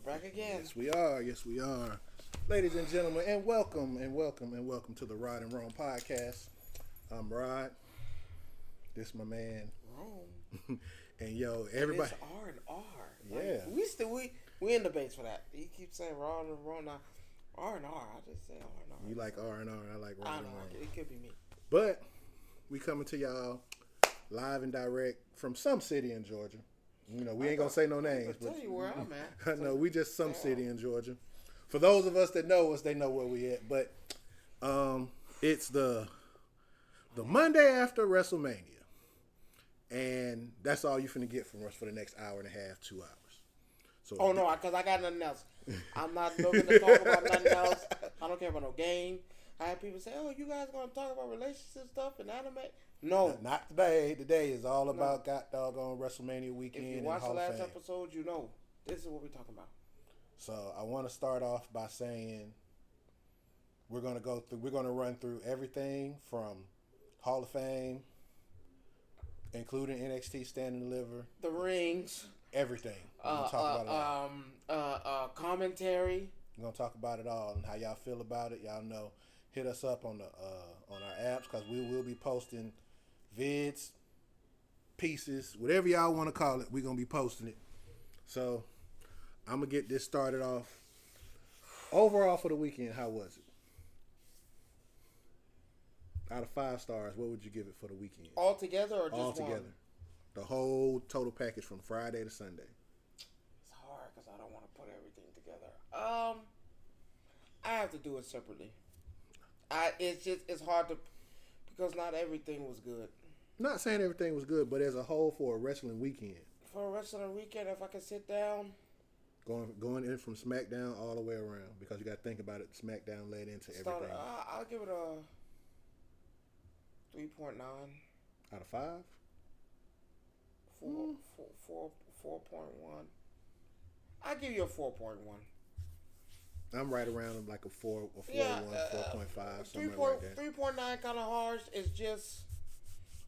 We're back again. Yes, we are. Yes, we are. Ladies and gentlemen, and welcome to the Rod and Rome podcast. I'm Rod. This is my man. Rome. And yo, everybody. It's R and R. Yeah. We in debates for that. You keep saying Rod and Rome now. R and R. I just say R and R. You like R and R, I like Rod and Rome. It could be me. But we coming to y'all live and direct from some city in Georgia. You know, we ain't gonna say no names. But tell you where I'm at. I know we just some city in Georgia. For those of us that know us, they know where we at. But it's the Monday after WrestleMania, and that's all you finna get from us for the next hour and a half, 2 hours. So oh no, because I got nothing else. I'm not looking to talk about nothing else. I don't care about no game. I had people say, "Oh, you guys gonna talk about relationship stuff and anime?" No, not today. Today is all about God doggone WrestleMania weekend. If you watched the last episode, you know this is what we're talking about. So I want to start off by saying we're gonna run through everything from Hall of Fame, including NXT Stand and Deliver, the rings, everything. We're gonna talk about it all. Commentary. We're gonna talk about it all and how y'all feel about it. Y'all know, hit us up on our apps because we will be posting vids, pieces, whatever y'all want to call it. We're gonna be posting it. So I'm gonna get this started off. Overall for the weekend, how was it? Out of 5 stars, what would you give it for the weekend? All together or just all together? One? The whole total package from Friday to Sunday. It's hard because I don't want to put everything together. I have to do it separately. It's hard to, because not everything was good. Not saying everything was good, but as a whole for a wrestling weekend. For a wrestling weekend, if I could sit down. Going in from SmackDown all the way around, because you got to think about it. SmackDown led into everything. I'll give it a 3.9 out of 5. 4.1. I'll give you a 4.1. I'm right around like a 4, a 4.1, 4.5, something like that. 3.9 kind of harsh. It's just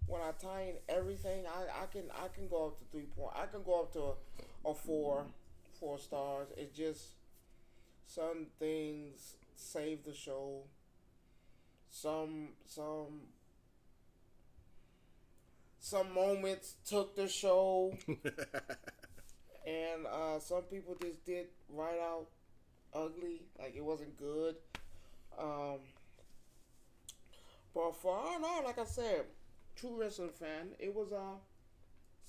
when I tie in everything, I can go up to 3 point. I can go up to a 4 stars. It's just some things save the show. Some moments took the show, and some people just did right out ugly, like it wasn't good. But for R&R, like I said, true wrestling fan, it was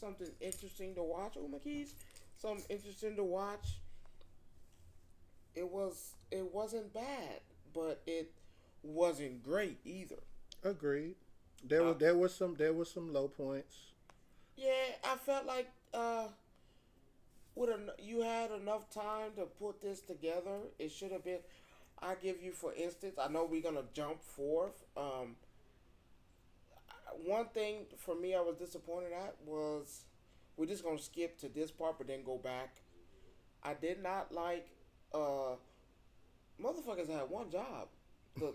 something interesting to watch. Oh, my keys, something interesting to watch. It wasn't bad, but it wasn't great either. Agreed. There was some low points. Yeah, I felt like you had enough time to put this together. It should have been. I give you, for instance, I know we're gonna jump forth. One thing for me I was disappointed at was we're just gonna skip to this part, but then go back. I did not like motherfuckers had one job. The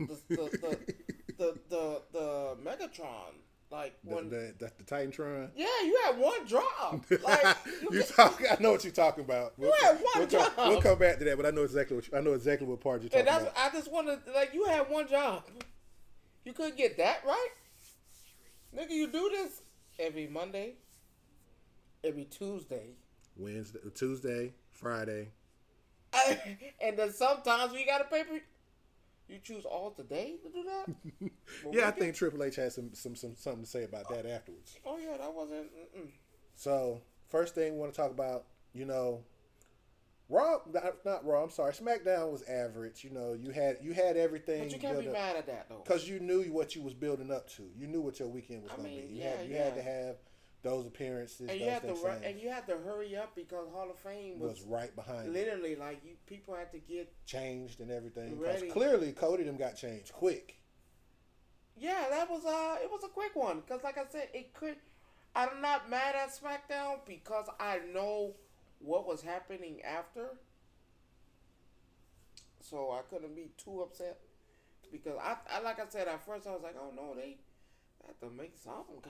Megatron, like when the Titantron. Yeah, you had one job. Like I know what you're talking about. You had one job. We'll come back to that, but I know exactly what part you're talking about. I just wanted, like, you had one job. You couldn't get that right, nigga. You do this every Monday, every Tuesday, Tuesday, Friday, and then sometimes we got a paper. You choose all today to do that? Yeah, I think Triple H has some something to say about that afterwards. Oh yeah, that wasn't. So first thing we want to talk about, you know, Raw, not Raw. I'm sorry, SmackDown was average. You know, you had everything. But you can't be mad at that though, because you knew what you was building up to. You knew what your weekend was going to be. You had to have those appearances, and you had to hurry up because Hall of Fame was right behind. Literally, like people had to get changed and everything. Because clearly, Cody them got changed quick. Yeah, that was it was a quick one because, like I said, it could. I'm not mad at SmackDown because I know what was happening after, so I couldn't be too upset because I like I said at first I was like, oh no, they have to make something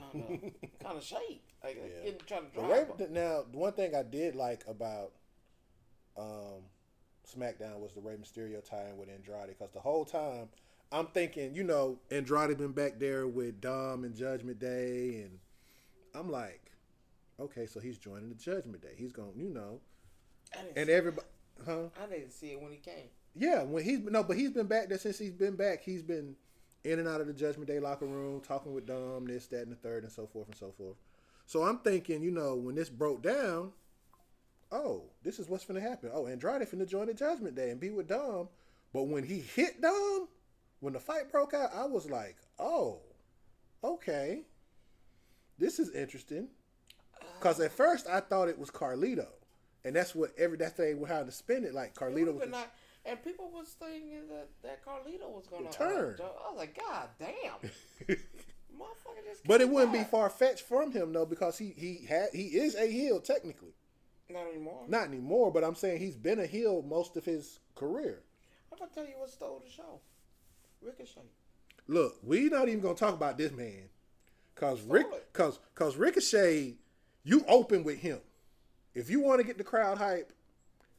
kind of shake, like trying to drive. Now, the one thing I did like about SmackDown was the Rey Mysterio tie-in with Andrade, because the whole time I'm thinking, Andrade been back there with Dom and Judgment Day, and I'm like, okay, so he's joining the Judgment Day. He's going, and everybody, I didn't see it when he came. Yeah, but he's been back there since he's been back. He's been in and out of the Judgment Day locker room, talking with Dom, this, that, and the third, and so forth and so forth. So I'm thinking, when this broke down, oh, this is what's finna happen. Oh, Andrade finna join the Judgment Day and be with Dom. But when he hit Dom, when the fight broke out, I was like, oh, okay, this is interesting. Because at first I thought it was Carlito, and that's they were how to spin it. Like Carlito was. And people was thinking that Carlito was gonna turn. I was like, God damn, motherfucker just. But it wouldn't be far fetched from him though, because he is a heel technically. Not anymore. Not anymore, but I'm saying he's been a heel most of his career. I'm gonna tell you what stole the show. Ricochet. Look, we not even gonna talk about this man, cause Ricochet, you open with him. If you want to get the crowd hype,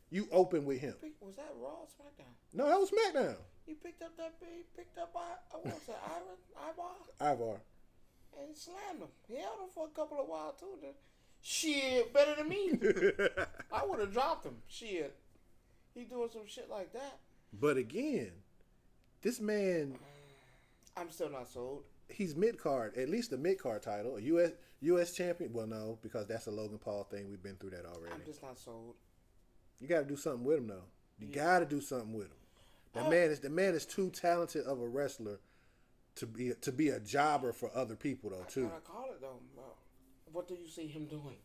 you open with him. Was that Raw or SmackDown? No, that was SmackDown. He picked up what was it, Ivar? Ivar. And he slammed him. He held him for a couple of while too. Shit, better than me. I would have dropped him. Shit. He doing some shit like that. But again, this man, I'm still not sold. He's mid-card, at least a mid-card title. A U.S. champion. Well, no, because that's a Logan Paul thing. We've been through that already. I'm just not sold. You got to do something with him, though. You got to do something with him. The man is too talented of a wrestler to be a jobber for other people, though, too. I call it, though. What do you see him doing?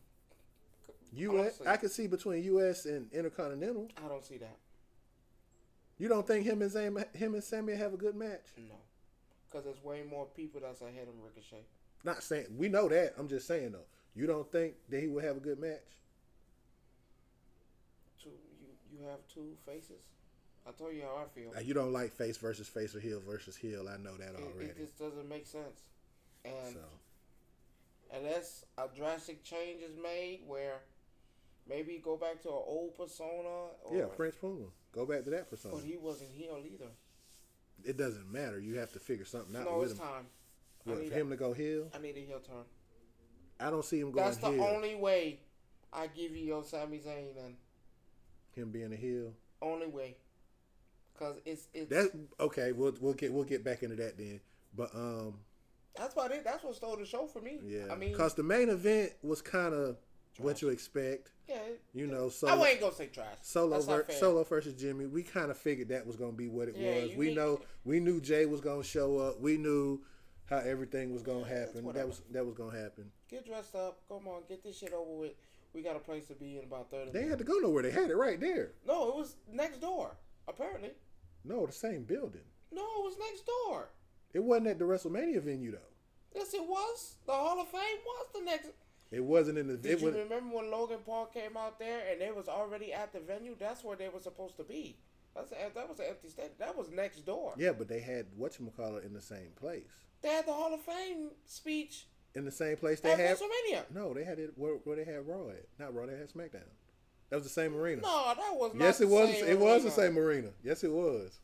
U.S. I could see between U.S. and Intercontinental. I don't see that. You don't think him and Sammy have a good match? No. Because there's way more people that's ahead of Ricochet. Not saying we know that. I'm just saying though. You don't think that he would have a good match? You have two faces. I told you how I feel. You don't like face versus face or heel versus heel. I know that already. It just doesn't make sense. And unless a drastic change is made, where maybe go back to an old persona. Prince Puma. Go back to that persona. But he wasn't heel either. It doesn't matter. You have to figure something out no, with it's him. time. What, for him to go heel? I need a heel turn. I don't see him going heel. That's the only way I give you your Sami Zayn and him being a heel. Only way. Cause it's that's okay. We'll get back into that then. But that's what stole the show for me. Yeah, I mean, cause the main event was kind of what you expect. Yeah, Solo, I ain't gonna say trash. Solo versus Jimmy. We kind of figured that was gonna be what it was. We knew Jay was gonna show up. We knew how everything was gonna happen. That was gonna happen. Get dressed up. Come on, get this shit over with. We got a place to be in about 30 minutes. They had to go nowhere. They had it right there. No, it was next door. Apparently. No, the same building. No, it was next door. It wasn't at the WrestleMania venue though. Yes, it was. The Hall of Fame was the next. It wasn't in the. Did you remember when Logan Paul came out there and they was already at the venue? That's where they were supposed to be. That was an empty stadium. That was next door. Yeah, but they had whatchamacallit in the same place. They had the Hall of Fame speech in the same place they at had WrestleMania. No, they had it where they had Raw at. Not Raw. They had SmackDown. That was the same arena. No, that was not. Yes, it was. It was the same arena. Yes, it was.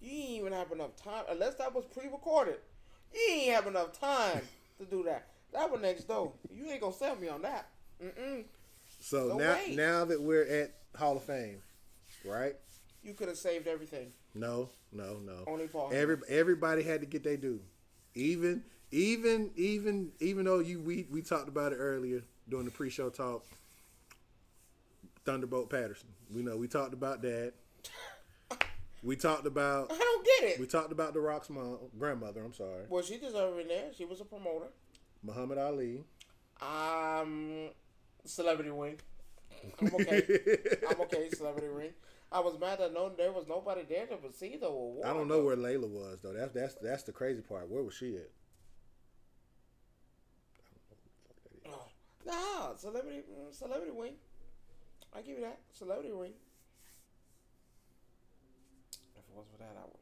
You ain't even have enough time, unless that was pre-recorded. You ain't have enough time to do that. That was next door. You ain't gonna sell me on that. So now that we're at Hall of Fame, right? You could have saved everything. No. Only Paul. Everybody had to get their due. Even though we talked about it earlier during the pre-show talk. Thunderbolt Patterson. We talked about that. We talked about. I don't get it. We talked about The Rock's grandmother. I'm sorry. Well, she deserved it there. She was a promoter. Muhammad Ali. Celebrity Wing. I'm okay. Celebrity Ring. I was mad that there was nobody there to see the award. I don't know where Layla was though. That's the crazy part. Where was she at? Nah, Celebrity Wing. I give you that. Celebrity Ring. If it was for that, I would.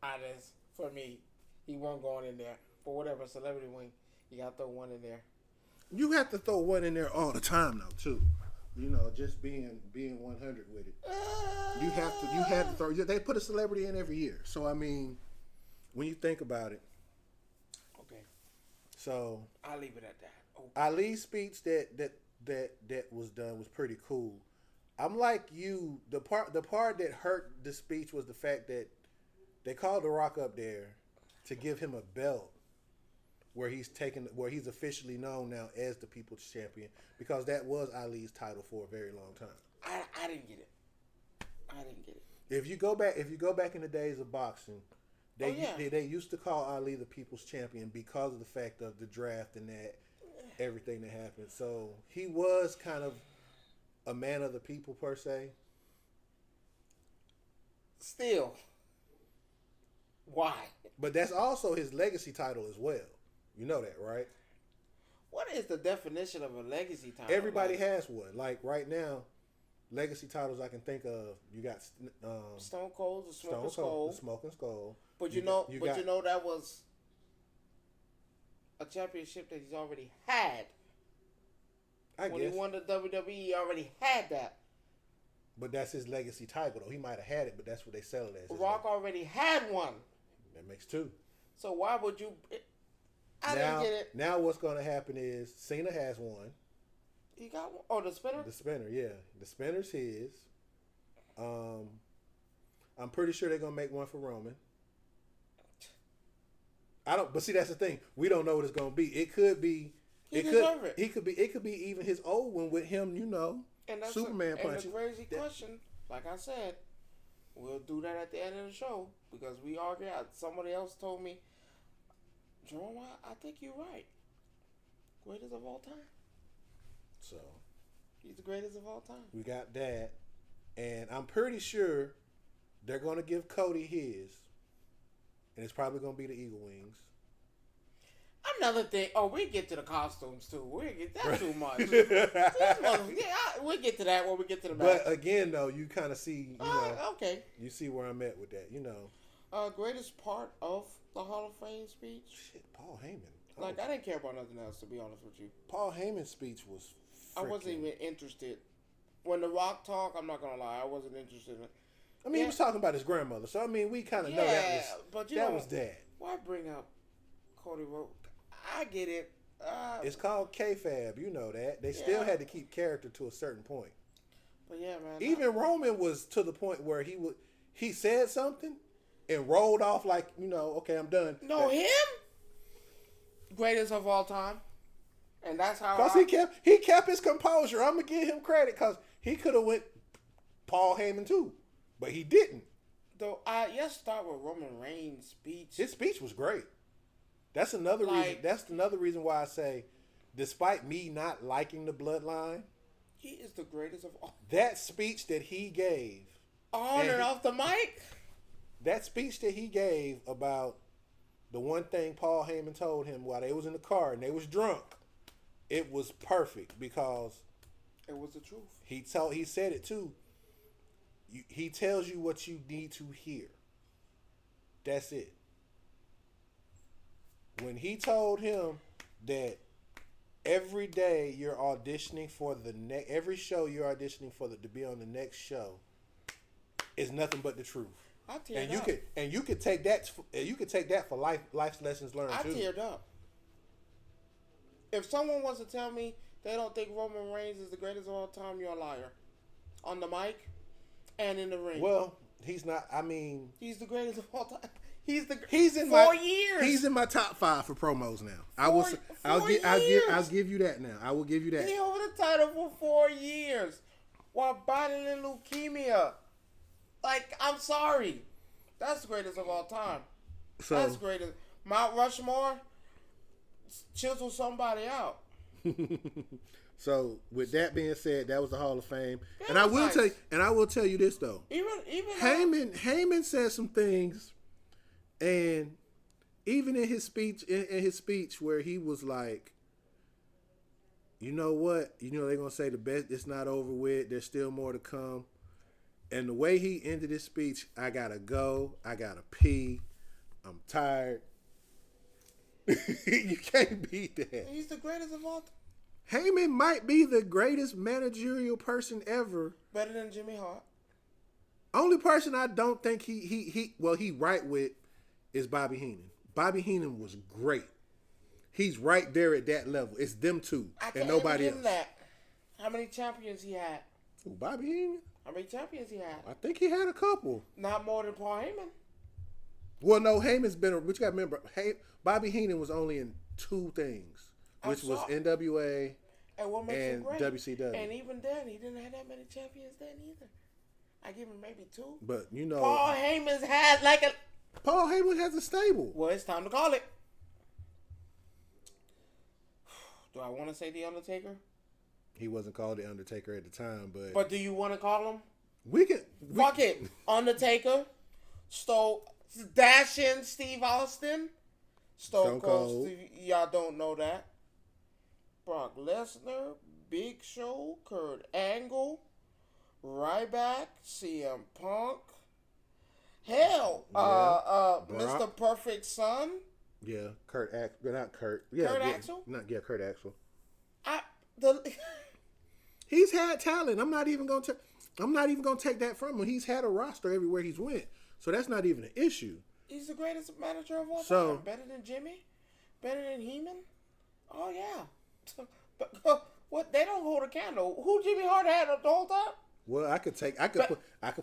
Honest, for me, he wasn't going in there. But whatever, Celebrity Wing, you got to throw one in there. You have to throw one in there all the time now, too. just being 100 with it. You had to throw. They put a celebrity in every year. So I mean, when you think about it, okay. So I'll leave it at that. Okay. Ali's speech that was done was pretty cool. I'm like you. The part that hurt the speech was the fact that they called The Rock up there to give him a belt where he's officially known now as the People's Champion, because that was Ali's title for a very long time. I didn't get it. If you go back in the days of boxing, they used to call Ali the People's Champion because of the fact of the draft and everything that happened. So he was kind of a man of the people per se. Still, why? But that's also his legacy title as well. You know that, right? What is the definition of a legacy title? Everybody has one. Like right now, legacy titles I can think of. You got Stone Cold, the Smoking Skull. The Smoking Skull. But you know that was a championship that he's already had. When he won the WWE, he already had that. But that's his legacy title, though. He might have had it, but that's what they sell it as. Rock already had one. That makes two. So why would you? I didn't get it. Now what's going to happen is Cena has one. He got one? Oh, the spinner? The spinner, yeah. The spinner's his. I'm pretty sure they're going to make one for Roman. But see, that's the thing. We don't know what it's going to be. It could be. It could be even his old one with him, and that's Superman punching. And the crazy question, like I said, we'll do that at the end of the show because we argue. Somebody else told me, Jerome, I think you're right. Greatest of all time. So he's the greatest of all time. We got that, and I'm pretty sure they're going to give Cody his, and it's probably going to be the Eagle Wings. Another thing. Oh, we get to the costumes too. We get that too much. We'll get to that when we get to the match. But again, though, you kind of see, okay. You see where I'm at with that, Greatest part of the Hall of Fame speech? Shit, Paul Heyman. I didn't care about nothing else, to be honest with you. Paul Heyman's speech was I wasn't even interested. When The Rock talked, I'm not going to lie, I wasn't interested in it. I mean, he was talking about his grandmother, so, I mean, we kind of know that was dad. Why bring up Cody Rhodes? I get it. It's called kayfabe. You know that. They still had to keep character to a certain point. But yeah, man. Even Roman was to the point where he said something and rolled off like, okay, I'm done. No, him? Greatest of all time. And that's how. Because he kept his composure. I'm going to give him credit because he could have went Paul Heyman too. But he didn't. Though, start with Roman Reigns' speech. His speech was great. That's another reason. That's another reason why I say, despite me not liking the bloodline, he is the greatest of all. That speech that he gave, on and off the mic, that speech that he gave about the one thing Paul Heyman told him while they was in the car and they was drunk, it was perfect because it was the truth. He said it too. He tells you what you need to hear. That's it. When he told him that every day you're auditioning for every show you're auditioning for to be on the next show is nothing but the truth. You could take that for life's lessons learned too. I teared up. If someone wants to tell me they don't think Roman Reigns is the greatest of all time, you're a liar. On the mic and in the ring. Well, he's not. I mean, he's the greatest of all time. He's in 4 years. He's in my top 5 for promos now. I'll give you that now. I will give you that. He held the title for 4 years while battling leukemia. I'm sorry. That's the greatest of all time. So, that's greatest. Mount Rushmore, chisel somebody out. So, with that being said, that was the Hall of Fame. And I will tell you this though. Even Heyman said some things. And even in his speech, where he was like, you know what? They're going to say the best, it's not over with. There's still more to come. And the way he ended his speech, I got to go. I got to pee. I'm tired. You can't beat that. He's the greatest of all time. Heyman might be the greatest managerial person ever. Better than Jimmy Hart. Only person I don't think he right with is Bobby Heenan. Bobby Heenan was great. He's right there at that level. It's them two and nobody else. That. How many champions he had? Ooh, Bobby Heenan? How many champions he had? I think he had a couple. Not more than Paul Heyman. Well, no, Heyman's been. But you got to remember, Bobby Heenan was only in two things, which was NWA and WCW. And even then, he didn't have that many champions then either. I give him maybe two. But you know, Paul Heyman's had like a. Paul Heyman has a stable. Well, it's time to call it. Do I want to say The Undertaker? He wasn't called The Undertaker at the time, but... But do you want to call him? Fuck it. Undertaker. Dashing Steve Austin. Stone Cold Steve. Y'all don't know that. Brock Lesnar. Big Show. Kurt Angle. Ryback. CM Punk. Hell. Mr. Perfect Son. Yeah, Kurt Axel. Yeah, Kurt Axel? Kurt Axel. He's had talent. I'm not even gonna take that from him. He's had a roster everywhere he's went, so that's not even an issue. He's the greatest manager of all time. Better than Jimmy, better than Heyman. Oh yeah, but what? They don't hold a candle. Who Jimmy Hart had the whole time? Well, I could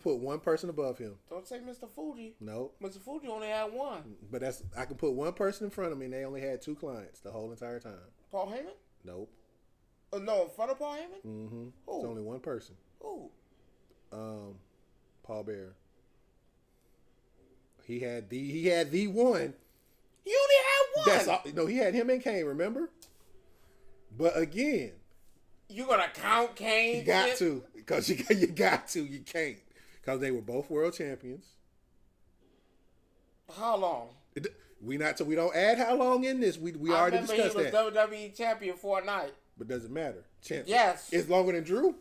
put one person above him. Don't say Mr. Fuji. No, Mr. Fuji only had one. But I can put one person in front of me, and they only had two clients the whole entire time. Paul Heyman? Nope. No, in front of Paul Heyman? Mm-hmm. It's only one person. Who? Paul Bearer. He had the one. He only had one. That's all. No, he had him and Kane. Remember? But again, you gonna count Kane? You got to, because you got to. You can't, because they were both world champions. How long? We don't add how long in this. We already discussed that. He was WWE champion for a night. But does it matter? Yes. It's longer than Drew?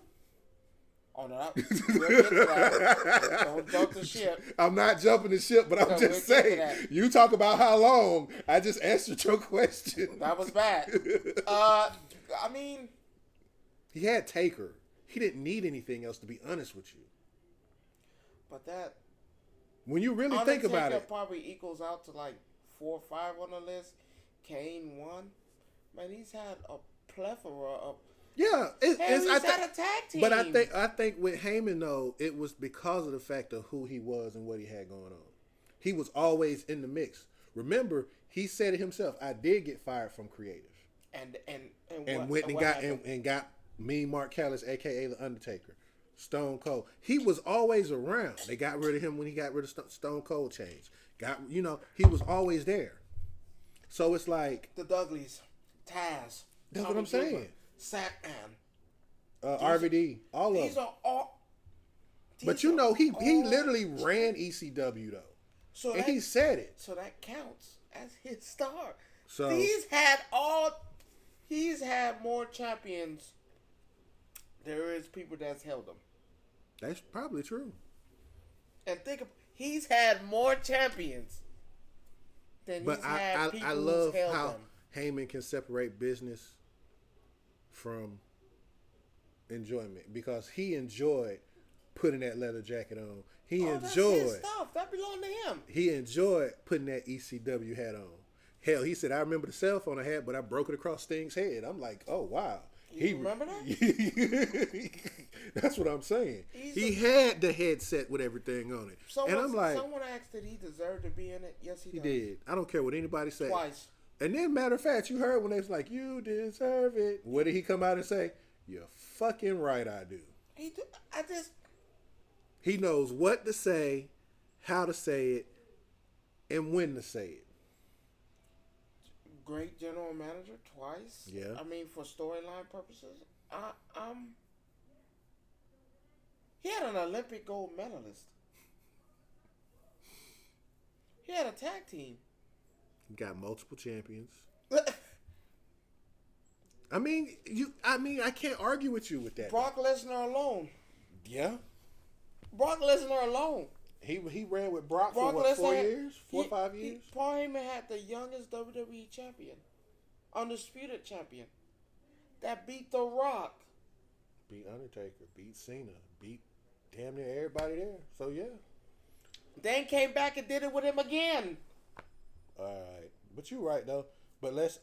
Oh, no. We'll get to that. Don't jump the ship. I'm not jumping the ship, but I'm just saying. You talk about how long. I just answered your question. That was bad. I mean. He had Taker. He didn't need anything else, to be honest with you. But that. When you really think about it. Probably equals out to like 4 or 5 on the list. Kane 1. Man, he's had a plethora of. Yeah, he's had a tag team. But I think with Heyman though, it was because of the fact of who he was and what he had going on. He was always in the mix. Remember, he said it himself. I did get fired from creative, and got me, Mark Callis, aka the Undertaker, Stone Cold. He was always around. They got rid of him when he got rid of Stone Cold. He was always there. So it's like the Dudleys, Taz. That's what I'm saying. Satman, RVD, all of them. These are all. But he literally ran ECW though, and he said it. So that counts as his star. So he's had more champions. There is people that's held them. That's probably true. And he's had more champions than he's had people. I love how Heyman can separate business from enjoyment, because he enjoyed putting that leather jacket on. That's his stuff. That belonged to him. He enjoyed putting that ECW hat on. Hell, he said, I remember the cell phone I had, but I broke it across Sting's head. I'm like, oh, wow. You remember that? That's what I'm saying. He had the headset with everything on it. Someone asked did he deserve to be in it. Yes, he did. I don't care what anybody says. Twice. And then, matter of fact, you heard when they was like, you deserve it. What did he come out and say? You're fucking right, I do. He knows what to say, how to say it, and when to say it. Great general manager twice. Yeah. I mean, for storyline purposes, he had an Olympic gold medalist. He had a tag team. Got multiple champions. I can't argue with you with that. Brock Lesnar alone. Yeah. Brock Lesnar alone. He ran with Brock for what, 4 years? 4 or 5 years? Paul Heyman had the youngest WWE champion. Undisputed champion. that beat The Rock. Beat Undertaker, beat Cena, beat damn near everybody there. So yeah. Then came back and did it with him again. All right, but you're right though. But let's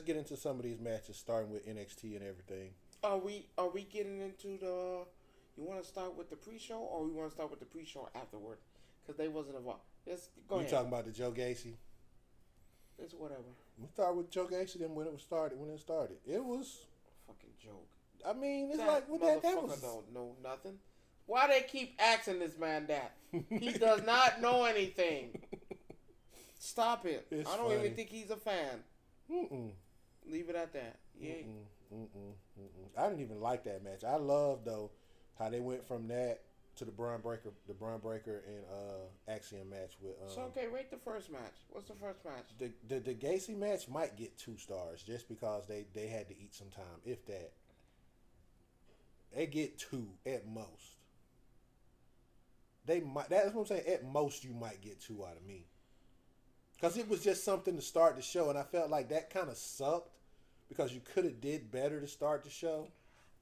get into some of these matches, starting with NXT and everything. Are we getting into the? You want to start with the pre-show, or we want to start with the pre-show afterward? Because they wasn't involved. Let's go ahead. You talking about the Joe Gacy? It's whatever. We start with Joe Gacy. Then when it started, it was fucking joke. I mean, it's that like what that was. Don't know nothing. Why they keep asking this man that? He does not know anything. Stop it. It's I don't funny. even think he's a fan. Leave it at that. Yeah. I didn't even like that match. I love though how they went from that to the Braun Breaker and Axiom match with. So okay, rate the first match. What's the first match? The Gacy match might get 2 stars just because they had to eat some time, if that. They get 2 at most. That's what I'm saying. At most, you might get 2 out of me. Because it was just something to start the show, and I felt like that kind of sucked because you could have did better to start the show.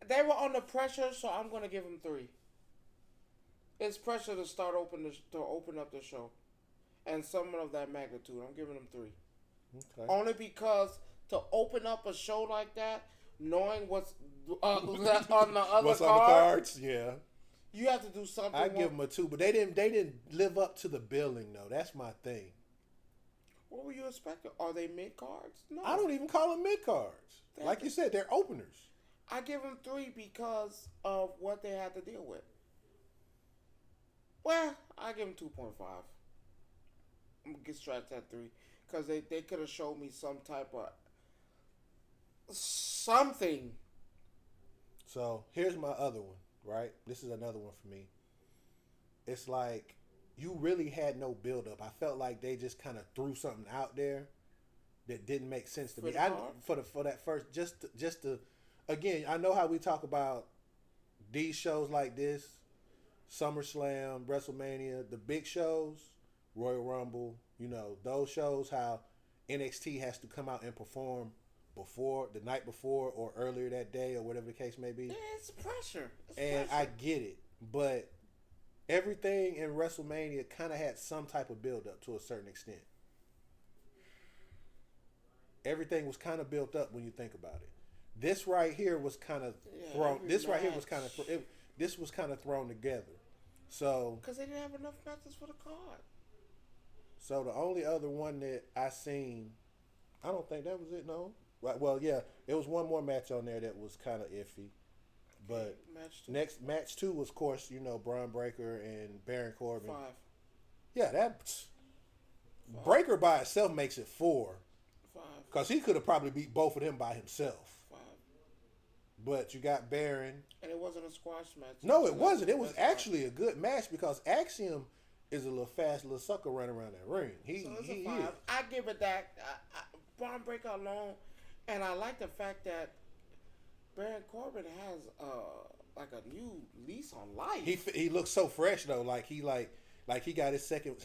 They were under pressure, so I'm going to give them 3. It's pressure to open up the show, and someone of that magnitude. I'm giving them 3. Okay. Only because to open up a show like that, knowing what's on the other What's on the cards? Yeah. You have to do something. I give them a 2, but they didn't live up to the billing though. That's my thing. What were you expecting? Are they mid cards? No. I don't even call them mid cards. Like you said, they're openers. I give them 3 because of what they had to deal with. Well, I give them 2.5. I'm gonna get straight at 3 because they could have showed me some type of something. So here's my other one. Right, this is another one for me. It's like you really had no build up. I felt like they just kind of threw something out there that didn't make sense to me. For that first just to again, I know how we talk about these shows like this, SummerSlam, WrestleMania, the big shows, Royal Rumble, those shows how NXT has to come out and perform the night before or earlier that day or whatever the case may be. Yeah, it's pressure. I get it, but everything in WrestleMania kind of had some type of build up to a certain extent. Everything was kind of built up when you think about it. This right here was kind of thrown. This right here was kind of. This was kind of thrown together. So because they didn't have enough matches for the card. So the only other one that I seen, I don't think that was it. No. Well, yeah, it was one more match on there that was kind of iffy. But match 2 was, of course, Braun Breaker and Baron Corbin. 5. Yeah, that Breaker by itself makes it 4. 5. Because he could have probably beat both of them by himself. 5. But you got Baron. And it wasn't a squash match. No, it wasn't. It was actually a good match because Axiom is a little fast little sucker running around that ring. He a 5. I give it that. Braun Breaker alone. And I like the fact that Baron Corbin has like a new lease on life. He looks so fresh though, like he got his second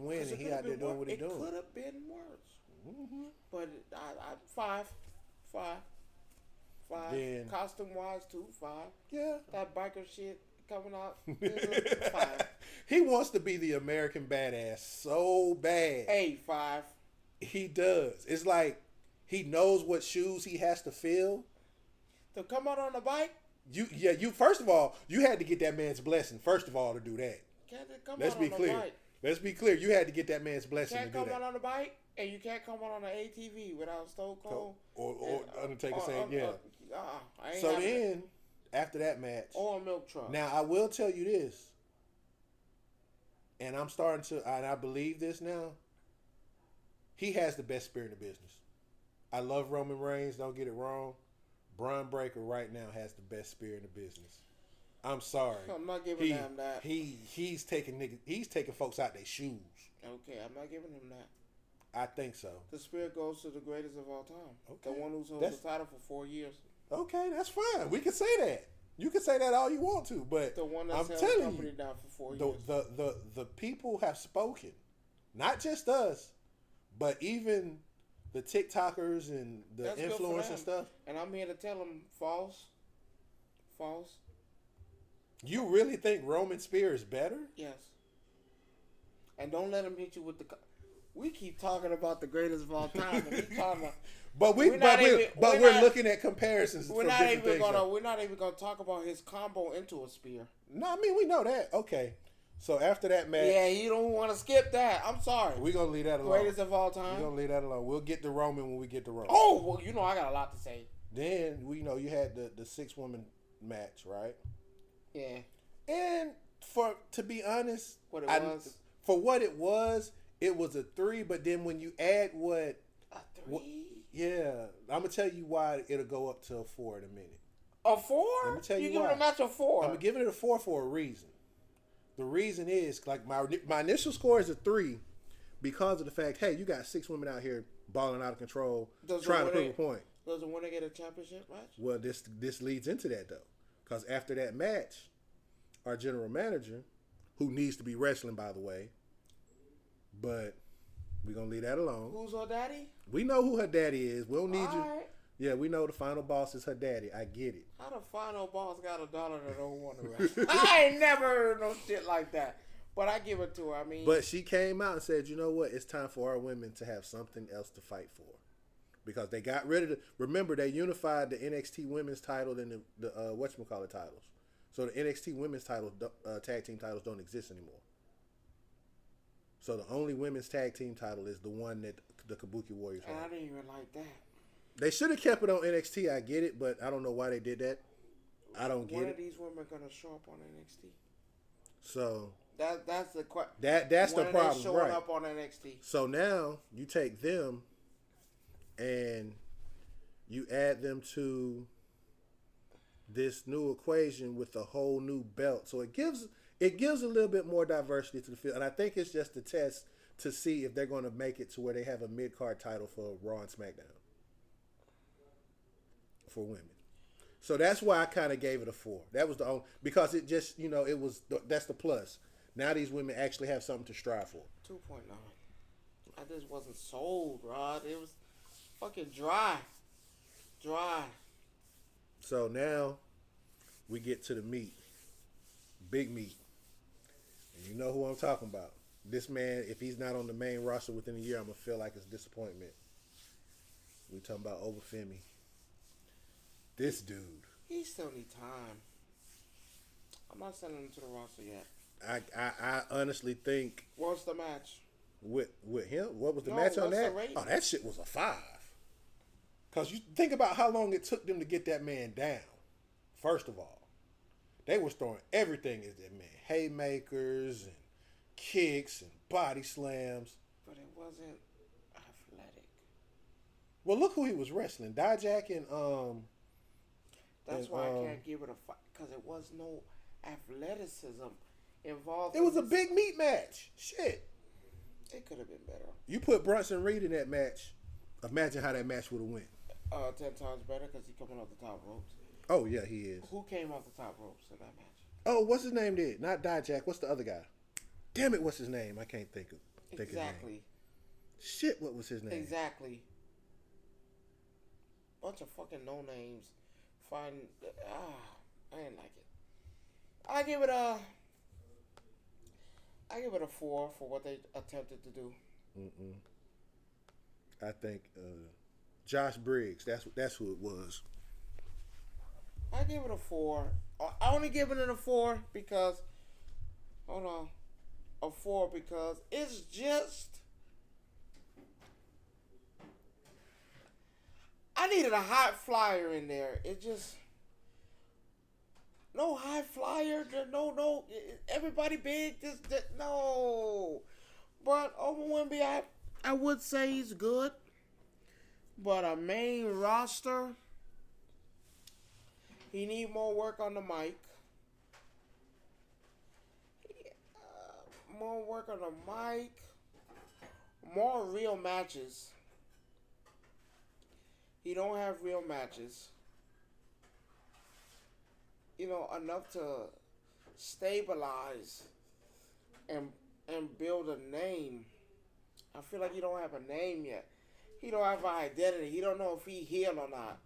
win, and he out there doing what he's doing. It could have been worse, but I 5. Then, costume wise too 5. Yeah, that biker shit coming out 5. He wants to be the American badass so bad. 5. He does. It's like. He knows what shoes he has to fill. To come out on the bike? You first of all, you had to get that man's blessing, first of all, to do that. Let's be clear. Let's be clear. You had to get that man's blessing to do that. You can't come out on the bike, and you can't come out on an ATV without Stone Cold. Or Undertaker saying, yeah. So then, after that match. Or a milk truck. Now, I will tell you this. And I'm starting to, and I believe this now. He has the best spear in the business. I love Roman Reigns. Don't get it wrong. Braun Breaker right now has the best spear in the business. I'm sorry. I'm not giving him that. He's taking folks out their shoes. Okay, I'm not giving him that. I think so. The spear goes to the greatest of all time. Okay. The one who's held the title for 4 years. Okay, that's fine. We can say that. You can say that all you want to, but the one that's held the company down for 4 years. The people have spoken. Not just us, but even the TikTokers and the That's good for influence them. and stuff. And I'm here to tell them false. False. You really think Roman Spear is better? Yes. And don't let him hit you with the. We keep talking about the greatest of all time. And we talking about, we're looking at comparisons. We're not even gonna talk about his combo into a spear. No, I mean we know that. Okay, so after that match, yeah, you don't want to skip that. I'm sorry. We're gonna leave that alone. Greatest of all time. We're gonna leave that alone. We'll get to Roman when we get to Roman. Oh, well, I got a lot to say. Then you had the 6-woman match, right? Yeah. And to be honest, what it was, it was a 3. But then when you add a 3, yeah, I'm gonna tell you why it'll go up to a 4 in a minute. A 4? Let me tell you giving why. it a match a 4. I'm giving it a 4 for a reason. The reason is like my initial score is a 3 because of the fact, hey, you got 6 women out here balling out of control, trying to prove a point. Does the winner get a championship match? Well, this leads into that though, because after that match, our general manager, who needs to be wrestling by the way, but we're gonna leave that alone. Who's her daddy? We know who her daddy is. We don't need you. Right. Yeah, we know the final boss is her daddy. I get it. How the final boss got a daughter that don't want to wrestle? I ain't never heard no shit like that. But I give it to her. I mean, but she came out and said, you know what? It's time for our women to have something else to fight for. Because they got rid of remember, they unified the NXT women's title and the whatchamacallit titles. So the NXT women's titles, tag team titles don't exist anymore. So the only women's tag team title is the one that the Kabuki Warriors have. I didn't even like that. They should have kept it on NXT. I get it, but I don't know why they did that. I don't get it. When are these women gonna show up on NXT? So that's the question. That's the problem, showing right? Up on NXT. So now you take them and you add them to this new equation with a whole new belt. So it gives a little bit more diversity to the field, and I think it's just a test to see if they're going to make it to where they have a mid-card title for Raw and SmackDown for women. So that's why I kind of gave it a 4. That was the only, because it just, that's the plus. Now these women actually have something to strive for. 2.9. I just wasn't sold, Rod. It was fucking dry. So now we get to the meat. Big meat. And you know who I'm talking about. This man, if he's not on the main roster within a year, I'm going to feel like it's a disappointment. We talking about Obafemi. This dude. He still need time. I'm not sending him to the roster yet. I honestly think. What's the match? With him? What was the match on that? Oh, that shit was a 5. Because you think about how long it took them to get that man down. First of all, they was throwing everything at that man. Haymakers and kicks and body slams. But it wasn't athletic. Well, look who he was wrestling. Dijak and That's why I can't give it a 5. Because it was no athleticism involved. It was a big meat match. Shit. It could have been better. You put Bronson Reed in that match. Imagine how that match would have went. 10 times better because he's coming off the top ropes. Oh, yeah, he is. Who came off the top ropes in that match? Oh, what's his name did? Not Dijak. What's the other guy? Damn it, what's his name? I can't think of his name. Shit, what was his name? Exactly. Bunch of fucking no-names. I didn't like it. I give it a 4 for what they attempted to do. I think Josh Briggs. That's who it was. I give it a 4. I only giving it a 4 because it's just I needed a high flyer in there. It just no high flyer. No. Everybody big. No. But over Wemby, I would say he's good. But a main roster, he need more work on the mic. More work on the mic. More real matches. He don't have real matches. Enough to stabilize and build a name. I feel like he don't have a name yet. he don't have an identity. He don't know if he heel or not.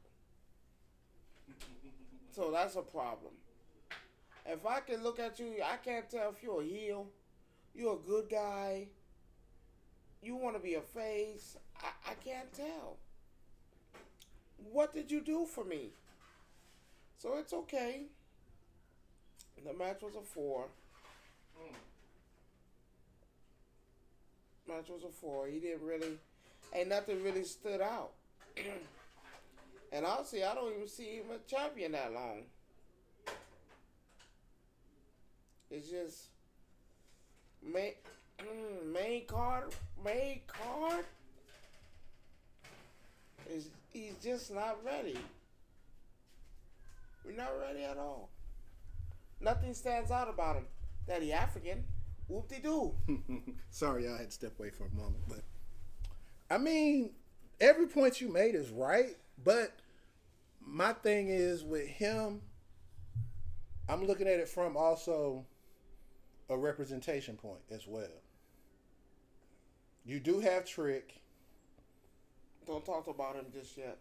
So that's a problem. If I can look at you, I can't tell if you're a heel, you're a good guy, you want to be a face. I can't tell. What did you do for me? So it's okay. The match was a 4. Match was a 4. He didn't really, ain't nothing really stood out. And honestly, I don't even see him a champion that long. It's just main card. He's just not ready. We're not ready at all. Nothing stands out about him. That he African. Whoop-de-doo. Sorry, I had to step away for a moment, but I mean, every point you made is right. But my thing is with him, I'm looking at it from also a representation point as well. You do have Trick. Don't talk about him just yet.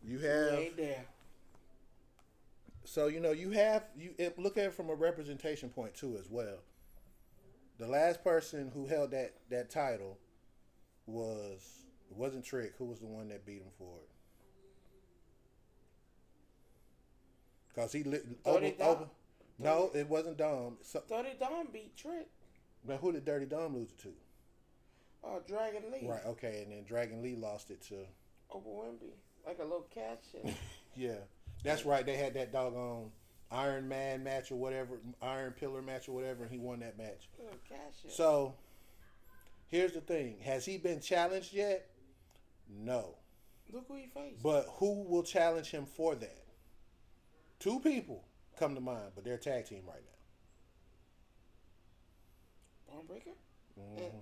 You have. He ain't there. So you look at it from a representation point too as well. The last person who held that title wasn't Trick. Who was the one that beat him for it? Because he no, it wasn't Dom. Dirty Dom beat Trick. But who did Dirty Dom lose it to? Dragon Lee. Right. Okay, and then Dragon Lee lost it to Oprah Winfrey, like a little cat shit. Yeah, that's right. They had that doggone Iron Man match or whatever, Iron Pillar match or whatever, and he won that match. Little cat shit. So here's the thing: has he been challenged yet? No. Look who he faced. But who will challenge him for that? 2 people come to mind, but they're a tag team right now. Braun Breaker? Mm-hmm.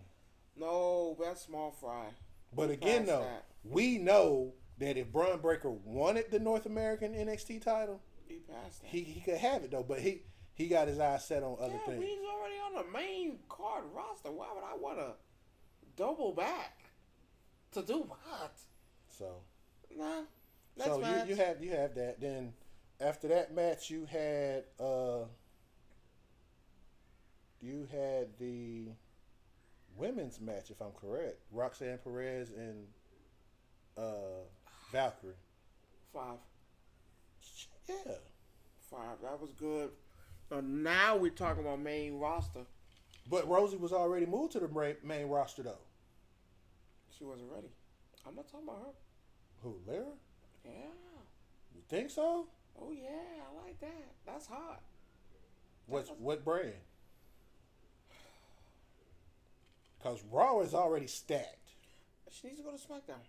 No, that's Small Fry. But again, though, we know that if Braun Breaker wanted the North American NXT title, he passed that. He could have it though, but he got his eyes set on other things. He's already on the main card roster. Why would I want to double back to do what? So nah. So you have that. Then after that match, you had the women's match, if I'm correct. Roxanne Perez and Valkyrie. 5. Yeah. 5. That was good. So now we're talking about main roster. But Rosie was already moved to the main roster, though. She wasn't ready. I'm not talking about her. Who, Lyra? Yeah. You think so? Oh, yeah. I like that. That's hot. What brand? Because Raw is already stacked. She needs to go to SmackDown.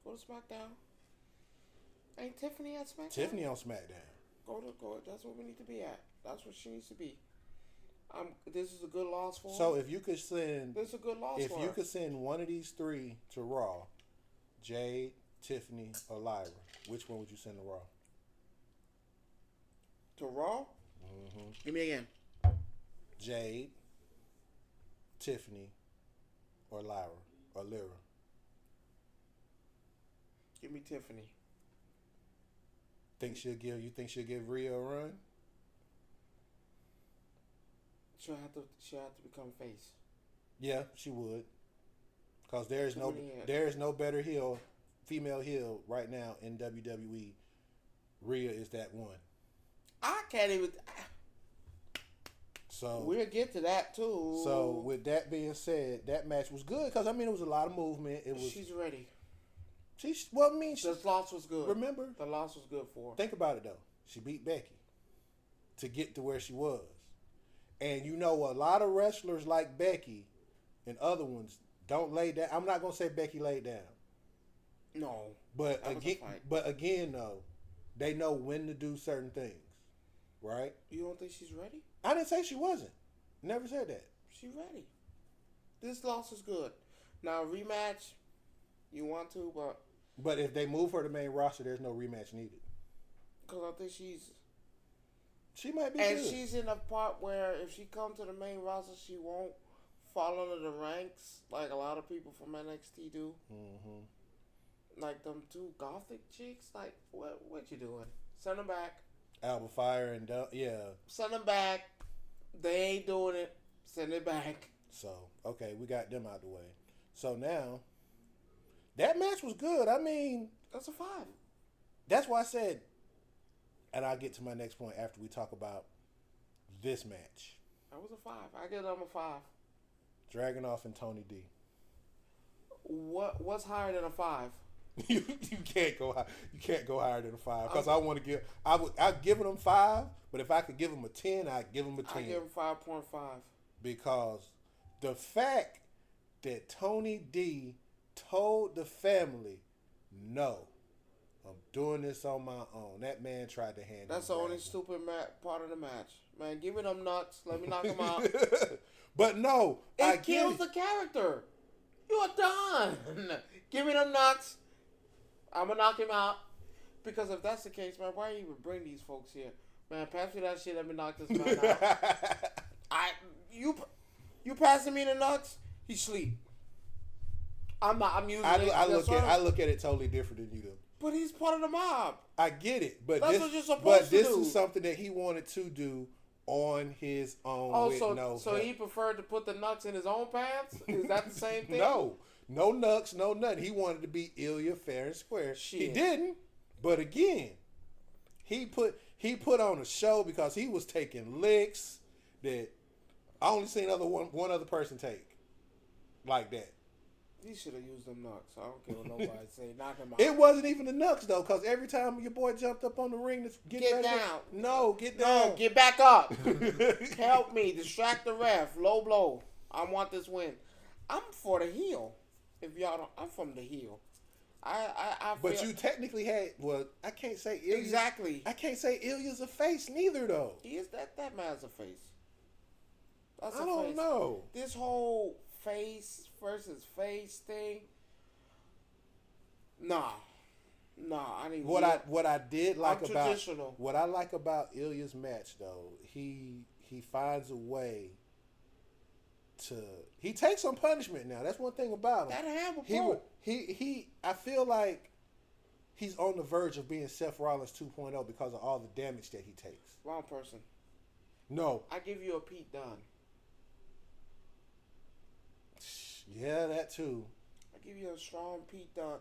Go to SmackDown. Ain't Tiffany at SmackDown? Tiffany on SmackDown. Go. That's what we need to be at. That's what she needs to be. This is a good loss for her. So if you could send... This is a good loss for her. If you could send one of these 3 to Raw, Jade, Tiffany, or Lyra, which one would you send to Raw? To Raw? Mm-hmm. Give me again. Jade, Tiffany, or Lyra, or Lyra. Give me Tiffany. You think she'll give Rhea a run? She'll have to become face. Yeah, she would. Because there is no better female heel right now in WWE. Rhea is that one. I can't even. So we'll get to that too. So with that being said, that match was good because it was a lot of movement. She's ready. This loss was good. Remember, the loss was good for her. Think about it though. She beat Becky to get to where she was, and a lot of wrestlers like Becky and other ones don't lay down. I'm not gonna say Becky laid down. No, but again though, they know when to do certain things, right? You don't think she's ready? I didn't say she wasn't. Never said that. She's ready. This loss is good. Now rematch, you want to, but if they move her to main roster, there's no rematch needed. Because I think she might be and good. She's in a part where if she comes to the main roster, she won't fall under the ranks like a lot of people from NXT do. Like them two gothic chicks. Like, what you doing? Send them back. Alba Fire and Send them back. They ain't doing it. Send it back. So, okay, we got them out the way. So now, that match was good. I mean, that's a 5. That's why I said, and I'll get to my next point after we talk about this match. That was a 5. I give them a 5. Dragunov and Tony D. What's higher than a 5? you can't go high. You can't go higher than a 5 because I want to give. I'd give them 5, but if I could give them a 10, I'd give them a 10. I give them 5.5 because the fact that Tony D told the family, "No, I'm doing this on my own." That man tried to hand. That's the only stupid part of the match, man. Give me them nuts. Let me knock him out. But no, it kills the character. You're done. Give me them nuts. I'm gonna knock him out. Because if that's the case, man, why even bring these folks here, man? Pass me that shit. Let me knock this man out. You passing me the nuts? He sleep. I'm not. I'm using. I look at it totally different than you do. But he's part of the mob. I get it, but that's what you're supposed to do. But this is something that he wanted to do on his own. Oh, so he preferred to put the nuts in his own pants? Is that the same thing? No nuts, no nothing. He wanted to be Ilya fair and square. Shit. He didn't. But again, he put on a show because he was taking licks that I only seen one other person take like that. He should have used them nuts. I don't care what nobody say. Knock him out. It wasn't even the nuts though, because every time your boy jumped up on the ring to get down. Get down. No, get back up. Help me. Distract the ref. Low blow. I want this win. I'm for the heel. If y'all don't, I'm from the heel. But you technically had. Well, I can't say Ilya. Exactly. I can't say Ilya's a face neither though. He is that man's a face. That's I don't know. This whole face versus face thing. Nah. I need what I did like I'm about traditional. What I like about Ilya's match though, he finds a way to he takes some punishment now. That's one thing about him. That hammer he I feel like he's on the verge of being Seth Rollins 2.0 because of all the damage that he takes. Wrong person. No. I give you a Pete Dunne. Yeah, that too. I give you a strong Pete Dunne.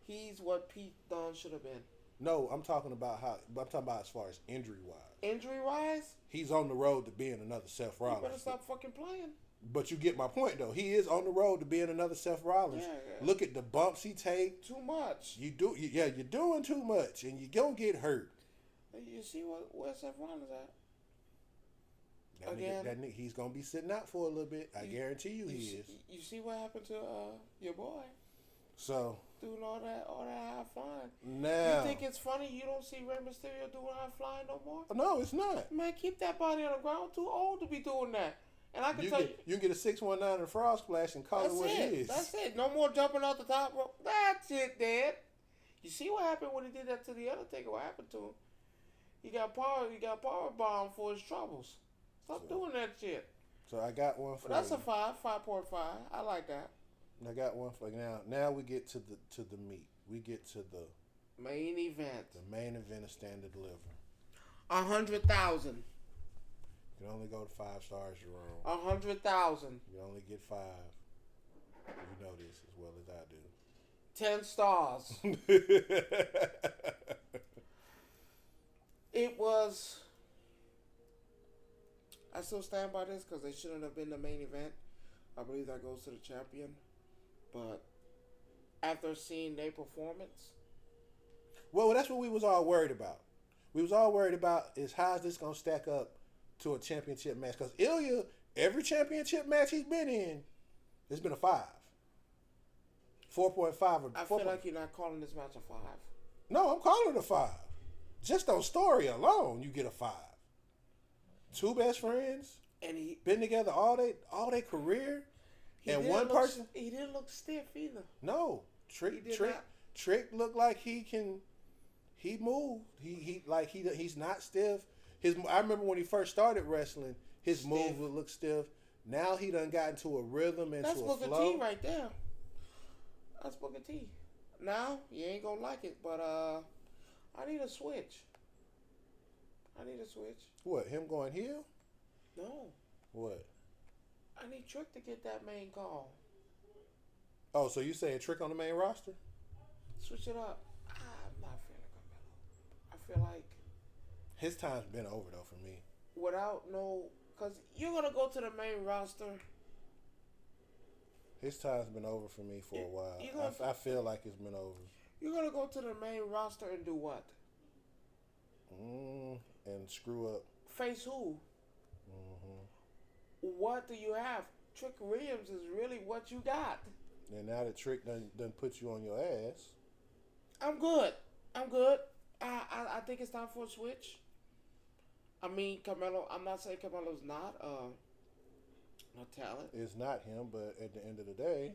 He's what Pete Dunne should have been. No, I'm talking about as far as injury wise. Injury wise? He's on the road to being another Seth Rollins. You better stop fucking playing. But you get my point though. He is on the road to being another Seth Rollins. Yeah. Look at the bumps he take. Too much. You're doing too much, and you're gonna get hurt. You see where Seth Rollins at? That nigga, he's gonna be sitting out for a little bit. I guarantee you he is. You see what happened to your boy? So doing all that high flying. Now you think it's funny you don't see Rey Mysterio doing high flying no more? No, it's not. Man, keep that body on the ground. Too old to be doing that. And I can tell you, you can get a 619 and a frog splash and call it what it is. That's it. No more jumping off the top rope. That's it, Dad. You see what happened when he did that to the Undertaker? What happened to him? He got power bomb for his troubles. Stop doing that shit. So I got one for that's a 5.5. I like that. I got one for now. Now we get to the meat. We get to the main event. The main event of Stand and Deliver. 100,000. You can only go to 5 stars, Jerome. 100,000. You only get 5. You know this as well as I do. 10 stars. It was. I still stand by this because they shouldn't have been the main event. I believe that goes to the champion. But after seeing their performance. Well, that's what we was all worried about. We was all worried about is how is this going to stack up to a championship match? Because Ilya, every championship match he's been in, it's been a 5. 4.5. I feel like you're not calling this match a 5. No, I'm calling it a 5. Just on story alone, you get a 5. 2 best friends, and he been together all their career, and one person. He didn't look stiff either. No, Trick looked like he moved. He's not stiff. I remember when he first started wrestling, his move would look stiff. Now he done got into a rhythm, into That's a Booker flow. T right there. That's Booker T. Now, you ain't gonna like it, but I need a switch. I need a switch. What, him going heel? No. What? I need Trick to get that main call. Oh, so you saying Trick on the main roster? Switch it up. I'm not feeling Carmelo. I feel like His time's been over, though, for me. without no... Because you're going to go to the main roster. His time's been over for me for a while. I feel like it's been over. You're going to go to the main roster and do what? And screw up. Face who? What do you have? Trick Williams is really what you got. And now that Trick done put you on your ass. I'm good. I think it's time for a switch. I mean, Carmelo, I'm not saying Carmelo's not a talent. It's not him, but at the end of the day,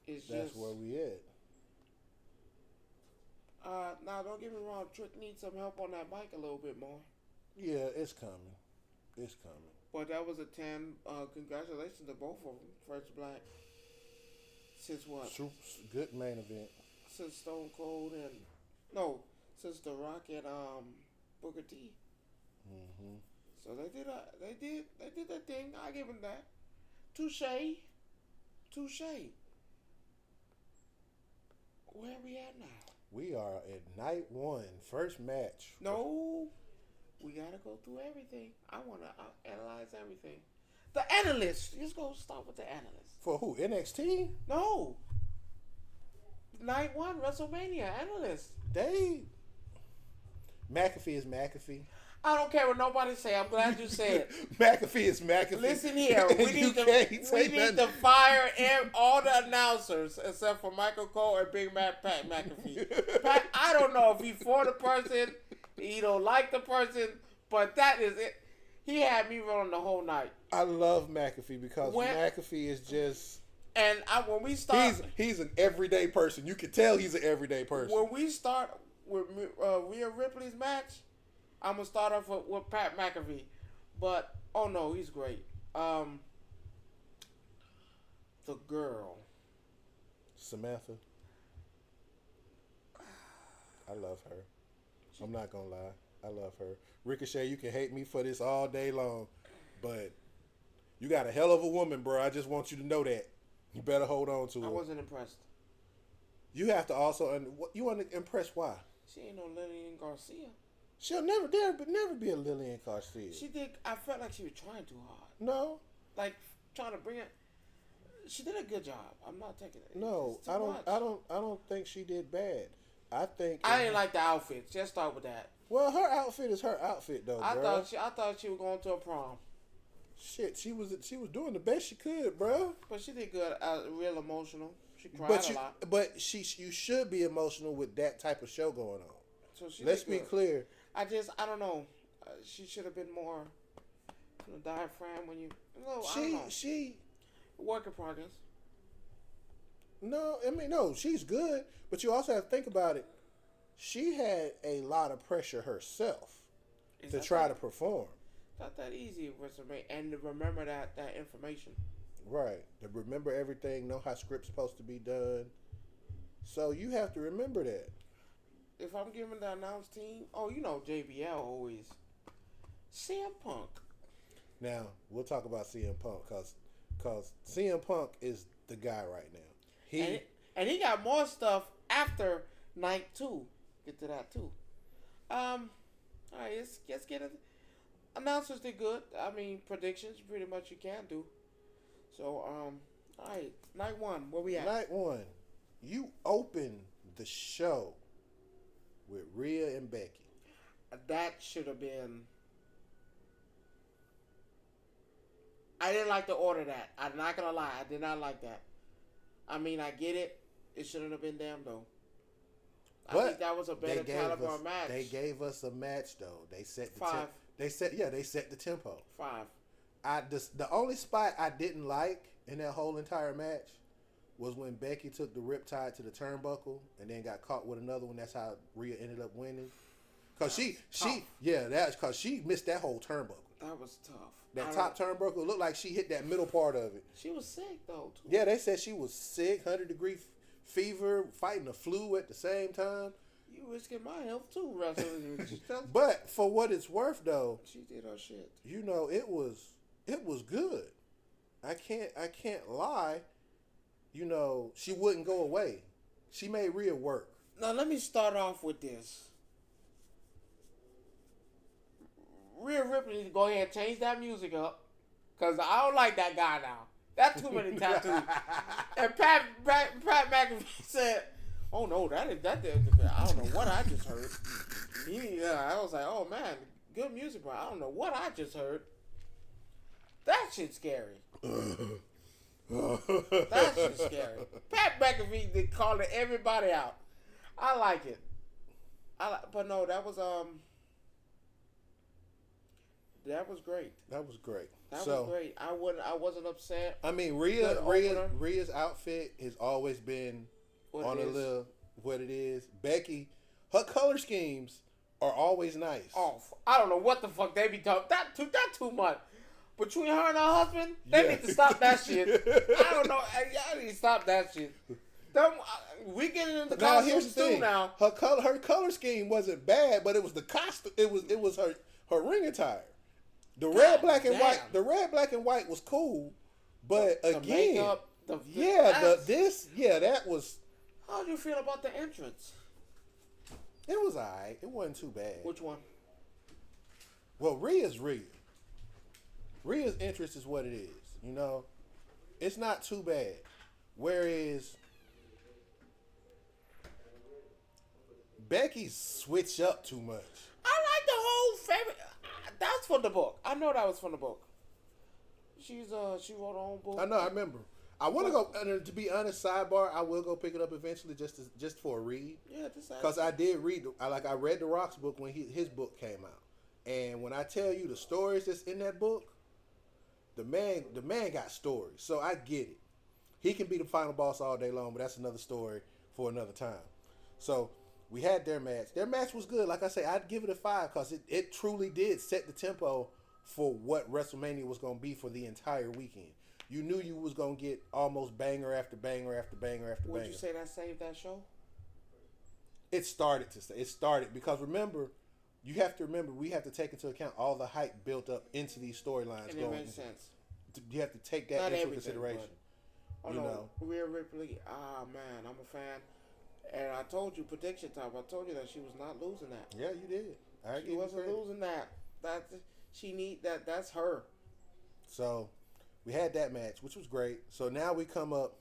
that's where we at. Now, don't get me wrong. Trick needs some help on that mic a little bit more. Yeah, it's coming. It's coming. But that was a 10. Congratulations to both of them. First Black. Since what? Good main event. Since Stone Cold and... No, since The Rock and Booker T. So they did that thing. I give them that. Touche. Where are we at now? We are at night one, first match. No, we gotta go through everything. I wanna analyze everything. The analyst. Let's go start with the analyst. For who? NXT? No. Night one, WrestleMania analyst. McAfee is McAfee. I don't care what nobody say. I'm glad you said it. McAfee is McAfee. Listen here. We need to fire all the announcers except for Michael Cole and Big Matt Pat McAfee. Pat, I don't know if he's for the person, he don't like the person, but that is it. He had me rolling the whole night. I love McAfee because McAfee is just... And when we start... He's an everyday person. You can tell he's an everyday person. When we start with Rhea Ripley's match... I'm going to start off with Pat McAfee. But, oh no, he's great. The girl. Samantha. I love her. I'm not going to lie. I love her. Ricochet, you can hate me for this all day long. But you got a hell of a woman, bro. I just want you to know that. You better hold on to her. I wasn't impressed. You have to also... You want to impress why? She ain't no Lillian Garcia. She'll never be a Lillian Garcia. She did. I felt like she was trying too hard. No. Like trying to bring it. She did a good job. I'm not taking it. No, I don't think she did bad. I didn't like the outfit. Just start with that. Well, her outfit is her outfit though, I bro. thought she was going to a prom. Shit, she was doing the best she could, bro. But she did good. Real emotional. She cried a lot. But you should be emotional with that type of show going on. So let's be clear. I don't know. She should have been more from the diaphragm when you. No, I don't know. She work in progress. No, I mean no. She's good, but you also have to think about it. She had a lot of pressure herself to try to perform. Not that easy, and to remember that information. Right. To remember everything, know how script's supposed to be done. So you have to remember that. If I'm giving the announced team, JBL always. CM Punk. Now, we'll talk about CM Punk because CM Punk is the guy right now. And he got more stuff after night 2. Get to that too. All right, let's get it. Announcers did good. I mean, predictions pretty much you can do. So, all right, night 1, where we at? Night 1, you open the show with Rhea and Becky. That should have been... I didn't like the order that. I'm not going to lie. I did not like that. I mean, I get it. It shouldn't have been them, though. I think that was a better caliber match. They gave us a match, though. They set the 5. They set the tempo. 5. The only spot I didn't like in that whole entire match was when Becky took the riptide to the turnbuckle and then got caught with another one. That's how Rhea ended up winning. Cause that's cause she missed that whole turnbuckle. That was tough. That top turnbuckle looked like she hit that middle part of it. She was sick though. Too. Yeah, they said she was sick, 100-degree fever, fighting the flu at the same time. You risking my health too, wrestling. But for what it's worth, though, she did her shit. You know, it was good. I can't lie. You know, she wouldn't go away. She made Rhea work. Now let me start off with this. Rhea Ripley needs to go ahead and change that music up, cause I don't like that guy now. That's too many tattoos. And Pat McAfee said, "Oh no, that I don't know what I just heard." I was like, "Oh man, good music, but I don't know what I just heard." That shit's scary. That shit's scary. Pat McAfee did calling everybody out. I like it. But no, that was great. That was great. That was great. I wasn't upset. I mean, Rhea's outfit has always been what it is. Becky, her color schemes are always nice. Oh, I don't know what the fuck they be talking. That too much. Between her and her husband, they need to stop that shit. I don't know. Y'all need to stop that shit. We getting into costumes too now. Her color scheme wasn't bad, but it was the costume. It was her ring attire. The red, black, and white. The red, black, and white was cool, but the again, makeup, that was. How do you feel about the entrance? It was alright. It wasn't too bad. Which one? Well, Rhea's Rhea. Rhea's entrance is what it is. You know, it's not too bad. Whereas Becky's switch up too much. I like the whole favorite. That's from the book. I know that was from the book. She wrote her own book. I know. I remember. I want to go. To be honest, sidebar. I will go pick it up eventually, just for a read. Yeah, because I did read. I read The Rock's book when his book came out, and when I tell you the stories that's in that book, the man got stories. So I get it. He can be the final boss all day long, but that's another story for another time. So we had their match. Their match was good. Like I say, I'd give it a 5 because it truly did set the tempo for what WrestleMania was going to be for the entire weekend. You knew you was going to get almost banger after banger after banger after banger. Would you say that saved that show? It started because you have to remember, we have to take into account all the hype built up into these storylines. And it makes sense. You have to take that into consideration. Rhea Ripley, man, I'm a fan. And I told you, prediction time, I told you that she was not losing that. Yeah, you did. She wasn't losing that. That's her. So, we had that match, which was great. So now we come up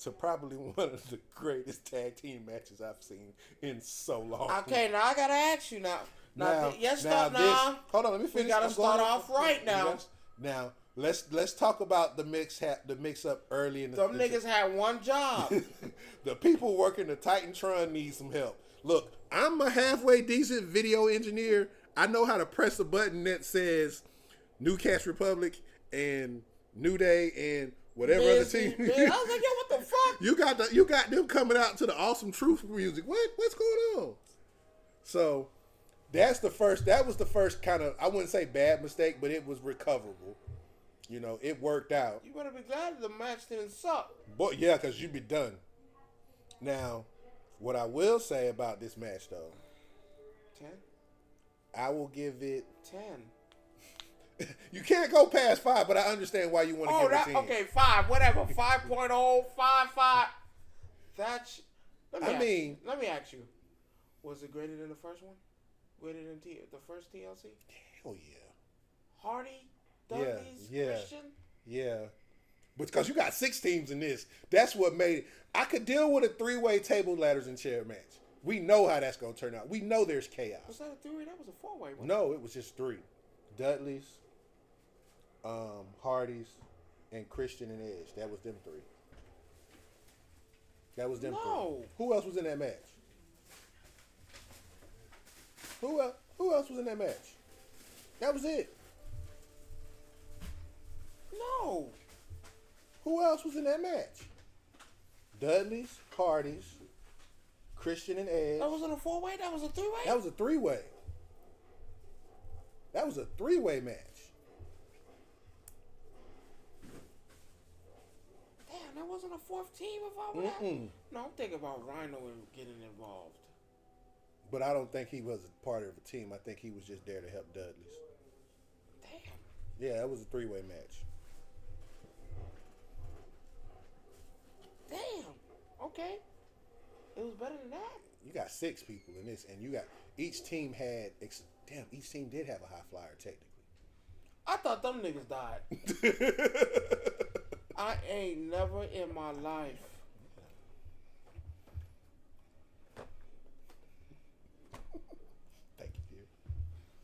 to probably one of the greatest tag team matches I've seen in so long. Okay, now I gotta ask you now. Hold on, let me finish. We gotta start off right now. Now, let's talk about the mix up early in the. Some niggas had one job. The people working the Titantron need some help. Look, I'm a halfway decent video engineer. I know how to press a button that says New Cash Republic and New Day and whatever other team. I was like, yo, what the fuck? You got them coming out to the Awesome Truth music. What's going on? So that was the first kind of, I wouldn't say bad mistake, but it was recoverable. You know, it worked out. You better be glad the match didn't suck. But yeah, because you'd be done. Now, what I will say about this match though, 10. I will give it 10. You can't go past 5, but I understand why you want to give it 10. Okay, 5, whatever. 5.0, 5. Let me ask you. Was it greater than the first one? Greater than the first TLC? Hell yeah. Hardy? Dudley's? Yeah. Christian? Yeah. Because you got 6 teams in this. That's what made it. I could deal with a 3-way table, ladders, and chair match. We know how that's going to turn out. We know there's chaos. Was that a 3-way? That was a 4-way one. No, it was just 3. Dudley's, Hardy's, and Christian and Edge. That was them 3. That was them 3. Who else was in that match? Who else was in that match? That was it. No. Who else was in that match? Dudley's, Hardy's, Christian and Edge. That wasn't a 4-way. That was a 3-way. That was a 3-way. That was a 3-way match. Damn, that wasn't a 4th team involved with that? No, I'm thinking about Rhino and getting involved. But I don't think he was a part of a team. I think he was just there to help Dudley's. Damn. Yeah, that was a 3-way match. Damn. Okay. It was better than that. You got 6 people in this, and you got each team had each team did have a high flyer technically. I thought them niggas died. I ain't never in my life. Thank you, dear.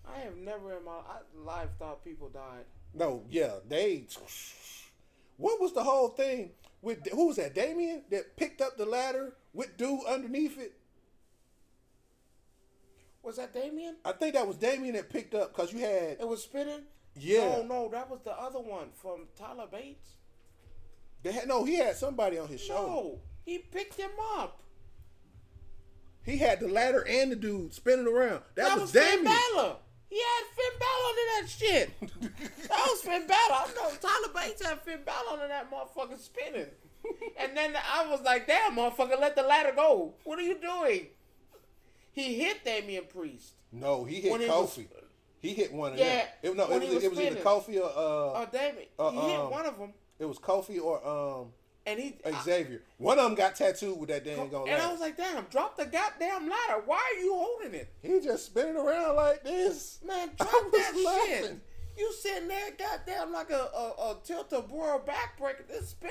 I have never in my life thought people died. No, yeah, they. What was the whole thing with who was that? Damien that picked up the ladder with dude underneath it. Was that Damien? I think that was Damien that picked up because you had. It was spinning. Yeah. No, that was the other one from Tyler Bates. He had somebody on his shoulder. No, he picked him up. He had the ladder and the dude spinning around. That was Finn Damien. Balor. He had Finn Balor under that shit. That was Finn Balor. I know Tyler Bates had Finn Balor under that motherfucker spinning. And then I was like, damn, motherfucker, let the ladder go. What are you doing? He hit Damian Priest. No, he hit Kofi. He hit one of them. It was either Kofi or Damien. He hit one of them. It was Kofi or Xavier. One of them got tattooed with that dang ladder. And I was like, damn, drop the goddamn ladder. Why are you holding it? He just spinning around like this. Man, drop that shit. You sitting there goddamn like a tilt-a-bro backbreaker. This spin.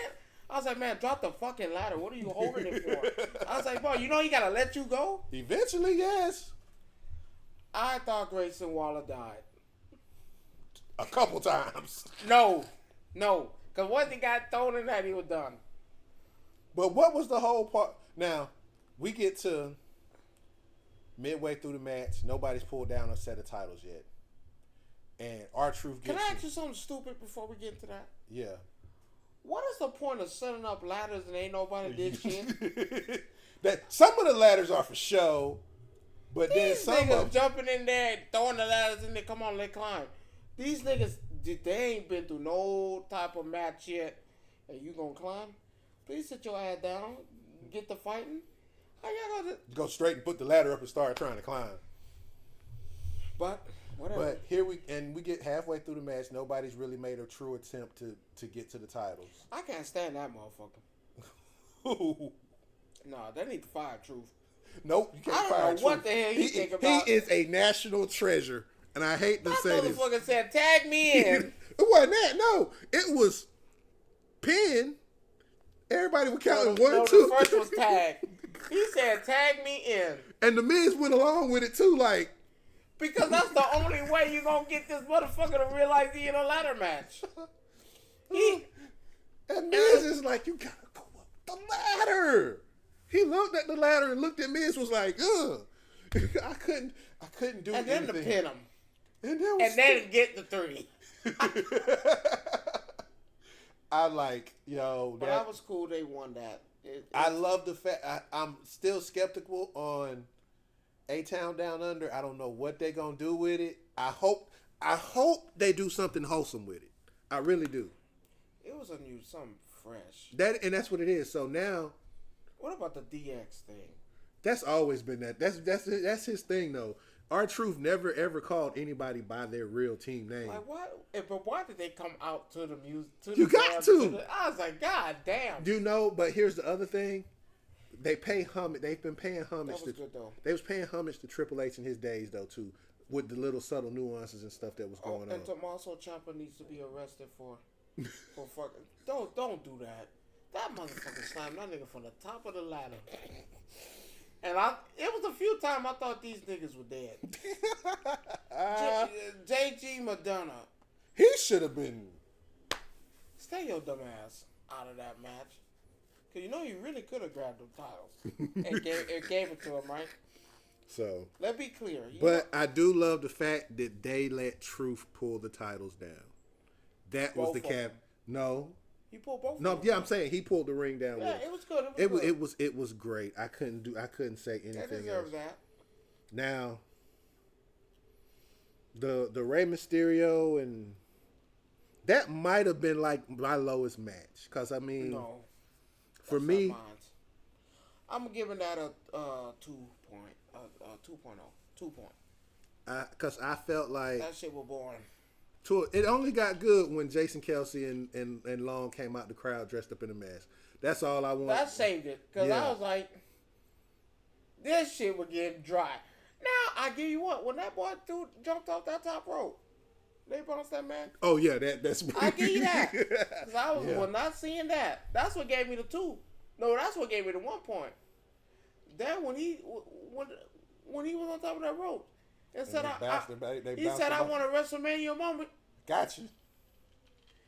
I was like, man, drop the fucking ladder. What are you holding it for? I was like, bro, you know he gotta let you go? Eventually, yes. I thought Grayson Waller died. A couple times. No. Because once he got thrown in that, he was done. But what was the whole part? Now, we get to midway through the match. Nobody's pulled down a set of titles yet. And R-Truth gets... Can I ask you something stupid before we get into that? Yeah. What is the point of setting up ladders and ain't nobody did shit? Some of the ladders are for show, but then some niggas jumping in there, throwing the ladders in there, come on, let's climb. These niggas, they ain't been through no type of match yet, and you gonna climb? Please sit your ass down, get the fighting. How y'all gonna go straight and put the ladder up and start trying to climb? But whatever. But we get halfway through the match. Nobody's really made a true attempt to get to the titles. I can't stand that motherfucker. Nah, they need to fire Truth. Nope, you can't fire Truth. What the hell you think about? He is a national treasure, and I hate to say this. That motherfucker said, "Tag me in." It wasn't that. No, it was pin. Everybody was counting 1, 2. The first was tag. He said, "Tag me in," and the Miz went along with it too, like. Because that's the only way you gonna get this motherfucker to realize he in a ladder match. And Miz is like, you gotta go up the ladder. He looked at the ladder and looked at Miz, was like, ugh. I couldn't do anything. And then to pin him. And then get the 3. I like, yo. But that was cool. They won that. I love the fact, I'm still skeptical on A-Town Down Under. I don't know what they gonna do with it. I hope they do something wholesome with it. I really do. It was something fresh. That's what it is. So now, what about the DX thing? That's always been that. That's his thing though. R-Truth never ever called anybody by their real team name. Like what? But why did they come out to the music? You got to. I was like, God damn. You know, but here's the other thing. They pay homage. They've been paying homage. That was good though. They was paying homage to Triple H in his days though too, with the little subtle nuances and stuff that was going on. And Tommaso Ciampa needs to be arrested for fucking. Don't do that. That motherfucker slammed that nigga from the top of the ladder. And it was a few times I thought these niggas were dead. JG Madonna. He should have been. Stay your dumb ass out of that match. Because you know you really could have grabbed them titles. and gave it to him, right? So. Let's be clear. I do love the fact that they let Truth pull the titles down. That was the cap. No. He pulled both. No, yeah, I'm saying he pulled the ring down. Yeah, with it was good. It was great. I couldn't say anything They deserve else. that. Now, the Rey Mysterio and that might have been like my lowest match because I mean, No, for me, I'm giving that a 2.0. 2 point. Because I felt like That shit was boring. It only got good when Jason Kelsey and Long came out the crowd dressed up in a mask. That's all I want. That saved it because I was like, this shit was getting dry. Now I give you what, when that boy jumped off that top rope, they bounced that man. Oh yeah, that's. I give you that because I was not seeing that. That's what gave me the 2. No, that's what gave me the 1 point. Then when he was on top of that rope and said he said I want a WrestleMania moment. Gotcha.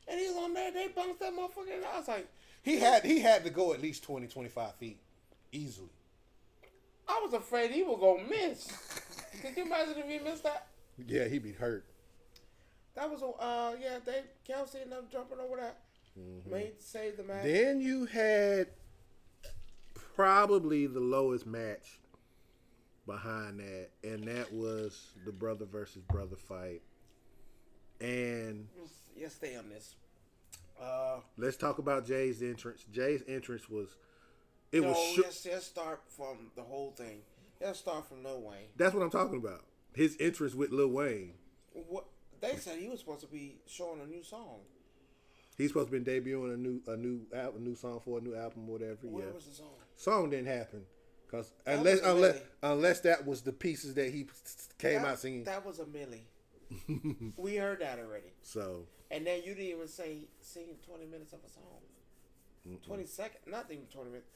And he was on there. They bounced that motherfucker. And I was like, he had to go at least 20, 25 feet easily. I was afraid he was gonna miss. Could you imagine if he missed that? Yeah, he'd be hurt. That was Kelsey ended up jumping over that. Made save the match. Then you had probably the lowest match behind that, and that was the brother versus brother fight. And Yes, stay on this. Let's talk about Jay's entrance. Jay's entrance was let's start from the whole thing. Let's start from Lil Wayne. That's what I'm talking about. His entrance with Lil Wayne. What they said he was supposed to be showing a new song. He's supposed to be debuting a new song for a new album, or whatever. Where was the song? Song didn't happen because That unless that was the pieces that he came out singing. That was a Millie. We heard that already. So. And then you didn't even sing 20 minutes of a song. 20 seconds, not even 20 minutes.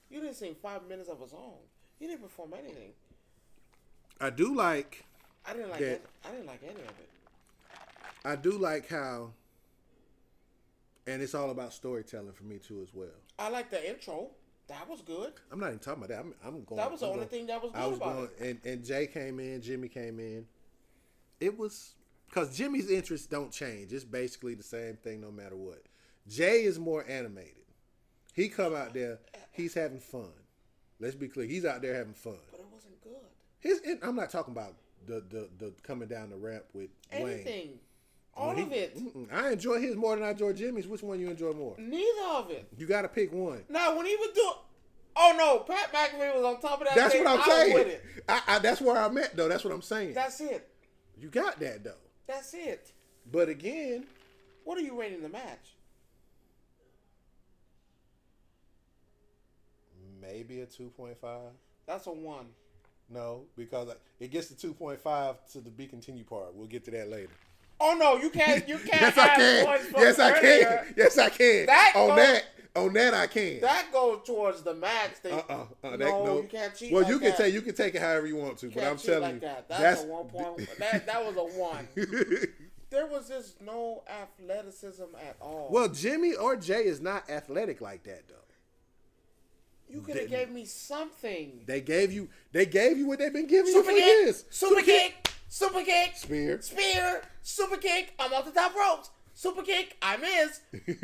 You didn't sing 5 minutes of a song. You didn't perform anything. I do like. I didn't like it. I didn't like any of it. I do like how. And it's all about storytelling for me too as well. I like the intro. That was good. I'm not even talking about that. I'm going. That was the only thing that was good about it. And Jay came in. Jimmy came in. It was because Jimmy's interests don't change. It's basically the same thing no matter what. Jay is more animated. He come out there. He's having fun. Let's be clear. He's out there having fun. But it wasn't good. I'm not talking about the coming down the ramp with Wayne. Anything. All of it. I enjoy his more than I enjoy Jimmy's. Which one you enjoy more? Neither of it. You got to pick one. Now, when he was doing... Oh, no. Pat McAfee was on top of that. That's thing. what I'm saying. Was with it. That's where I'm at, though. That's what I'm saying. That's it. You got that, though. That's it. But again... What are you rating the match? Maybe a 2.5. That's a 1. No, because it gets to 2.5 to the be continue part. We'll get to that later. Oh no, you can't. You can't. Yes, I can. Yes, I can. Yes, I can. On that, I can. That goes towards the match. No, you can't cheat. Well, like you can take it however you want to, but I'm telling you, that's a 1 point. That was a 1. There was just no athleticism at all. Well, Jimmy or Jay is not athletic like that, though. You could have gave me something. They gave you what they've been giving you for years. Super kick. Super kick. Spear. Super kick. I'm off the top ropes. Super kick. I miss.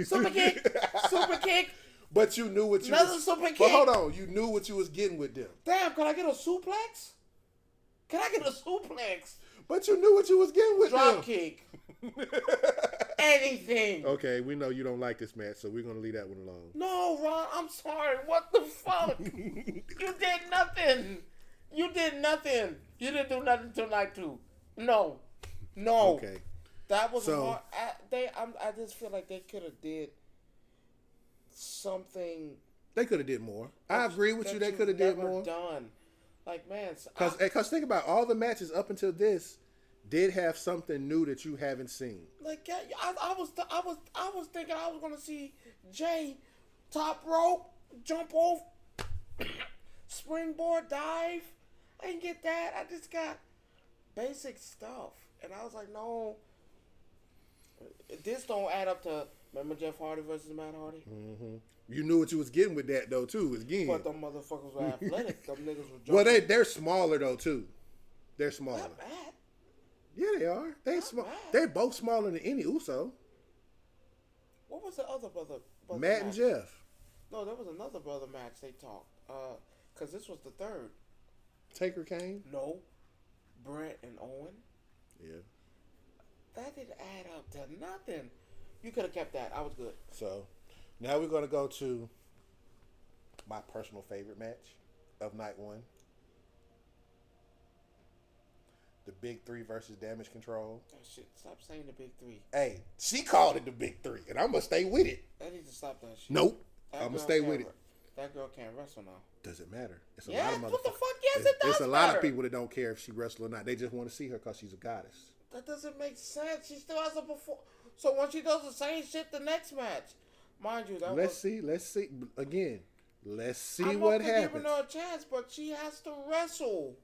Super kick. Super kick. But you knew what you Another super kick. But hold on. You knew what you was getting with them. Damn, can I get a suplex? But you knew what you was getting with them. Drop kick. Anything. Okay, we know you don't like this match, so we're going to leave that one alone. No, Ron, I'm sorry. What the fuck? You did nothing. You didn't do nothing till night 2. No. Okay. That was hard. I just feel like they could have did something. They could have did more. I agree with you. They could have did more. Done. Like, man. Because think about all the matches up until this did have something new that you haven't seen. Like, I was thinking I was gonna see Jay top rope, jump off, springboard dive. I didn't get that. I just got basic stuff, and I was like, no, this don't add up to. Remember Jeff Hardy versus Matt Hardy? Mm-hmm. You knew what you was getting with that though too. Again, but them motherfuckers were athletic. Them niggas were jumping. Well, they're smaller though too. They're smaller. Not bad. Yeah, they are. They're both smaller than any Uso. What was the other brother brother Matt and match? Jeff. No, there was another brother match they talked. Because this was the third. Taker Kane. No, Brett and Owen. Yeah. That didn't add up to nothing. You could have kept that. I was good. So now we're gonna go to my personal favorite match of night one. The Big Three versus Damage Control. Oh, shit. Stop saying the big three. Hey, she called it the Big Three, and I'm gonna stay with it. I need to stop that shit. Nope. That I'm gonna girl stay can't with it. That girl can't wrestle now. Doesn't matter. It's a Yeah, lot of what the motherfuckers. fuck? Yes, it does It's a lot matter. of people that don't care if she wrestles or not. They just want to see her because she's a goddess. That doesn't make sense. She still has a perform. So when she does the same shit the next match, mind you, that Let's see again. Let's see I'm what up to happens. giving her a chance, but she has to wrestle.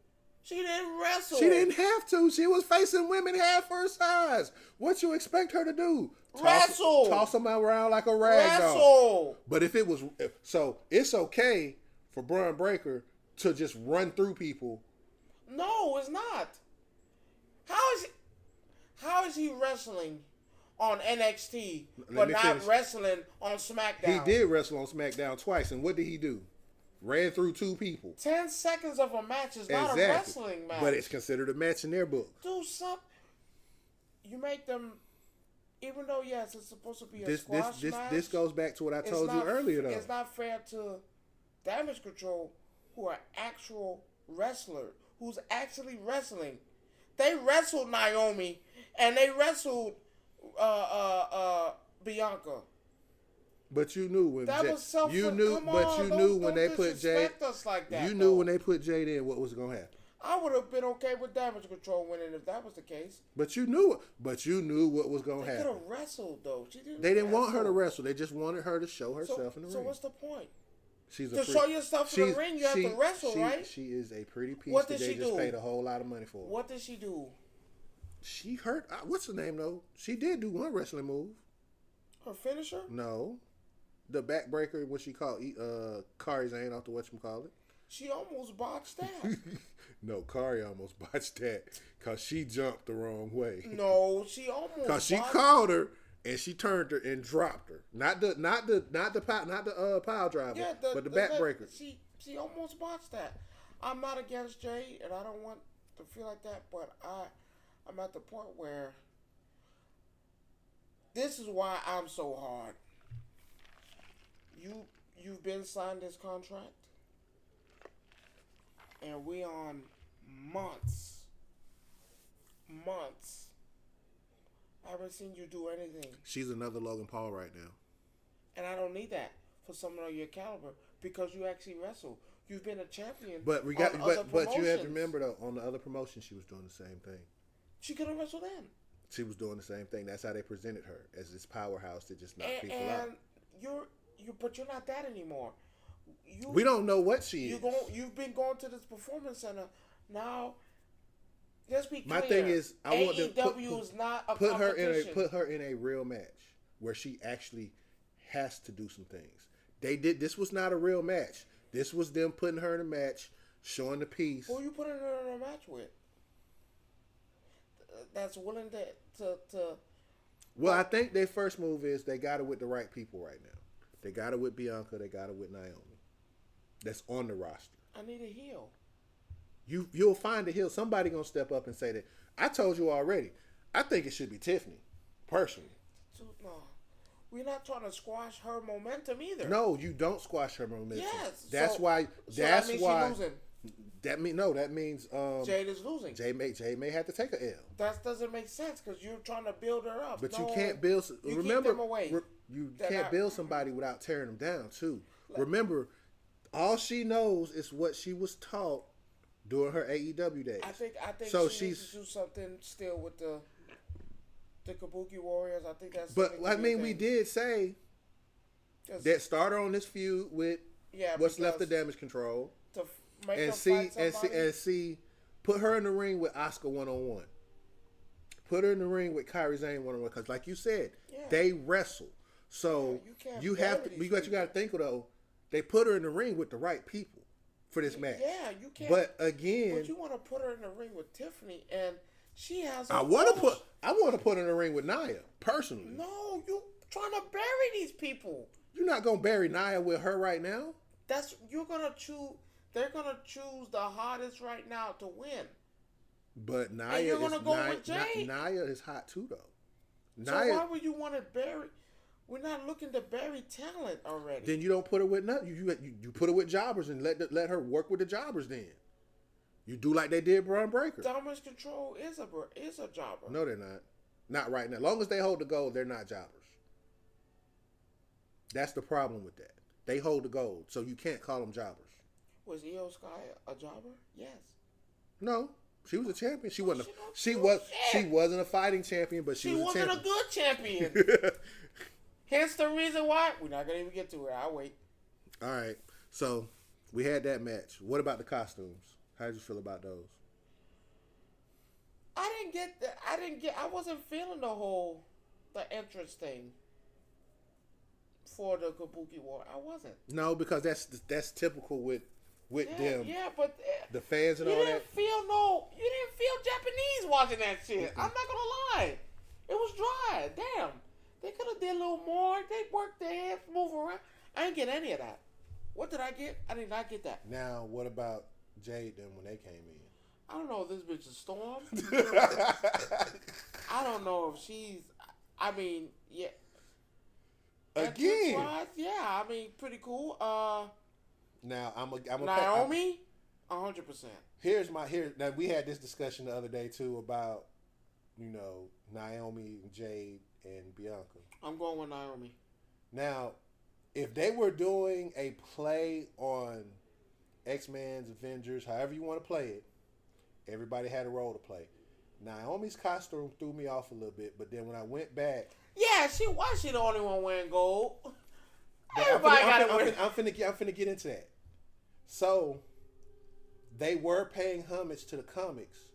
She didn't wrestle. She didn't have to. She was facing women half her size. What you expect her to do? Wrestle. Toss them around like a rag doll. Wrestle. But if it was so, it's okay for Braun Breaker to just run through people. No, it's not. How is he wrestling on NXT but not finish. wrestling on SmackDown? He did wrestle on SmackDown twice, and what did he do? Ran through two people. 10 seconds of a match is not a wrestling match. But it's considered a match in their book. Do something. You make them, even though yes, it's supposed to be a squash match. This goes back to what I told you earlier, though. It's not fair to Damage Control, who are actual wrestlers, who's actually wrestling. They wrestled Naomi and they wrestled Bianca. But you knew when that was self. you knew, come but on, you don't, knew when don't they put Jade. disrespect us like that, you knew when they put Jade in what was gonna happen. I would have been okay with Damage Control winning if that was the case. But you knew what was gonna They happen. could have wrestled though. They didn't want her to wrestle. They just wanted her to show herself in the ring. So what's the point? She's to show yourself in the ring, you have to wrestle, right? She is a pretty piece What that did they she just do? paid a whole lot of money for. What did she do? She hurt. What's her name though? She did do one wrestling move. Her finisher? No, the backbreaker. What she called? Kari Zane off the whatchamacallit. She almost botched that. No, Kari almost botched that because she jumped the wrong way. No, she almost. Because she called her and she turned her and dropped her. Not the pile driver, Yeah, but the backbreaker. She almost botched that. I'm not against Jay, and I don't want to feel like that, but I'm at the point where this is why I'm so hard. You've been signed this contract, and we on months. I haven't seen you do anything. She's another Logan Paul right now. And I don't need that for someone of your caliber because you actually wrestle. You've been a champion. But you have to remember though, on the other promotion she was doing the same thing. She could have wrestled them. She was doing the same thing. That's how they presented her, as this powerhouse that just knocked people out. But you're not that anymore. We don't know what she is. You've been going to this performance center now. Let's be clear. My thing is, I want to AEW is not a put competition. put her in a real match where she actually has to do some things. This was not a real match. This was them putting her in a match, showing the piece. Who are you putting her in a match with? That's willing to. Well, I think their first move is they got her with the right people right now. They got her with Bianca. They got her with Naomi. That's on the roster. I need a heel. You'll find a heel. Somebody gonna step up and say that. I told you already. I think it should be Tiffany, personally. No, we're not trying to squash her momentum either. No, you don't squash her momentum. Yes, that's why. That means she's losing. That means Jade is losing. Jay may have to take a L. That doesn't make sense because you're trying to build her up. But you can't build. Remember, keep them away. You can't build somebody without tearing them down too. Remember, all she knows is what she was taught during her AEW days. I think so she needs to do something still with the Kabuki Warriors. I think that's. But I mean, we did say that start on this feud with what's left of Damage Control. To make and see, put her in the ring with Asuka 1-on-1. Put her in the ring with Kairi Sane 1-on-1 because, like you said, they wrestle. So you have to. What you got to think of though, they put her in the ring with the right people for this match. Yeah, you can't. But again, but you want to put her in the ring with Tiffany, and she has. I want to put her in the ring with Nia personally. No, you trying to bury these people. You're not gonna bury Nia with her right now. You're gonna choose. They're gonna choose the hottest right now to win. But Nia and you're gonna go with Jade. Nia is hot too, though. So why would you want to bury? We're not looking to bury talent already. Then you don't put her with nothing. You put her with jobbers and let her work with the jobbers. Then you do like they did Braun Breaker. Damage Control is a jobber. No, they're not. Not right now. As long as they hold the gold, they're not jobbers. That's the problem with that. They hold the gold, so you can't call them jobbers. Was Io Sky a jobber? Yes. No, she was a champion. She wasn't. She wasn't a fighting champion, but she was a champion. She wasn't a good champion. Hence the reason why we're not gonna even get to it. I'll wait. All right. So we had that match. What about the costumes? How did you feel about those? I wasn't feeling the entrance thing for the Kabuki War. I wasn't. No, because that's typical with them. Yeah, but the fans and all that. You didn't feel Japanese watching that shit. I'm not gonna lie. It was dry. Damn. They could have did a little more. They worked their heads, move around. I didn't get any of that. What did I get? I did not get that. Now, what about Jade then when they came in? I don't know if this bitch is Storm. I don't know if she's. I mean, yeah. Again. Yeah, I mean, pretty cool. Now I'm a Naomi, 100%. Now we had this discussion the other day too about Naomi, Jade, and Bianca. I'm going with Naomi. Now, if they were doing a play on X-Men's, Avengers, however you want to play it, everybody had a role to play. Naomi's costume threw me off a little bit, but then when I went back... Yeah, why she the only one wearing gold? I'm finna get into that. So, they were paying homage to the comics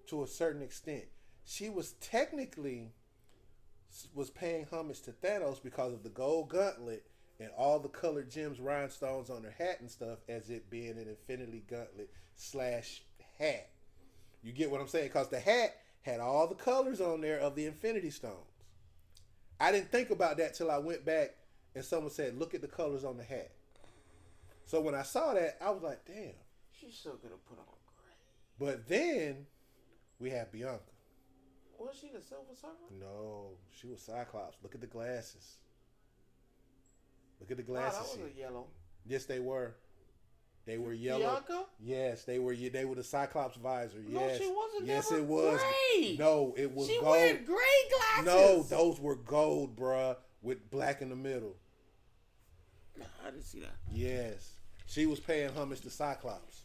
to a certain extent. She was technically paying homage to Thanos because of the gold gauntlet and all the colored gems, rhinestones on her hat and stuff, as it being an Infinity Gauntlet / hat. You get what I'm saying? Because the hat had all the colors on there of the Infinity Stones. I didn't think about that till I went back and someone said, look at the colors on the hat. So when I saw that, I was like, damn. She's still going to put on gray. But then we have Bianca. Was she the Silver Surfer? No, she was Cyclops. Look at the glasses. Look at the glasses. Oh, that was a yellow. Yes, they were. They were yellow. Bianca? Yes, they were. They were the Cyclops visor. No, yes, she wasn't. Yes, it was. Gray. No, it was she gold. She wore gray glasses. No, those were gold, bruh, with black in the middle. Nah, I didn't see that. Yes, she was paying homage to Cyclops.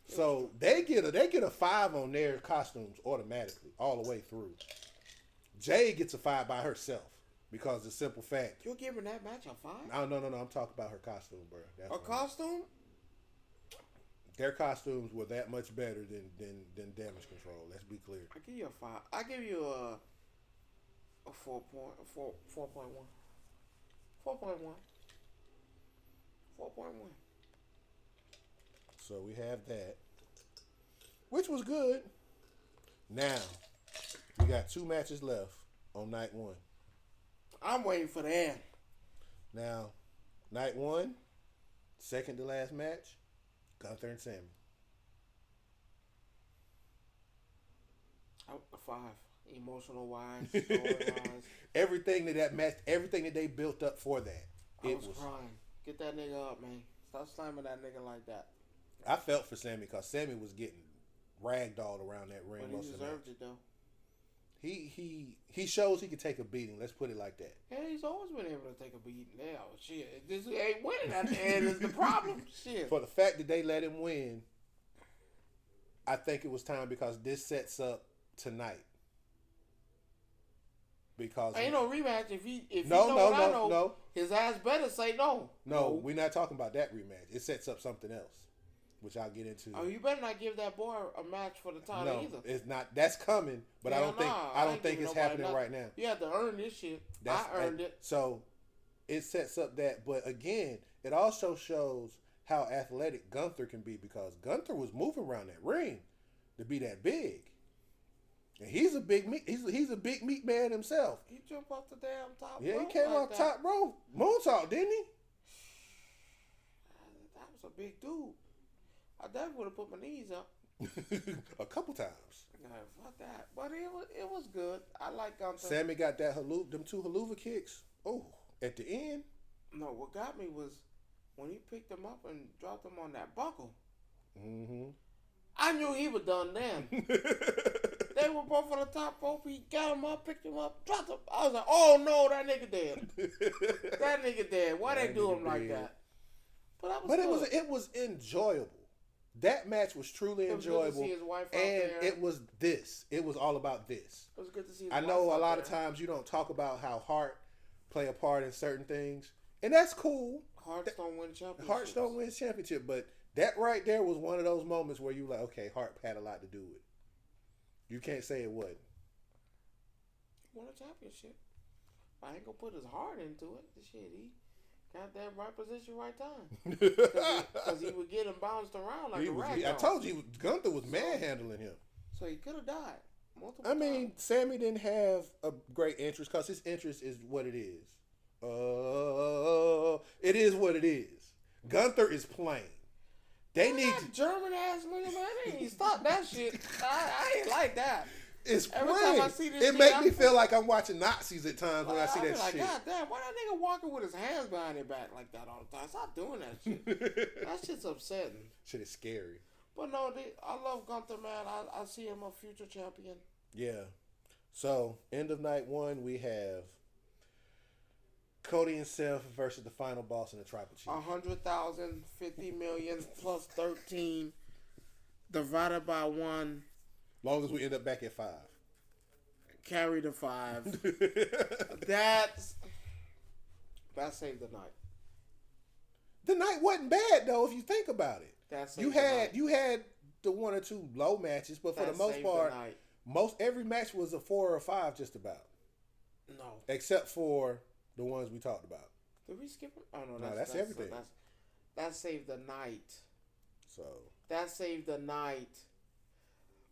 So they get a 5 on their costumes automatically all the way through. Jade gets a 5 by herself because the simple fact. You're giving that match a 5? No. I'm talking about her costume, bro. Her costume? Their costumes were that much better than Damage Control. Let's be clear. I give you a 5. I give you a 4.1. 4.1. So we have that, which was good. Now, we got 2 matches left on night 1. I'm waiting for the end. Now, night 1, second to last match, Gunther and Sammy. A 5. Emotional wise, story-wise. everything that they built up for that. I was crying. Get that nigga up, man. Stop slamming that nigga like that. I felt for Sammy because Sammy was getting ragdolled around that ring. But he deserved it, though. He shows he can take a beating. Let's put it like that. Yeah, he's always been able to take a beating. Yeah, shit. This ain't winning at the end is the problem. Shit. For the fact that they let him win, I think it was time because this sets up tonight. Because ain't no rematch if no. His ass better say no. No, we're not talking about that rematch. It sets up something else, which I'll get into. Oh, you better not give that boy a match for the title either. It's not. That's coming, but I don't think it's happening right now. You have to earn this shit. I earned it. So it sets up that, but again, it also shows how athletic Gunther can be because Gunther was moving around that ring to be that big. And he's a big meat. He's a big meat man himself. He jumped off the damn top. Yeah, rope he came like off that. top rope. Moonsault, didn't he? That was a big dude. I definitely would have put my knees up. A couple times. Yeah, fuck that. But it was good. I like Gunther. Sammy got them 2 haluva kicks. Oh, at the end. No, what got me was when he picked him up and dropped him on that buckle. Mm-hmm. I knew he was done then. They were both on the top rope. He got him up, picked him up, dropped him. I was like, oh no, that nigga dead. That nigga dead. Why they do him like that? But that was good. it was enjoyable. That match was truly enjoyable. Good to see his wife out and there. it was this. It was all about this. It was good to see his I wife know a out lot of there. times you don't talk about how heart play a part in certain things. And that's cool. Hearts don't win championships. Hearts don't win championship, but that right there was one of those moments where you like, okay, Hart had a lot to do with it. You can't say it wasn't. He won a championship. I ain't gonna put his heart into it. Shit, he got that right position, right time. Because he would get him bounced around like a rag I doll. told you, Gunther was manhandling him. So he could have died multiple I mean, times. Sammy didn't have a great interest because his interest is what it is. It is what it is. Gunther is plain. They need to. German ass nigga, man. They ain't stop that shit. I ain't like that. It's Every plain. time I see this It shit, make me feel like I'm watching Nazis at times when I see be that like, shit. God damn, why that nigga walking with his hands behind his back like that all the time? Stop doing that shit. That shit's upsetting. Shit is scary. But no, I love Gunther, man. I see him a future champion. Yeah. So, end of night 1, we have Cody and Seth versus the final boss in the Tribal Chief. 100,000, 50 million plus 13 divided by 1. Long as we end up back at 5. Carry the 5. That saved the night. The night wasn't bad though, if you think about it. That saved You the had night. you had the 1 or 2 low matches, but for That the most saved part, the night. every match was a 4 or 5 just about, No. except for the ones we talked about. Did we skip it? Oh no, No, that's everything. That saved the night. So That saved the night.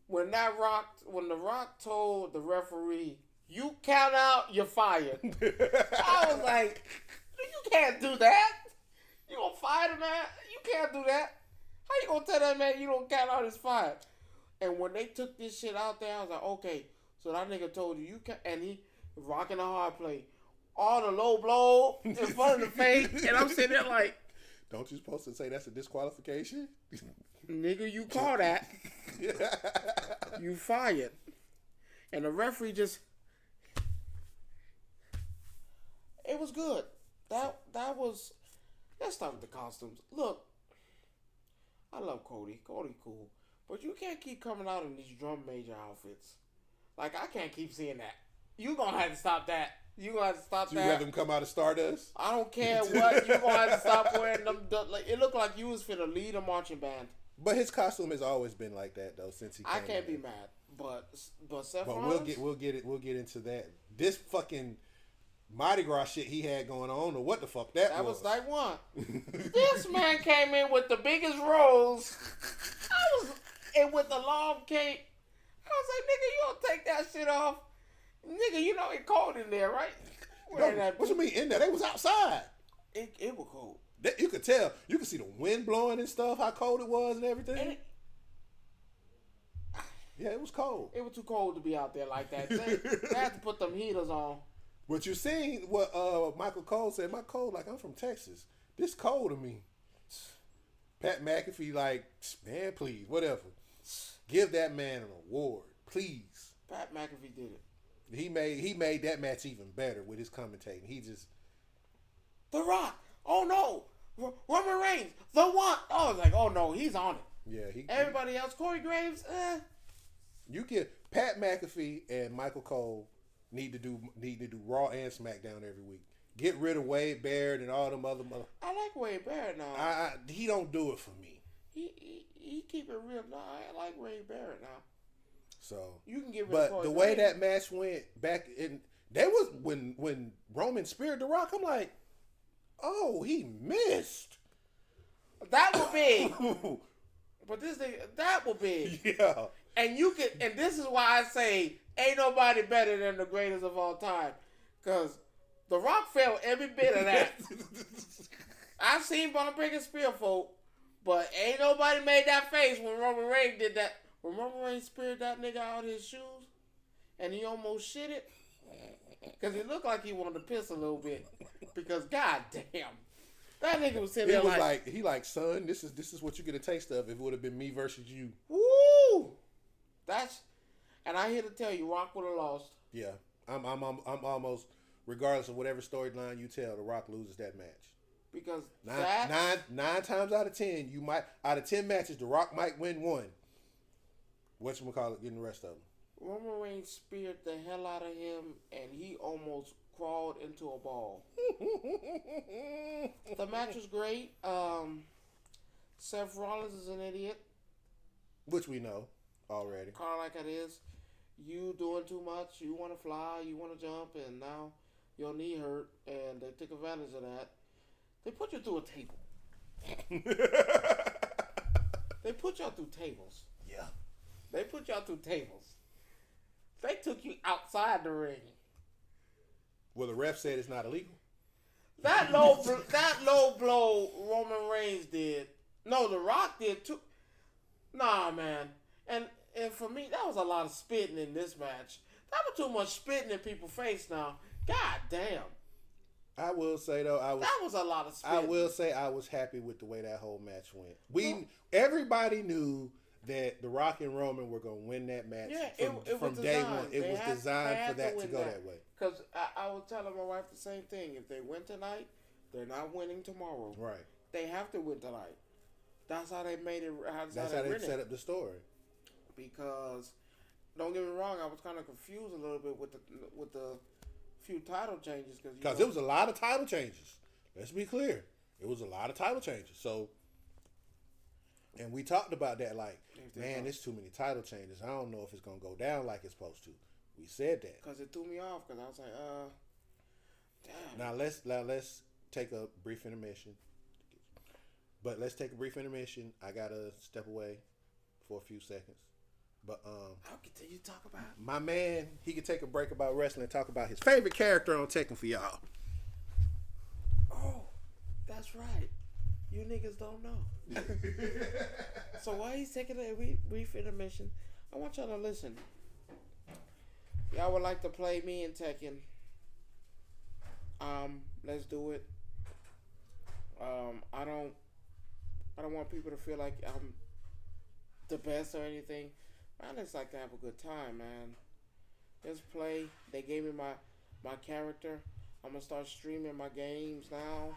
When the Rock told the referee, "You count out, you're fired." I was like, "You can't do that. You gonna fire the man? You can't do that. How you gonna tell that man you don't count out his fired?" And when they took this shit out there, I was like, "Okay, so that nigga told you can't." And he rocking a hard play, all the low blow in front of the face, and I'm sitting there like, don't you supposed to say that's a disqualification? "Nigga, you call that? You fired." And the referee just, it was good. Let's start with the costumes. Look, I love Cody. Cody cool. But you can't keep coming out in these drum major outfits. Like, I can't keep seeing that. You gonna have to stop that. You gonna have to stop that. You rather him come out as Stardust? I don't care what. You gonna have to stop wearing them. Like, it looked like you was finna lead a marching band. But his costume has always been like that though since he came I can't in. be mad. But Seth But Rollins, we'll get into that. This fucking Mardi Gras shit he had going on, or what the fuck that was night 1. This man came in with the biggest rolls. And with the long cape. I was like, "Nigga, you don't take that shit off. Nigga, you know it cold in there, right?" No, what you mean in there? They was outside. It was cold. You could tell. You could see the wind blowing and stuff, how cold it was and everything. And Yeah, it was cold. it was too cold to be out there like that. They had to put them heaters on. But you seen what Michael Cole said? My cold, like, I'm from Texas. This cold to me. Pat McAfee, like, man, please, whatever. Give that man an award, please. Pat McAfee did it. He made that match even better with his commentating. He just The Rock. Oh no. Roman Reigns. The One. I was like, oh no, he's on it. Everybody else, Corey Graves. You get Pat McAfee and Michael Cole need to do Raw and SmackDown every week. Get rid of Wade Barrett and all them other I like Wade Barrett now. he don't do it for me. He keep it real. No, I like Wade Barrett now. So you can get rid but of Corey the way Graves. that match went back in, that was when Roman speared The Rock. I'm like, oh, he missed. That was big. But this thing, that was big. Yeah. And this is why I say ain't nobody better than the greatest of all time. Cause The Rock felt every bit of that. I've seen Braun Breaker spear folk, but ain't nobody made that face when Roman Reigns did that. When Roman Reigns speared that nigga out of his shoes, and he almost shit it, because he looked like he wanted to piss a little bit. Because goddamn, that nigga was sitting there like, son, this is what you get a taste of if it would have been me versus you. Woo! And I here to tell you, Rock would have lost. Yeah, I'm almost, regardless of whatever storyline you tell, The Rock loses that match. Because nine times out of 10, out of 10 matches, The Rock might win one. Whatchamacallit, getting the rest of them. Roman Reigns speared the hell out of him, and he almost crawled into a ball. The match was great. Seth Rollins is an idiot. Which we know already. Kind of like it is. You doing too much. You want to fly. You want to jump, and now your knee hurt, and they took advantage of that. They put you through a table. They put y'all through tables. Yeah. They put y'all through tables. They took you outside the ring. Well, the ref said it's not illegal. That low blow Roman Reigns did. No, The Rock did too. Nah, man. And for me, that was a lot of spitting in this match. That was too much spitting in people's face now. God damn. I will say though, that was a lot of spitting. I will say I was happy with the way that whole match went. Everybody knew that The Rock and Roman were going to win that match from day one. It was designed for that to go that way. Because I was telling my wife the same thing. If they win tonight, they're not winning tomorrow. Right. They have to win tonight. That's how they made it. That's how they set up the story. Because, don't get me wrong, I was kind of confused a little bit with the few title changes. Because it was a lot of title changes. Let's be clear. It was a lot of title changes. So, and we talked about that like, man, there's too many title changes. I don't know if it's going to go down like it's supposed to. We said that. Because it threw me off. Because I was like, damn. Now let's take a brief intermission. But let's take a brief intermission. I got to step away for a few seconds. But I'll continue to talk about my man, he could take a break about wrestling and talk about his favorite character on Tekken for y'all. Oh, that's right. You niggas don't know. So while he's taking a brief intermission, I want y'all to listen. Y'all would like to play me in Tekken. Let's do it. I don't want people to feel like I'm the best or anything. I just like to have a good time, man. Just play. They gave me my character. I'm gonna start streaming my games now.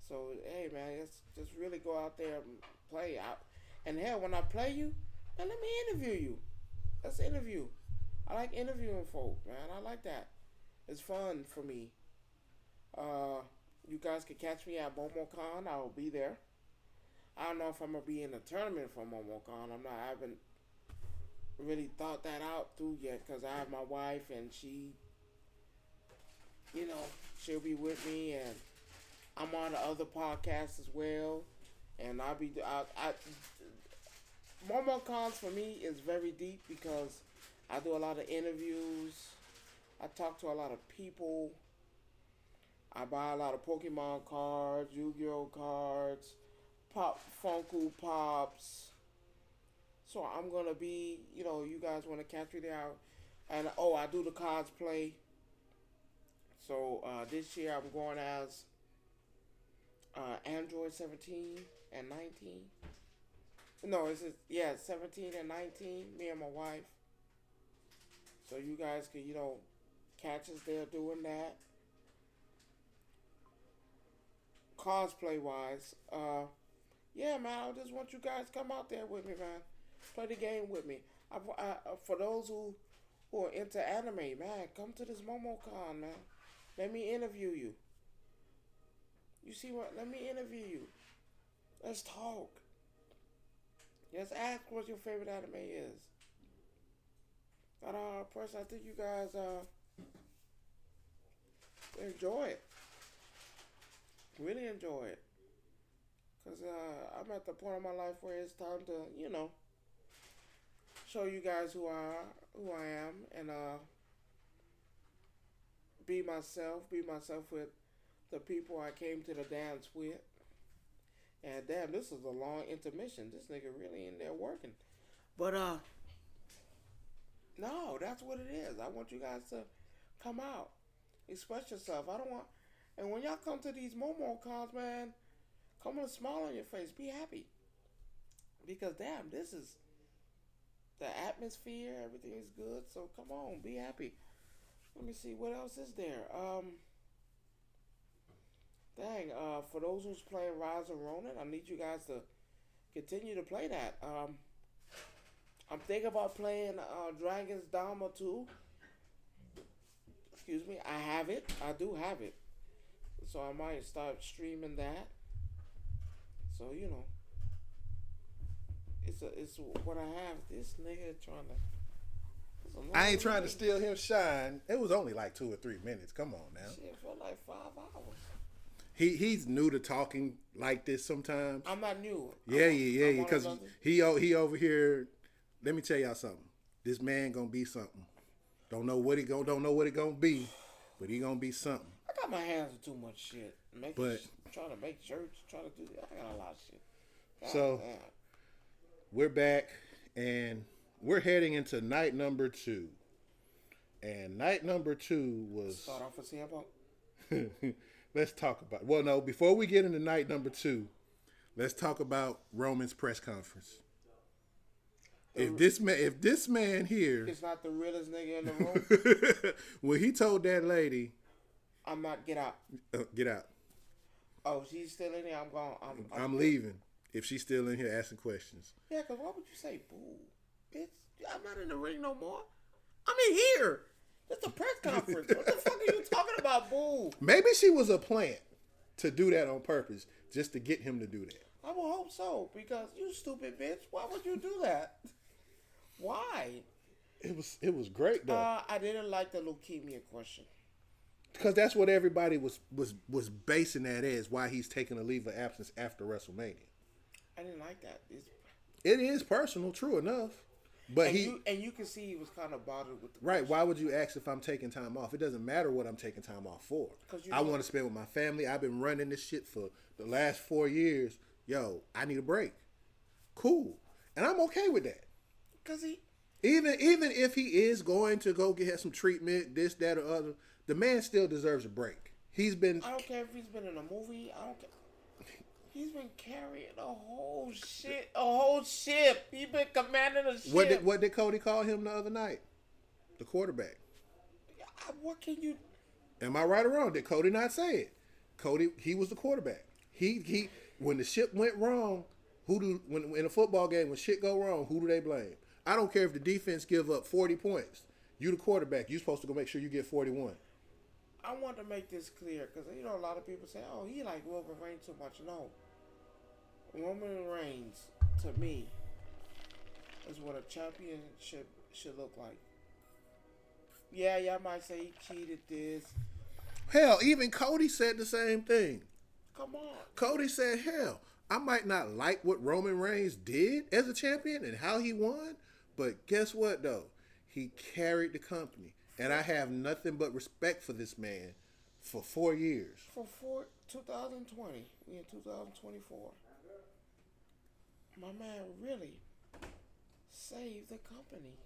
So hey, man, just really go out there and play out. And hell, when I play you, then let me interview you. Let's interview. I like interviewing folk, man. I like that. It's fun for me. You guys can catch me at MomoCon. I will be there. I don't know if I'm gonna be in a tournament for MomoCon. I haven't really thought that out through yet because I have my wife and she, she'll be with me, and I'm on the other podcasts as well, and I'll be. MomoCons for me is very deep because I do a lot of interviews. I talk to a lot of people. I buy a lot of Pokemon cards, Yu-Gi-Oh cards, Funko Pops. So I'm going to be, you guys want to catch me there. And, I do the cosplay. So this year I'm going as Android 17 and 19. No, 17 and 19, me and my wife. So you guys can, catch us there doing that. Cosplay-wise, yeah, man, I just want you guys to come out there with me, man. Play the game with me. For those who are into anime, man, come to this MomoCon, man. Let me interview you. You see what? Let me interview you. Let's talk. Just ask what your favorite anime is. But personally, I think you guys enjoy it. Really enjoy it. Because I'm at the point of my life where it's time to, show you guys who I am, and be myself. Be myself with the people I came to the dance with. And damn, this is a long intermission. This nigga really in there working. But no, that's what it is. I want you guys to come out, express yourself. I don't want. And when y'all come to these Momo cons, man, come with a smile on your face. Be happy. Because damn, this is the atmosphere. Everything is good. So come on, be happy. Let me see what else is there. For those who's playing Rise of Ronin, I need you guys to continue to play that. I'm thinking about playing Dragon's Dogma 2. Excuse me, I have it. I do have it. So I might start streaming that. So it's what I have. This nigga trying to. I ain't trying to steal him shine. It was only like 2 or 3 minutes. Come on now. Shit, for like 5 hours. He's new to talking like this sometimes. I'm not new. Yeah. Because he over here. Let me tell y'all something. This man gonna be something. Don't know what it gonna be, but he gonna be something. I got my hands in too much shit. Trying to make shirts, trying to do that. I got a lot of shit. God damn. We're back and we're heading into night number 2. And night number 2 was. Start off with CM Punk. Let's talk about. Well, no. Before we get into night number 2, let's talk about Roman's press conference. If this man here, it's not the realest nigga in the room. when he told that lady, "I'm not get out." Get out. Oh, she's still in here. I'm gone. I'm leaving. If she's still in here asking questions. Yeah, because why would you say boo, bitch? I'm not in the ring no more. I'm in here. It's a press conference. What the fuck are you talking about, boo? Maybe she was a plant to do that on purpose, just to get him to do that. I would hope so, because you stupid bitch. Why would you do that? Why? It was great though. I didn't like the leukemia question. Because that's what everybody was basing that as why he's taking a leave of absence after WrestleMania. I didn't like that. It is personal, true enough. But you can see he was kind of bothered with the right. Why would you ask if I'm taking time off? It doesn't matter what I'm taking time off for. I want to spend with my family. I've been running this shit for the last 4 years. Yo, I need a break. Cool, and I'm okay with that. Because even if he is going to go get some treatment, this, that, or other, the man still deserves a break. He's been. I don't care if he's been in a movie. I don't care. He's been carrying a whole ship. He's been commanding a ship. What did Cody call him the other night? The quarterback. What can you? Am I right or wrong? Did Cody not say it? Cody, he was the quarterback. He when the ship went wrong, when in a football game when shit go wrong, who do they blame? I don't care if the defense give up 40 points. You the quarterback. You supposed to go make sure you get 41. I want to make this clear because a lot of people say, "Oh, he like Roman Reigns too much." No, Roman Reigns to me is what a championship should look like. Yeah, y'all might say he cheated this. Hell, even Cody said the same thing. Come on. Cody said, "Hell, I might not like what Roman Reigns did as a champion and how he won, but guess what though? He carried the company." And I have nothing but respect for this man for 4 years. For 2020, we in 2024. My man really saved the company.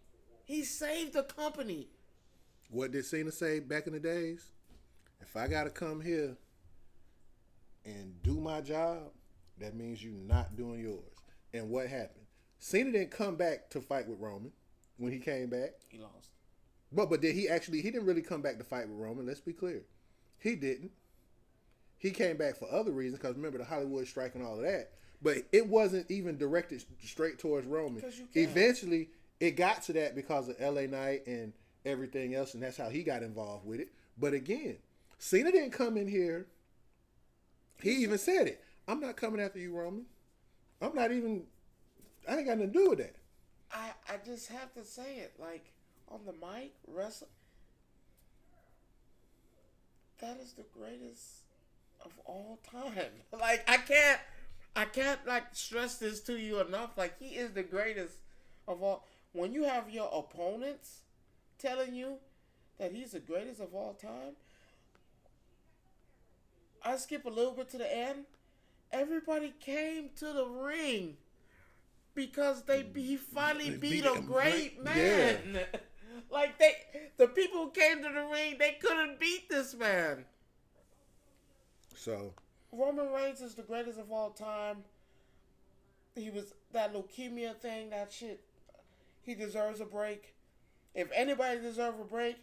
He saved the company. What did Cena say back in the days? If I got to come here and do my job, that means you're not doing yours. And what happened? Cena didn't come back to fight with Roman when he came back. He lost. But did he actually, he didn't really come back to fight with Roman, let's be clear. He didn't. He came back for other reasons, because remember the Hollywood strike and all of that. But it wasn't even directed straight towards Roman. Eventually, it got to that because of LA Knight and everything else, and that's how he got involved with it. But again, Cena didn't come in here. He even said it. I'm not coming after you, Roman. I ain't got nothing to do with that. I just have to say it, like, on the mic, wrestling, that is the greatest of all time. Like, I can't like stress this to you enough. Like, he is the greatest of all. when you have your opponents telling you that he's the greatest of all time, I skip a little bit to the end. Everybody came to the ring because he finally beat a great man. Yeah. Like the people who came to the ring, they couldn't beat this man. So Roman Reigns is the greatest of all time. He was that leukemia thing, that shit. He deserves a break. If anybody deserves a break,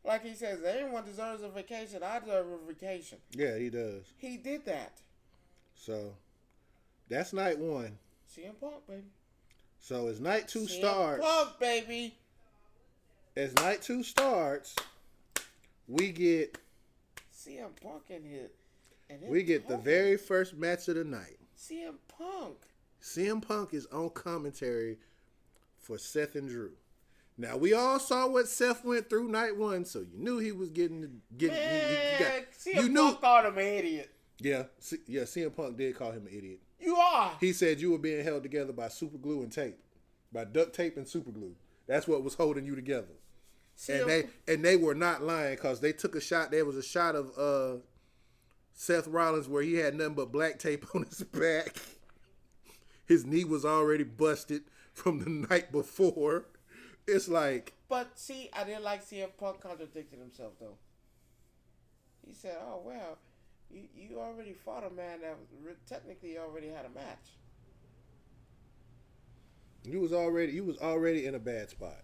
like he says, anyone deserves a vacation. I deserve a vacation. Yeah, he does. He did that. So that's night one. CM Punk, baby. So as night two CM starts, Punk, baby. As night two starts, we get CM Punk in here. We get the very first match of the night. CM Punk. CM Punk is on commentary for Seth and Drew. Now we all saw what Seth went through night one, so you knew he was getting. CM Punk called him an idiot. Yeah, CM Punk did call him an idiot. You are. He said you were being held together by super glue and tape, by duct tape and super glue. That's what was holding you together. And they were not lying, because they took a shot. There was a shot of Seth Rollins where he had nothing but black tape on his back. His knee was already busted from the night before. It's like... But see, I didn't like CM Punk contradicted himself, though. He said, oh, well, you already fought a man that was technically already had a match. You was already in a bad spot.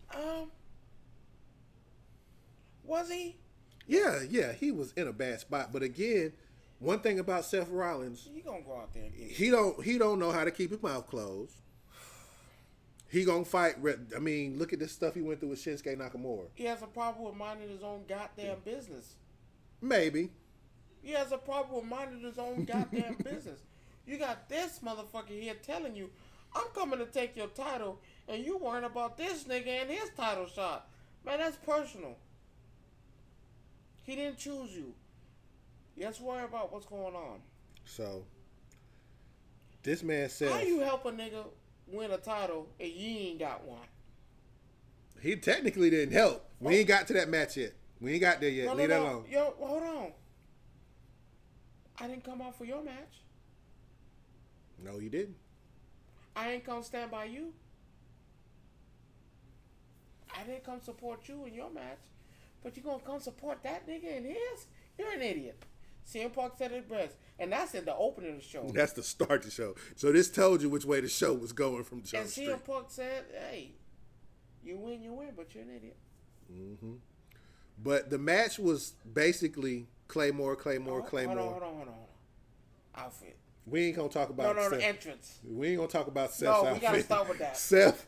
Was he? Yeah, he was in a bad spot. But again, one thing about Seth Rollins, he gonna go out there and eat. He don't know how to keep his mouth closed. He gonna fight. I mean, look at this stuff he went through with Shinsuke Nakamura. He has a problem with minding his own goddamn business. Maybe. He has a problem with minding his own goddamn business. You got this motherfucker here telling you, I'm coming to take your title, and you worrying about this nigga and his title shot. Man, that's personal. He didn't choose you. Let's worry about what's going on. So, this man said... How you help a nigga win a title and you ain't got one? He technically didn't help. We ain't got to that match yet. We ain't got there yet. Leave that alone. Yo, hold on. I didn't come out for your match. No, you didn't. I ain't come stand by you. I didn't come support you in your match. But you gonna come support that nigga in his? You're an idiot. CM Punk said it best. And that's in the opening of the show. That's the start of the show. So this told you which way the show was going from Jump And Street. CM Punk said, hey, you win, but you're an idiot. Mm-hmm. But the match was basically Claymore. Hold on. Outfit. We ain't gonna talk about the entrance. We ain't gonna talk about Seth's outfit. No, we gotta start with that. Seth.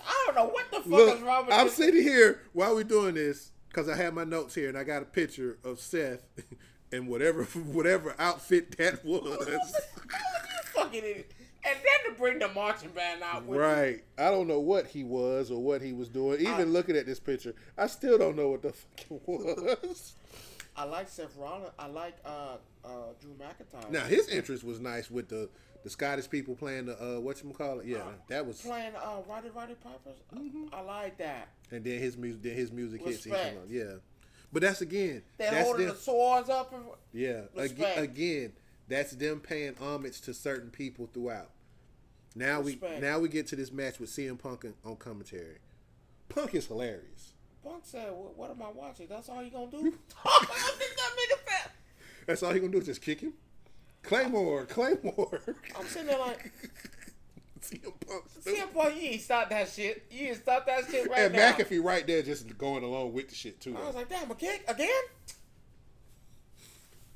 I don't know what the fuck is wrong with I'm this. sitting here while we're doing this because I have my notes here and I got a picture of Seth in whatever outfit that was. Fucking idiot. And then to bring the marching band out with right. Him. I don't know what he was or what he was doing. Even looking at this picture, I still don't know what the fuck it was. I like Seth Rollins. I like Drew McIntyre. Now his interest was nice with the Scottish people playing the whatchamacallit. Yeah, that was playing Roddy Piper. Mm-hmm. I like that. And then his music hits. Respect. Yeah, but that's They're that's holding them, the swords up. Yeah, again, that's them paying homage to certain people throughout. Now we get to this match with CM Punk on commentary. Punk is hilarious. Punk said, "What am I watching? That's all you gonna do?" I think that nigga said. That's all he gonna do is just kick him. Claymore. I'm sitting there like, CM Punk, you ain't stop that shit. You ain't stop that shit right and now. And McAfee right there just going along with the shit too. I was like, damn, a kick again?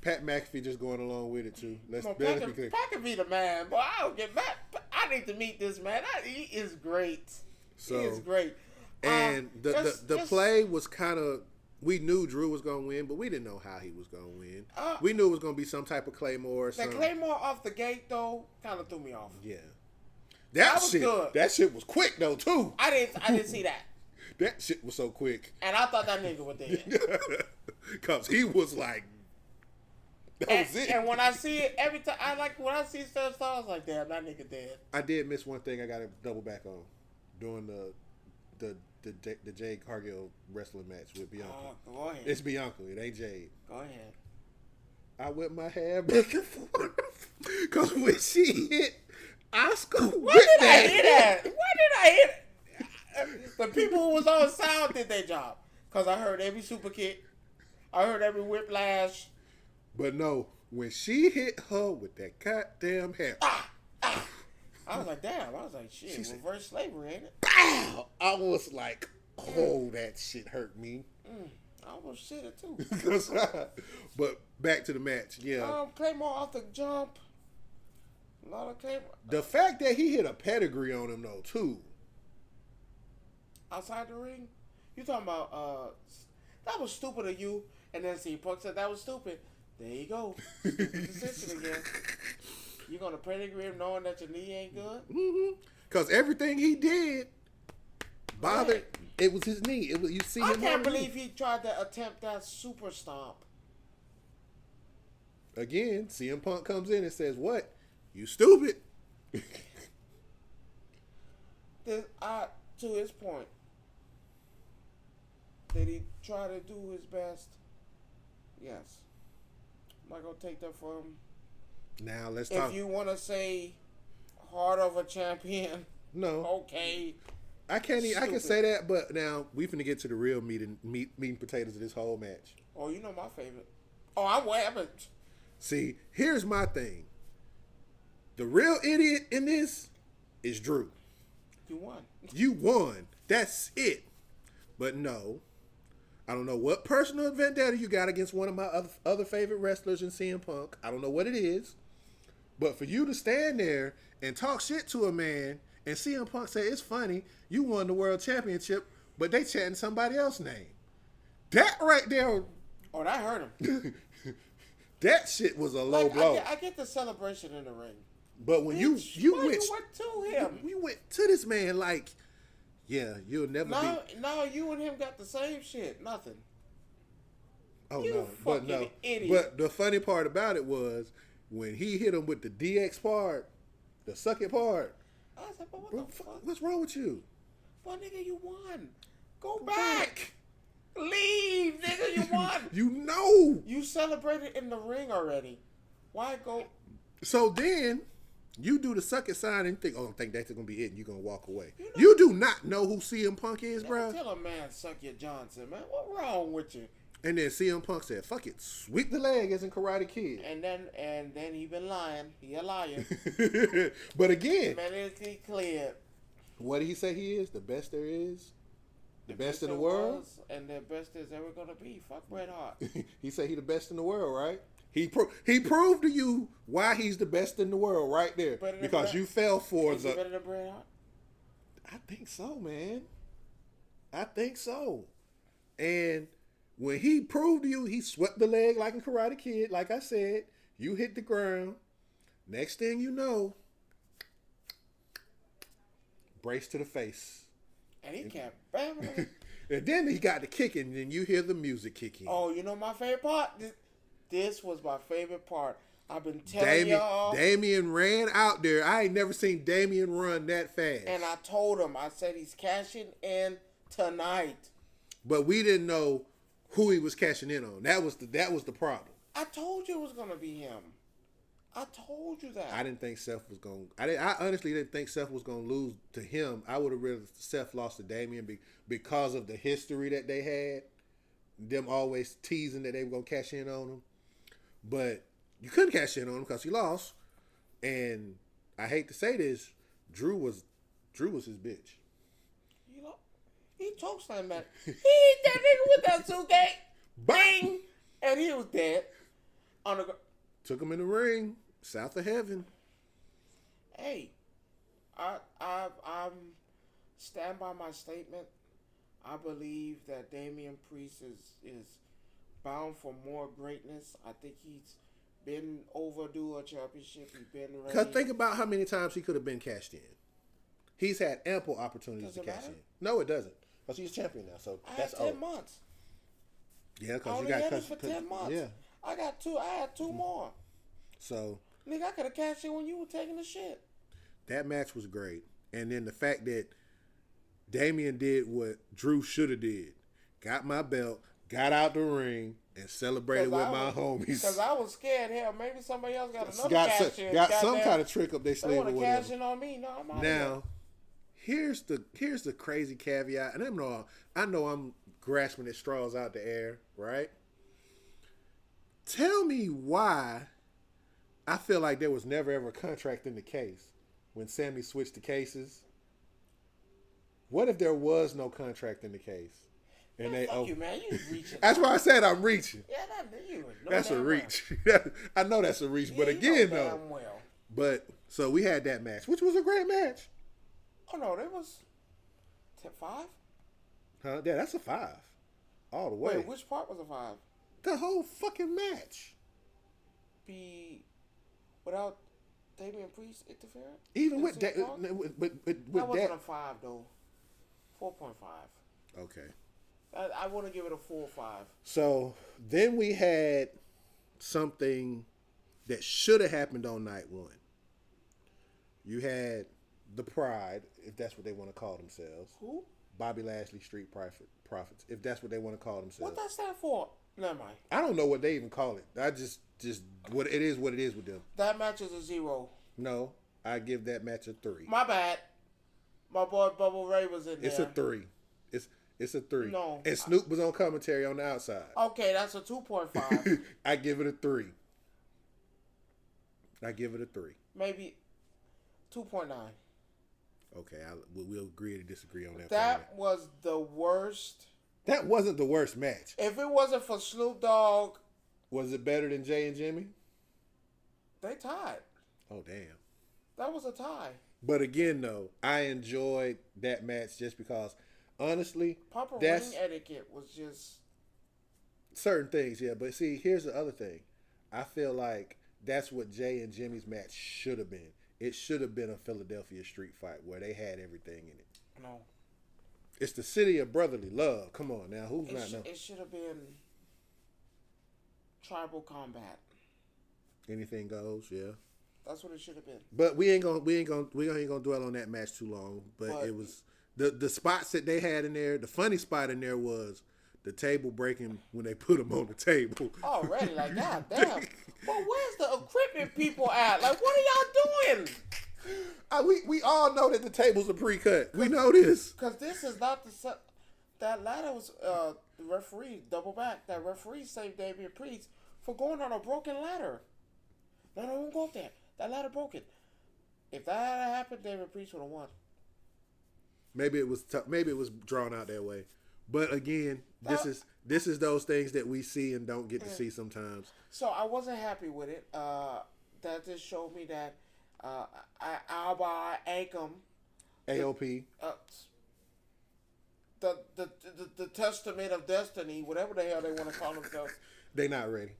Pat McAfee just going along with it too. Pat can be the man, boy. I don't get mad. I need to meet this man. He is great. He is great. And the play was kind of, we knew Drew was going to win, but we didn't know how he was going to win. We knew it was going to be some type of Claymore or something. The Claymore off the gate, though, kind of threw me off. Yeah. That was good. That shit was quick, though, too. I didn't see that. That shit was so quick. And I thought that nigga was dead. Because he was like, that was it. And when I see it, every time, when I see stuff, I was like, damn, that nigga dead. I did miss one thing I got to double back on. during the Jade Cargill wrestling match with Bianca. Go ahead. It's Bianca. It ain't Jade. Go ahead. I whipped my hand back and forth because when she hit Oscar, Why did I hear that? The people who was on sound did their job. Because I heard every super kick. I heard every whiplash. But no, when she hit her with that goddamn hammer. I was like, damn. I was like, shit, reverse slavery, ain't it? Pow! I was like, oh, that shit hurt me. I almost shit it too. But back to the match, yeah. Claymore off the jump. A lot of Claymore. The fact that he hit a pedigree on him, though, too. Outside the ring? You talking about, that was stupid of you. And then CM Punk said that was stupid. There you go. Stupid decision again. You're going to pedigree him knowing that your knee ain't good? Mm-hmm. Because everything he did bothered. It was his knee. It was, you see him. I can't believe he tried to attempt that super stomp. Again, CM Punk comes in and says, what? You stupid. To his point, did he try to do his best? Yes. I'm not going to take that from him. Now, let's talk. If you want to say heart of a champion, no. Okay. I can't. I can say that, but now we finna get to the real meat and potatoes of this whole match. Oh, you know my favorite. Oh, I'm wearing. See, here's my thing. The real idiot in this is Drew. You won. You won. That's it. But no, I don't know what personal vendetta you got against one of my other favorite wrestlers in CM Punk. I don't know what it is. But for you to stand there and talk shit to a man and CM Punk say it's funny, you won the world championship, but they chanting somebody else's name. That right there. Oh, that hurt him. That shit was a low blow. I get the celebration in the ring. But when you went to him. You went to this man like, yeah, you'll never be. No, you and him got the same shit. Nothing. Oh, you no. But no. Idiot. But the funny part about it was when he hit him with the DX part, the suck it part. I was like, but what bro, the fuck? What's wrong with you? Well, nigga, you won. Go back. Leave, nigga, you won. You know. You celebrated in the ring already. Why go? So then you do the suck it sign and you think, oh, I think that's going to be it and you're going to walk away. You do not know who CM Punk is, bro. Tell a man suck your Johnson, man. What wrong with you? And then CM Punk said, fuck it, sweep the leg as in Karate Kid. And then he been lying. He a liar. But again. Medically cleared. What did he say he is? The best there is? The best in the world? And the best there's ever going to be. Fuck Bret Hart. He said he the best in the world, right? He proved to you why he's the best in the world right there. Because you fell for the... better than Bret Hart? I think so, man. I think so. And when he proved to you, he swept the leg like a Karate Kid. Like I said, you hit the ground. Next thing you know, brace to the face. And he kept bam. And then he got the kick and then you hear the music kicking. Oh, you know my favorite part? This was my favorite part. I've been telling y'all. Damian ran out there. I ain't never seen Damian run that fast. And I told him, I said he's cashing in tonight. But we didn't know who he was cashing in on. That was the problem. I told you it was gonna be him. I told you that. I didn't think Seth was going. I honestly didn't think Seth was going to lose to him. I would have rather Seth lost to Damian because of the history that they had. Them always teasing that they were going to cash in on him, but you couldn't cash in on him because he lost. And I hate to say this, Drew was his bitch. You know, he chokeslammed that. He hit that nigga with that suitcase. Bang, and he was dead. Took him in the ring. South of heaven. Hey, I'm stand by my statement. I believe that Damian Priest is bound for more greatness. I think he's been overdue a championship. He's been ready. Because think about how many times he could have been cashed in. He's had ample opportunities to cash in. No, it doesn't. Because he's champion now. So that's 10 months. Yeah, because you got it for 10 months. Yeah. I had two more. So nigga, I could have cashed in when you were taking the shit. That match was great. And then the fact that Damian did what Drew should have did. Got my belt, got out the ring, and celebrated with my homies. Because I was scared. Hell, maybe somebody else got another cash in. Got some kind of trick up their sleeve or whatever. whatever. Cash in on me. No, I'm out now, here's the crazy caveat, and I know I'm grasping at straws out the air, right? Tell me why I feel like there was never ever a contract in the case when Sammy switched the cases. What if there was no contract in the case? And man, fuck you, man. You reaching. That's why I said I'm reaching. Yeah, that's a reach. I know that's a reach, but again, though. Well. But so we had that match, which was a great match. Oh no, that was 5. Huh? Yeah, that's a 5, all the way. Wait, which part was a 5? The whole fucking match. Without Damian Priest interfering. Even with that wasn't a 5 though. 4.5. Okay. I want to give it a 4 or 5. So then we had something that should have happened on night 1. You had the Pride, if that's what they want to call themselves. Who? Bobby Lashley Street Profits, if that's what they want to call themselves. What that stand for? Never mind. I don't know what they even call it. I just what it is with them. That match is a 0. No, I give that match a 3. My bad. My boy Bubba Ray was in there. It's a 3. It's a 3. No. And Snoop was on commentary on the outside. Okay, that's a 2.5. I give it a 3. Maybe 2.9. Okay, we'll agree to disagree on that. That was the worst. That wasn't the worst match. If it wasn't for Snoop Dogg. Was it better than Jay and Jimmy? They tied. Oh, damn. That was a tie. But again, though, I enjoyed that match just because, honestly, proper ring etiquette was just certain things, yeah. But see, here's the other thing. I feel like that's what Jay and Jimmy's match should have been. It should have been a Philadelphia street fight where they had everything in it. No. It's the city of brotherly love. Come on now, who's not know? It should have been tribal combat. Anything goes, yeah. That's what it should have been. But we ain't gonna dwell on that match too long. But it was the spots that they had in there. The funny spot in there was the table breaking when they put them on the table. Already, like, god damn. Well, where's the equipment people at? Like, what are y'all doing? We all know that the tables are pre-cut. We know this. Because this is not that ladder was the referee double back. That referee saved Damian Priest for going on a broken ladder. No, don't go up there. That ladder broken. If that had happened, Damian Priest would have won. Maybe it was maybe it was drawn out that way. But again, this is those things that we see and don't get to see sometimes. So I wasn't happy with it. That just showed me that Alba Ankam, AOP, the Testament of Destiny, whatever the hell they want to call themselves, they not ready.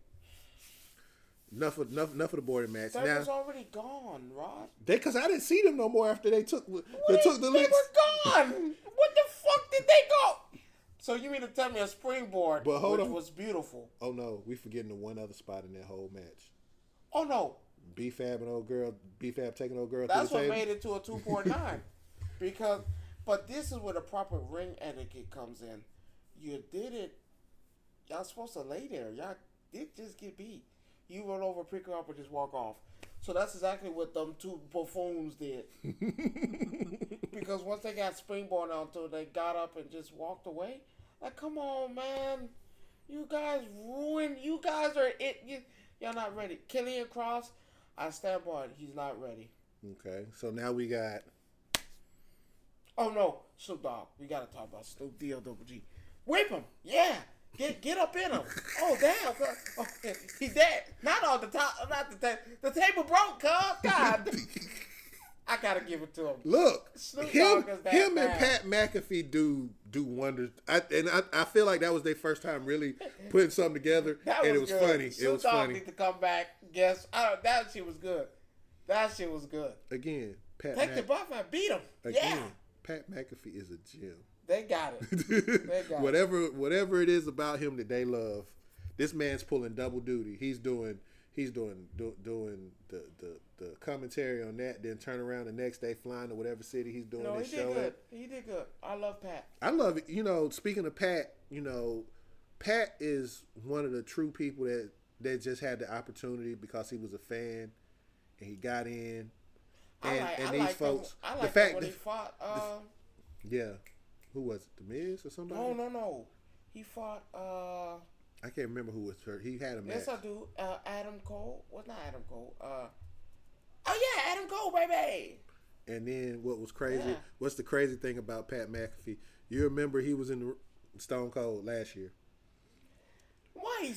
Enough of the boarding match. That was already gone, Rod. Because I didn't see them no more after they took the licks. They were gone. What the fuck did they go? So you mean to tell me a springboard, which was beautiful? Oh no, we forgetting the one other spot in that whole match. Oh no, B-Fab taking old girl. That's what made it to a 2.9. But this is where the proper ring etiquette comes in. You did it. Y'all supposed to lay there. Y'all did just get beat. You run over, pick her up, and just walk off. So that's exactly what them two buffoons did. Because once they got springboard onto it, they got up and just walked away. Like, come on, man. You guys ruined. You guys are it. Y'all not ready. Killian Cross, I stand by it. He's not ready. Okay, so now we got. Oh no, Snoop Dogg. We gotta talk about Snoop D-O-double-G. Whip him, yeah. Get up in him. Oh damn, oh, he's dead. Not on the top. Not the table. The table broke, cuz. God. I gotta give it to him. Look, Snoop him Dogg is that and bad. Pat McAfee do wonders. I feel like that was their first time really putting something together, and it was good. funny. Snoop It was Dogg funny. need to come back. Guess that shit was good. That shit was good. Again, Take the buff and beat him. Again, Yeah, Pat McAfee is a gem. they got it. They got whatever it is about him that they love, this man's pulling double duty. He's doing He's doing the commentary on that. Then turn around the next day, flying to whatever city he's doing No, his he show did good. at. He did good. I love Pat. I love it. Speaking of Pat, Pat is one of the true people that just had the opportunity because he was a fan and he got in. And these folks, the fact that he fought. Yeah, who was it? The Miz or somebody? No. He fought. I can't remember who was hurt. He had a match. Yes, I do. Adam Cole. What's not Adam Cole? Oh yeah, Adam Cole, baby. And then what was crazy? Yeah. What's the crazy thing about Pat McAfee? You remember he was in Stone Cold last year. Why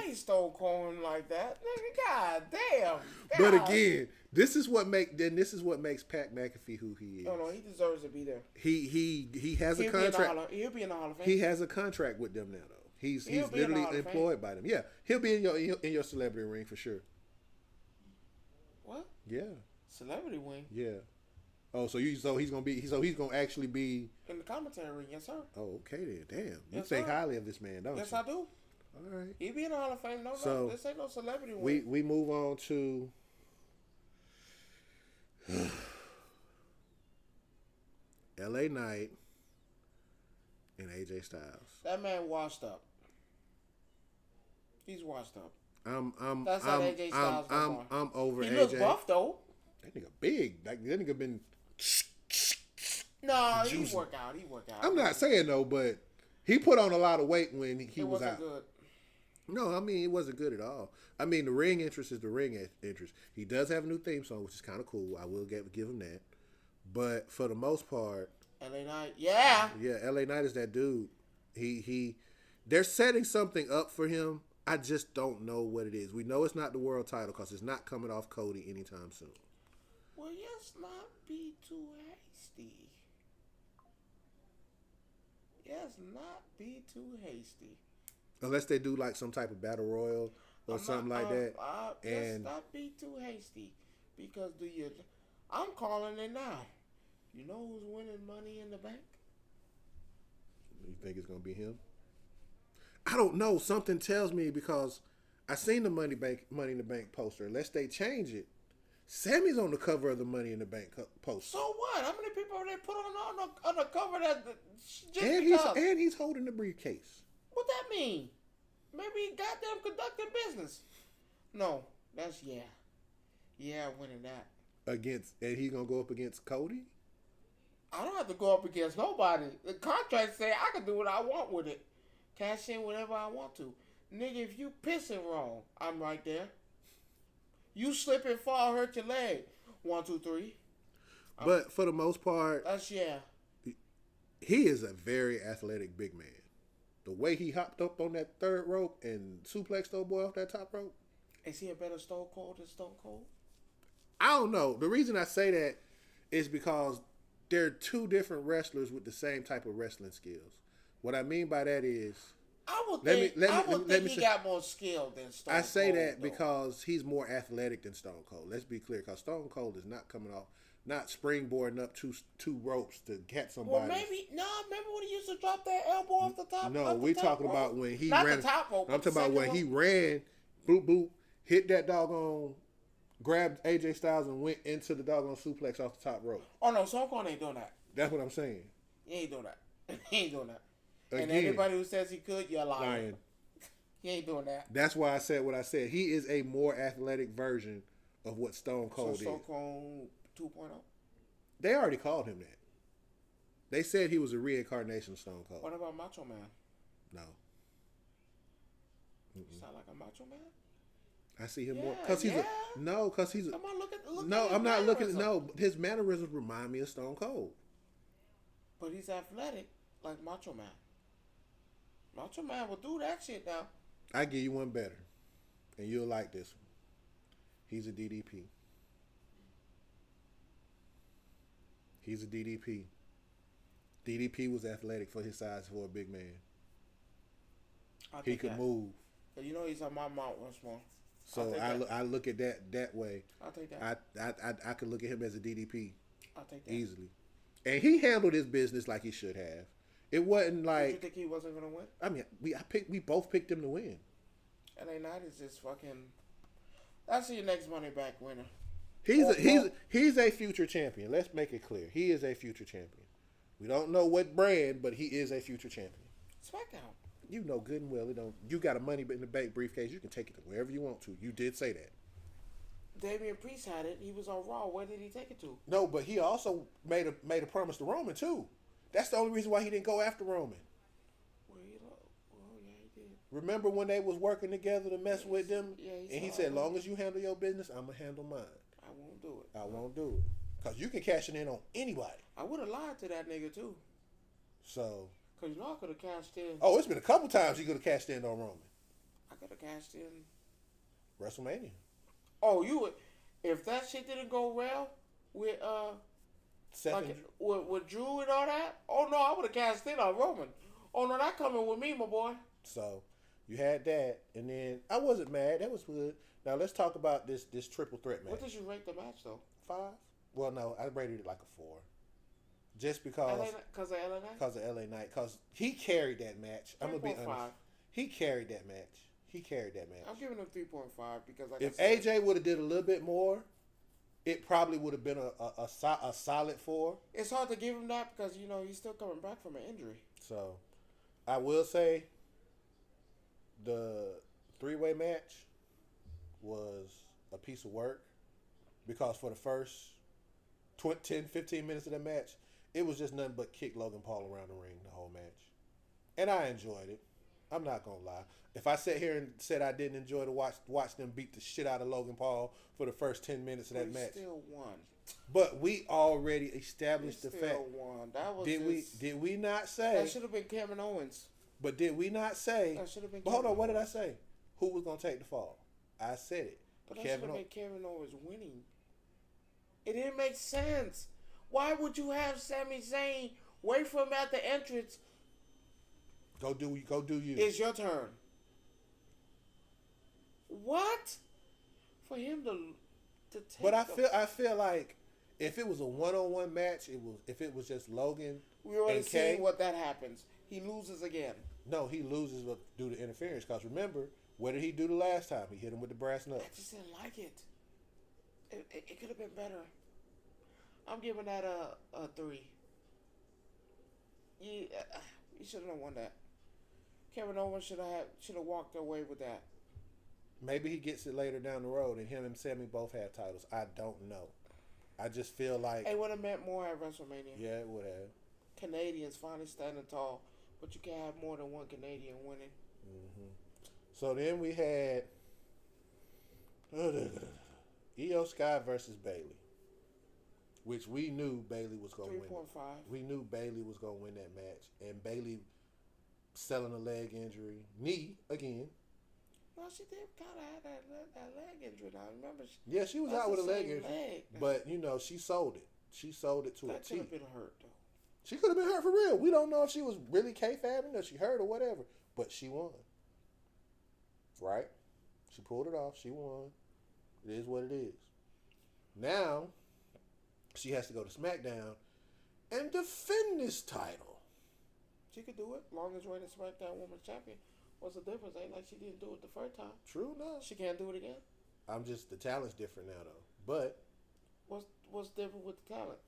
he Stone Cold him like that? Nigga, god damn. But again, this is what makes Pat McAfee who he is. No, he deserves to be there. He has a contract. He'll be in the Hall of Fame. He has a contract with them now though. He's literally employed by them. Yeah, he'll be in your celebrity ring for sure. What? Yeah. Celebrity wing. Yeah. Oh, so he's gonna actually be in the commentary ring, yes sir. Oh, okay then. Damn, you Yes, think sir. highly of this man, don't you? Yes, I do. All right. He be in the Hall of Fame. No, So, this ain't no celebrity wing. We move on to L.A. Knight and AJ Styles. That man washed up. He's washed up. I'm AJ Styles I'm over he AJ. He looks buff though. That nigga big. Like that nigga been. No, he work out. I'm not saying though, but he put on a lot of weight when he was out. Good. No, I mean it wasn't good at all. I mean the ring interest is the ring interest. He does have a new theme song, which is kind of cool. I will give him that. But for the most part, LA Knight, yeah, LA Knight is that dude. They're setting something up for him. I just don't know what it is. We know it's not the world title because it's not coming off Cody anytime soon. Well, yes, not be too hasty. Yes, not be too hasty. Unless they do like some type of battle royal or something like that. Let's not be too hasty because I'm calling it now. You know who's winning Money in the Bank? You think it's gonna be him? I don't know. Something tells me because I seen the Money in the Bank poster. Unless they change it, Sammy's on the cover of the Money in the Bank poster. So what? How many people they put on the cover that? And he's holding the briefcase. What that mean? Maybe he goddamn conducting business. No, that's winning that. And he's gonna go up against Cody? I don't have to go up against nobody. The contract say I can do what I want with it. Cash in whatever I want to. Nigga, if you pissing wrong, I'm right there. You slip and fall, hurt your leg. 1, 2, 3. But for the most part, that's he is a very athletic big man. The way he hopped up on that third rope and suplexed old boy off that top rope. Is he a better Stone Cold than Stone Cold? I don't know. The reason I say that is because they're two different wrestlers with the same type of wrestling skills. What I mean by that is, I would think he got more skill than Stone Cold. I say that because he's more athletic than Stone Cold. Let's be clear, because Stone Cold is not coming off, not springboarding up two ropes to catch somebody. Well, remember when he used to drop that elbow off the top? No, we talking about when he not ran. The top rope, I'm talking about when he ran, boop boop, hit that doggone, grabbed AJ Styles and went into the doggone suplex off the top rope. Oh no, Stone Cold ain't doing that. That's what I'm saying. He ain't doing that. He ain't doing that. Again, and everybody who says he could, you're lying. He ain't doing that. That's why I said what I said. He is a more athletic version of what Stone Cold is. Stone Cold 2.0? They already called him that. They said he was a reincarnation of Stone Cold. What about Macho Man? No. You sound like a Macho Man? I see him more because he's because he's. Come on, look at no, I'm not looking. No, his mannerisms remind me of Stone Cold. But he's athletic like Macho Man. Macho Man will do that shit now. I give you one better, and you'll like this one. He's a DDP. He's a DDP. DDP was athletic for his size for a big man. He could move. You know he's on my Mount Rushmore. So I look at that way. I'll take that. I could look at him as a DDP. I'll take that easily. And he handled his business like he should have. It wasn't like. Did you think he wasn't gonna win? I mean, we both picked him to win. LA Knight is just fucking. That's your next money back winner. He's a future champion. Let's make it clear. He is a future champion. We don't know what brand, but he is a future champion. SmackDown. You know good and well it don't. You got a money in the bank briefcase. You can take it to wherever you want to. You did say that. Damian Priest had it. He was on Raw. Where did he take it to? No, but he also made a promise to Roman too. That's the only reason why he didn't go after Roman. Well, yeah, he did. Remember when they was working together to mess with them? Yeah, and he said, "Long as you handle your business, I'm gonna handle mine. I won't do it. I won't do it because you can cash it in on anybody." I would have lied to that nigga too. So. Cause you know I could have cashed in. Oh, it's been a couple times you could have cashed in on Roman. I could have cashed in. WrestleMania. Oh, you would. If that shit didn't go well with Seth like with Drew and all that, oh no, I would have cashed in on Roman. Oh no, that coming with me, my boy. So you had that, and then I wasn't mad. That was good. Now let's talk about this triple threat match. What did you rate the match though? 5? Well, no, I rated it like a 4. Just because of LA Knight? Because of LA Knight. Because he carried that match. I'm going to be honest. 3.5. He carried that match. I'm giving him 3.5 because like if AJ would have did a little bit more, it probably would have been a solid 4. It's hard to give him that because, you know, he's still coming back from an injury. So, I will say the 3-way match was a piece of work because for the first 10, 15 minutes of the match, it was just nothing but kick Logan Paul around the ring the whole match. And I enjoyed it. I'm not going to lie. If I sat here and said I didn't enjoy to watch them beat the shit out of Logan Paul for the first 10 minutes of that match. Still won. But we already established the fact. Won. That was did we not say that should have been Kevin Owens. But did we not say that should have been But hold on, what did I say? Who was going to take the fall? I said it. But that should have been Kevin Owens winning. It didn't make sense. Why would you have Sami Zayn wait for him at the entrance? Go do you. It's your turn. What? For him to take. But I feel like if it was a 1-on-1 match, if it was just Logan. We already seen what that happens. He loses again. No, he loses due to interference. Because remember, what did he do the last time? He hit him with the brass knucks. I just didn't like it. It could have been better. I'm giving that a 3. You shouldn't have won that. Kevin Owens should have walked away with that. Maybe he gets it later down the road, and him and Sammy both have titles. I don't know. I just feel like it would have meant more at WrestleMania. Yeah, it would have. Canadians finally standing tall, but you can't have more than one Canadian winning. Mm-hmm. So then we had Io Sky versus Bayley, which we knew Bayley was going to win. 3.5. We knew Bayley was going to win that match, and Bayley selling a leg injury, knee again. No, she did kind of have that leg injury. I remember. She was out with a leg injury, but you know she sold it. She sold it to a T. That could have been hurt though. She could have been hurt for real. We don't know if she was really kayfabbing or she hurt or whatever, but she won. Right? She pulled it off. She won. It is what it is. Now she has to go to SmackDown and defend this title. She could do it, long as Raina SmackDown Women's Champion. What's the difference? Ain't like she didn't do it the first time. True enough. She can't do it again. The talent's different now though. But what's different with the talent?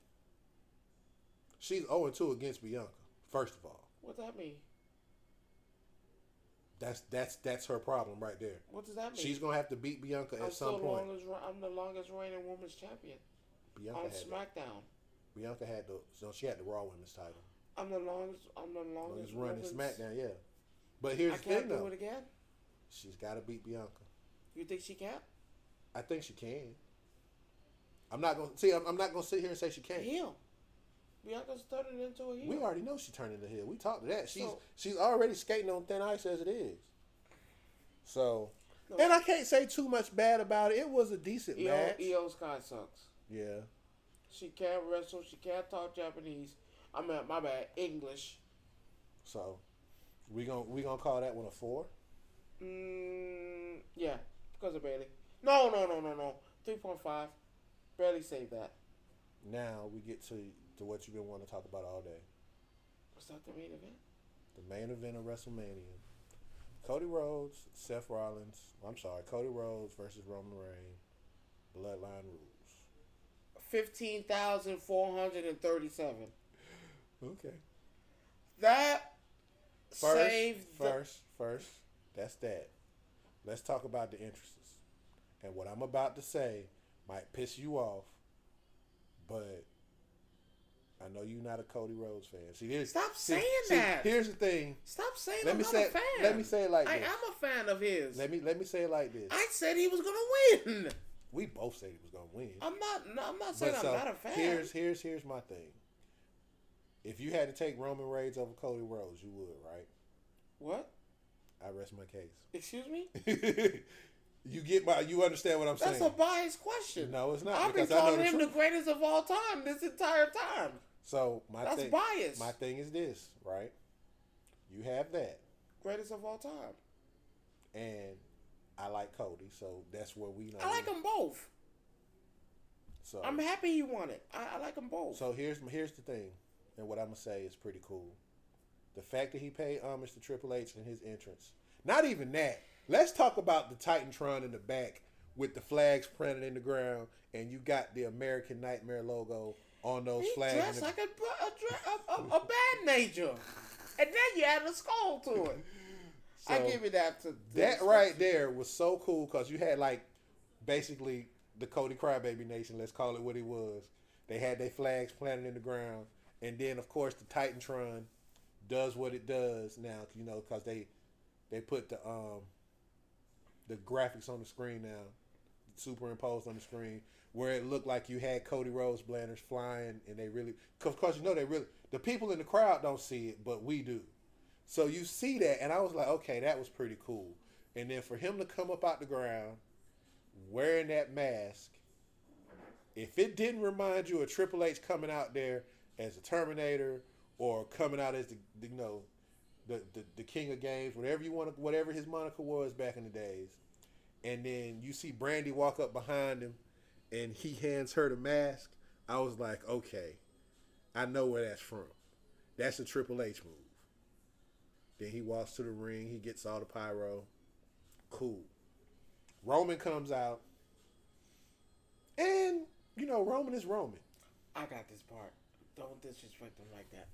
She's 0-2 against Bianca. First of all. What does that mean? That's her problem right there. What does that mean? She's gonna have to beat Bianca at some point. I'm the longest reigning women's champion. Bianca on SmackDown. Bianca had she had the Raw Women's title. I'm the longest running SmackDown, yeah. But here's the thing, though. I can't do it again. She's got to beat Bianca. You think she can? I think she can. I'm not gonna sit here and say she can't. Heel. Bianca's turning into a heel. We already know she's turning into a heel. We talked to that. She's already skating on thin ice as it is. So, and I can't say too much bad about it. It was a decent match. Io Sky sucks. Yeah. She can't wrestle. She can't talk Japanese. I mean, my bad, English. So, we gonna call that one a 4? Yeah, because of Bayley. No. 3.5. Barely saved that. Now we get to what you've been wanting to talk about all day. Was that the main event? The main event of WrestleMania. Cody Rhodes, Seth Rollins. I'm sorry, Cody Rhodes versus Roman Reigns. Bloodline rules. 15,437. Okay. That First, saved. first. That's that. Let's talk about the entrances. And what I'm about to say might piss you off, but I know you're not a Cody Rhodes fan. Stop saying that. Here's the thing. Stop saying I'm not a fan. Let me say it like this. I am a fan of his. Let me say it like this. I said he was gonna win. We both said he was gonna win. I'm not saying I'm not a fan. Here's my thing. If you had to take Roman Reigns over Cody Rhodes, you would, right? What? I rest my case. Excuse me? You understand what I'm saying? That's a biased question. No, it's not. I've been calling him the greatest of all time this entire time. So that's biased. My thing is this, right? You have that. Greatest of all time. And I like Cody, so that's where we know. I like them both. So I'm happy he won it. I like them both. So here's the thing, and what I'm gonna say is pretty cool. The fact that he paid homage to Triple H in his entrance. Not even that. Let's talk about the Titantron in the back with the flags printed in the ground, and you got the American Nightmare logo on those flags. He dressed like a band major, and then you add a skull to it. So I give you that. That right there was so cool because you had like basically the Cody Crybaby Nation. Let's call it what it was. They had their flags planted in the ground, and then of course the Titantron does what it does now. You know, because they put the graphics on the screen now, superimposed on the screen, where it looked like you had Cody Rhodes banners flying, and they really, of course, you know, the people in the crowd don't see it, but we do. So you see that, and I was like, okay, that was pretty cool. And then for him to come up out the ground wearing that mask, if it didn't remind you of Triple H coming out there as a Terminator or coming out as the King of Games, whatever his moniker was back in the days, and then you see Brandy walk up behind him and he hands her the mask, I was like, okay, I know where that's from. That's a Triple H move. Then he walks to the ring, he gets all the pyro. Cool. Roman comes out, and you know, Roman is Roman. I got this part. Don't disrespect him like that.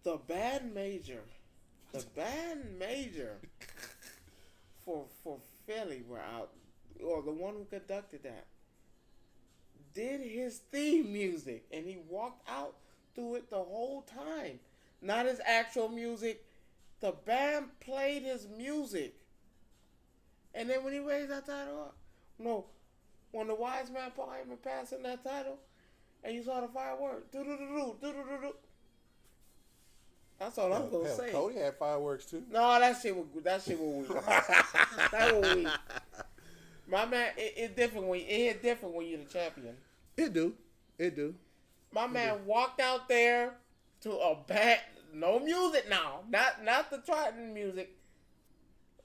The band major for Philly were out, or the one who conducted that, did his theme music, and he walked out through it the whole time. Not his actual music. The band played his music. And then when he raised that title up, no, when the wise man Paul Heyman passed him that title, and you saw the fireworks, do-do-do-do. That's all I'm gonna say. Cody had fireworks too. No, that shit was weak. That was weak. My man, it different when it hit different when you're the champion. It do. My man walked out there to a band, no music now, not the Triton music.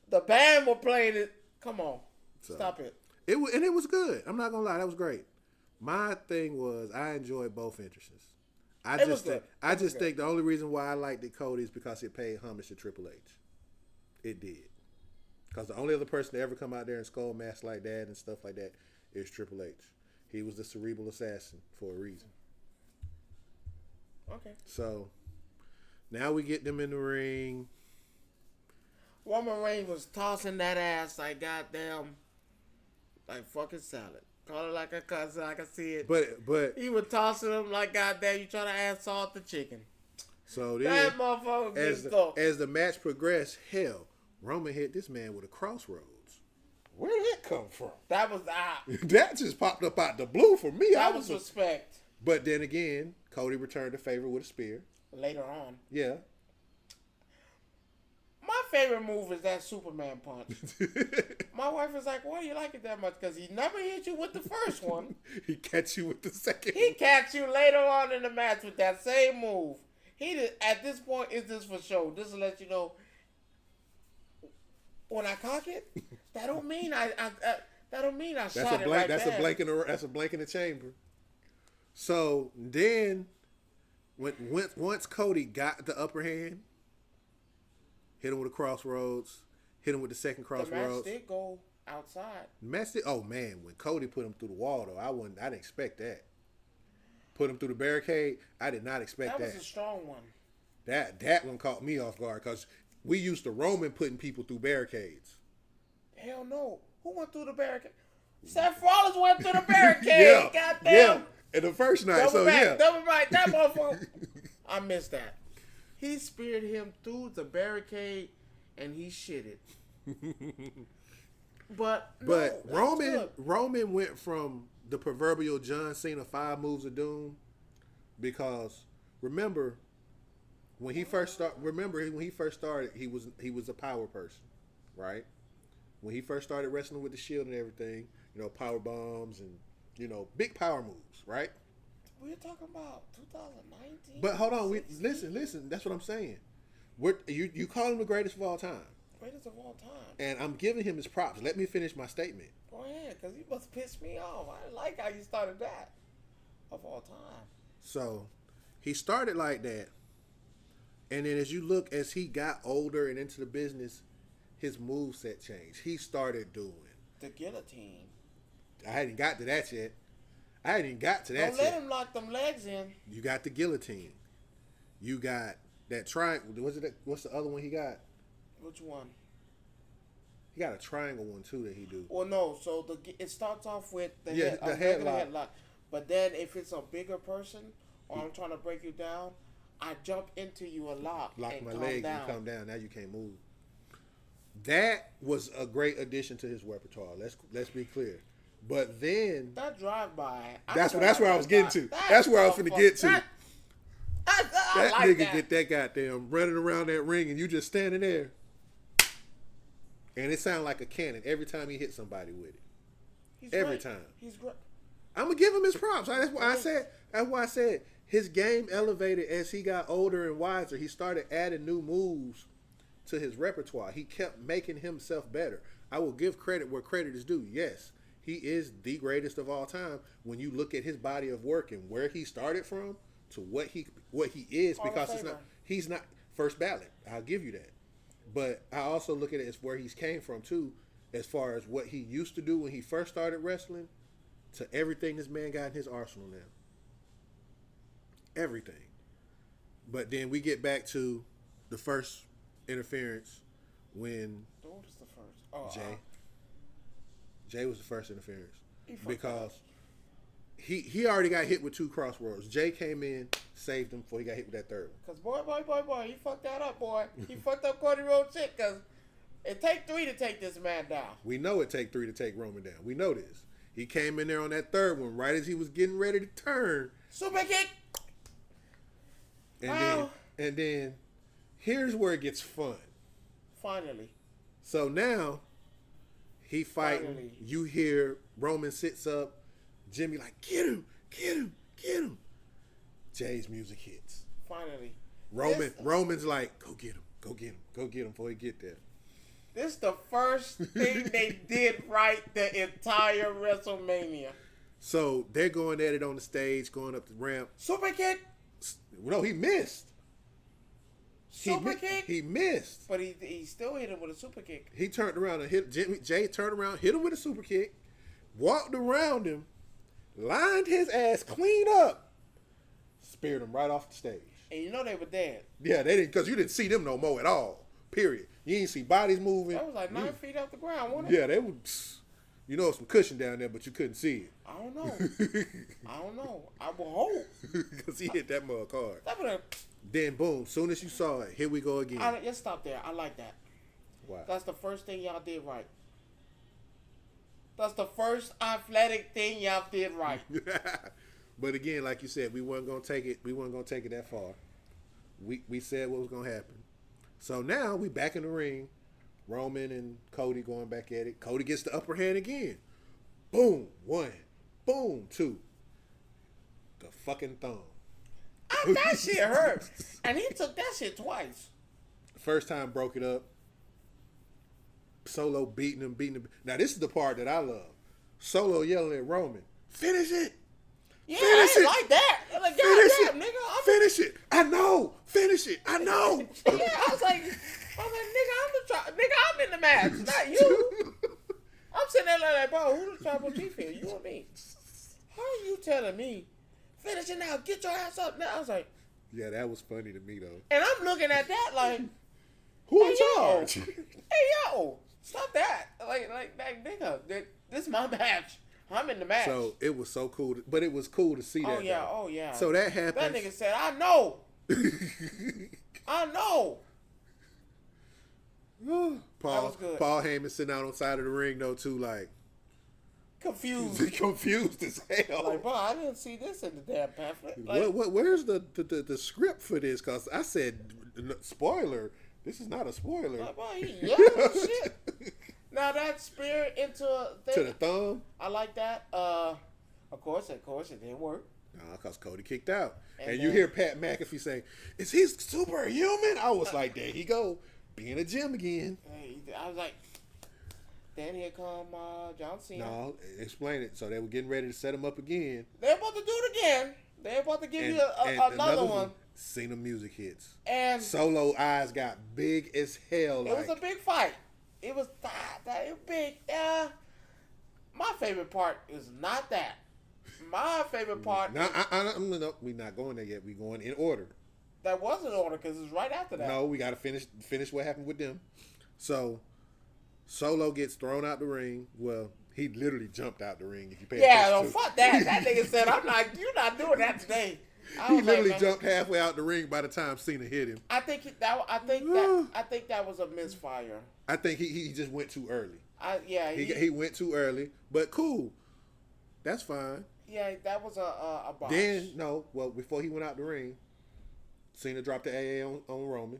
The band were playing it. Come on, stop it. It was good. I'm not gonna lie, that was great. My thing was I enjoyed both entrances. I just think the only reason why I liked it, Cody, is because it paid homage to Triple H. It did. Because the only other person to ever come out there and skull mask like that and stuff like that is Triple H. He was the cerebral assassin for a reason. Okay. So now we get them in the ring. Roman Reigns was tossing that ass like goddamn, like fucking salad. Call it like a cousin, I can see it. But he was tossing them like goddamn, you trying to add salt to chicken. So then, that motherfucker as the match progressed, hell, Roman hit this man with a crossroads. Where did that come from? That was that just popped up out the blue for me. That was respect. But then again, Cody returned the favor with a spear. Later on. Yeah. My favorite move is that Superman punch. My wife is like, why do you like it that much? Because he never hit you with the first one. He catch you with the second He catch you later on in the match with that same move. At this point, is this for show? This will let you know, when I cock it, that don't mean I shot it right That's back. That's a blank in the chamber. So then, once Cody got the upper hand, hit him with a crossroads, hit him with the second crossroads. The match did go outside. Oh man, when Cody put him through the wall though, I didn't expect that. Put him through the barricade, I did not expect that. That was a strong one. That one caught me off guard because we used to Roman putting people through barricades. Hell no. Who went through the barricade? Seth Rollins went through the barricade. Yeah. Goddamn. Yeah. In the first night. Double so back, yeah. double back. That motherfucker. I missed that. He speared him through the barricade and he shitted. But Roman went from the proverbial John Cena 5 moves of doom because remember when he first started he was a power person, right? When he first started wrestling with the Shield and everything, power bombs and big power moves, right? We're talking about 2019. But hold on, listen. That's what I'm saying. You call him the greatest of all time. Greatest of all time. And I'm giving him his props. Let me finish my statement. Go ahead, because you must piss me off. I like how you started that. Of all time. So, he started like that. And then as he got older and into the business, his moveset changed. He started doing the guillotine. I hadn't got to that yet. Don't let him lock them legs in. You got the guillotine. You got that triangle. What's the other one he got? Which one? He got a triangle one too that he do. Well, no. So it starts off with the headlock. But then if it's a bigger person or I'm trying to break you down, I jump into you a lot. Lock my legs and come down. Now you can't move. That was a great addition to his repertoire. Let's be clear. But then that drive-by. That's where I was getting to. That's where I was finna get to. That like nigga that. get that goddamn running around that ring and you just standing there. And it sounded like a cannon every time he hit somebody with it. Every time. He's great. I'm gonna give him his props. That's why I said his game elevated as he got older and wiser. He started adding new moves to his repertoire. He kept making himself better. I will give credit where credit is due. Yes, he is the greatest of all time when you look at his body of work and where he started from to what he is, because he's not first ballot. I'll give you that. But I also look at it as where he's came from too, as far as what he used to do when he first started wrestling to everything this man got in his arsenal now. Everything. But then we get back to the first interference when what was the first? Jay was the first interference because he already got hit with 2 crossroads. Jay came in, saved him before he got hit with that third one. Because boy, he fucked that up, boy. He fucked up Cody Rhodes' shit because it take 3 to take this man down. We know it take 3 to take Roman down. We know this. He came in there on that third one right as he was getting ready to turn. Super kick. And then here's where it gets fun. Finally. So now he fighting. Finally. You hear Roman sits up. Jimmy like, get him. Jay's music hits. Finally. Roman's like, go get him before he get there. This is the first thing they did right the entire WrestleMania. So they're going at it on the stage, going up the ramp. Super kick. No, he missed. Super kick? He missed. But he still hit him with a super kick. He turned around and hit Jay turned around, hit him with a super kick, walked around him, lined his ass clean up, speared him right off the stage. And you know they were dead. Yeah, they didn't, because you didn't see them no more at all. Period. You didn't see bodies moving. That was like 9 feet off the ground, wasn't it? Yeah, they were. Some cushion down there, but you couldn't see it. I don't know. I will hope. Because he hit that mug hard. That would have. Then boom, soon as you saw it, here we go again. Let's stop there. I like that. Why? That's the first thing y'all did right. That's the first athletic thing y'all did right. But again, like you said, we weren't gonna take it. We weren't gonna take it that far. We said what was gonna happen. So now we back in the ring. Roman and Cody going back at it. Cody gets the upper hand again. Boom, 1. Boom, 2. The fucking thumb. That shit hurt. And he took that shit twice. First time broke it up. Solo beating him. Now this is the part that I love. Solo yelling at Roman, finish it. Yeah, I didn't like that. I'm like, finish goddamn, nigga. Finish it. I know. Finish it. I know. Yeah, I was like, I was like, nigga, I'm in the match, not you. I'm sitting there like, bro, who the tribal chief here? You or me? How are you telling me? Finish it now. Get your ass up now. I was like, yeah, that was funny to me though. and I'm looking at that like, who in charge? Hey yo, stop that! Like nigga, this is my match. I'm in the match. So it was so cool, but it was cool to see that. Oh yeah. So that happened. That nigga said, I know. I know. Paul Heyman sitting out on the side of the ring though too, like confused as hell. Like, bro, I didn't see this in the damn pamphlet. Like, where's the script for this? Cause I said spoiler. This is not a spoiler. Like, bro, he yelling shit. Now that spear into a thing, to the thumb. I like that. Of course, it didn't work. Nah, cause Cody kicked out, and then, you hear Pat McAfee say, "Is he superhuman?" I was like, "There he go, be in the gym again." I was like, then here come John Cena. No, explain it. So they were getting ready to set him up again. They're about to do it again. They're about to give you another one. Cena music hits. And Solo eyes got big as hell. It was a big fight. It was that big. My favorite part is not that. My favorite part. No, we're not going there yet. We're going in order. That was in order because it's right after that. No, we got to finish what happened with them. So, Solo gets thrown out the ring. Well, he literally jumped out the ring. If you pay attention to fuck that. That nigga said, "You're not doing that today." He literally jumped halfway out the ring by the time Cena hit him. I think that was a misfire. I think he just went too early. He went too early, but cool. That's fine. Yeah, that was a botch. Then before he went out the ring, Cena dropped the AA on Roman.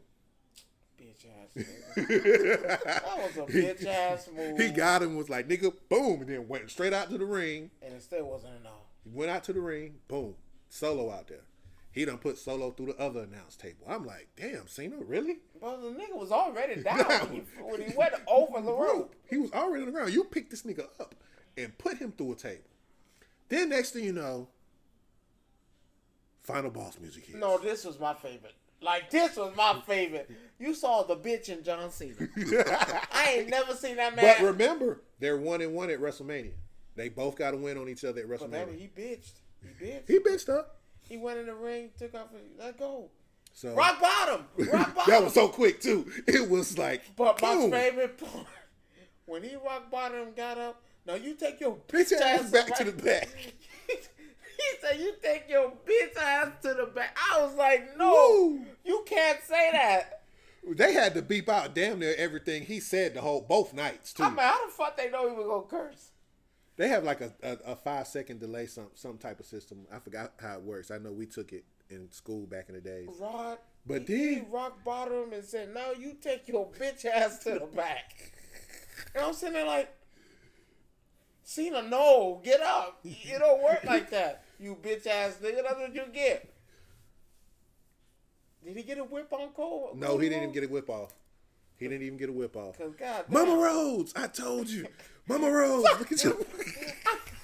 Bitch ass nigga. That was a bitch ass move. He got him, was like, nigga, boom, and then went straight out to the ring. And it still wasn't enough. He went out to the ring, boom, Solo out there. He done put Solo through the other announce table. I'm like, damn, Cena, really? But the nigga was already down when he went over the rope. He was already on the ground. You picked this nigga up and put him through a table. Then next thing you know, Final Boss music hits. No, this was my favorite. Like, this was my favorite. You saw the bitch in John Cena. I ain't never seen that man. But remember, they're 1-1 at WrestleMania. They both got to win on each other at WrestleMania. But he bitched. He bitched up. He went in the ring, took off, let go. So rock bottom. That was so quick too. It was like. But my favorite part, when he rock bottom got up. No, you take your bitch ass back to the back. He said, "You take your bitch ass to the back." I was like, "No, Woo. You can't say that." They had to beep out damn near everything he said both nights too. I mean, how the fuck they know he was gonna curse? They have like a 5-second delay, some type of system. I forgot how it works. I know we took it in school back in the days. But he rock bottom and said, "No, you take your bitch ass to the back." And I'm sitting there like, Cena, no, get up. It don't work like that. You bitch ass nigga, that's what you get. Did he get a whip on Cole? No, he didn't even get a whip off. He didn't even get a whip off. Mama Rhodes, I told you. Mama Rhodes, look at you.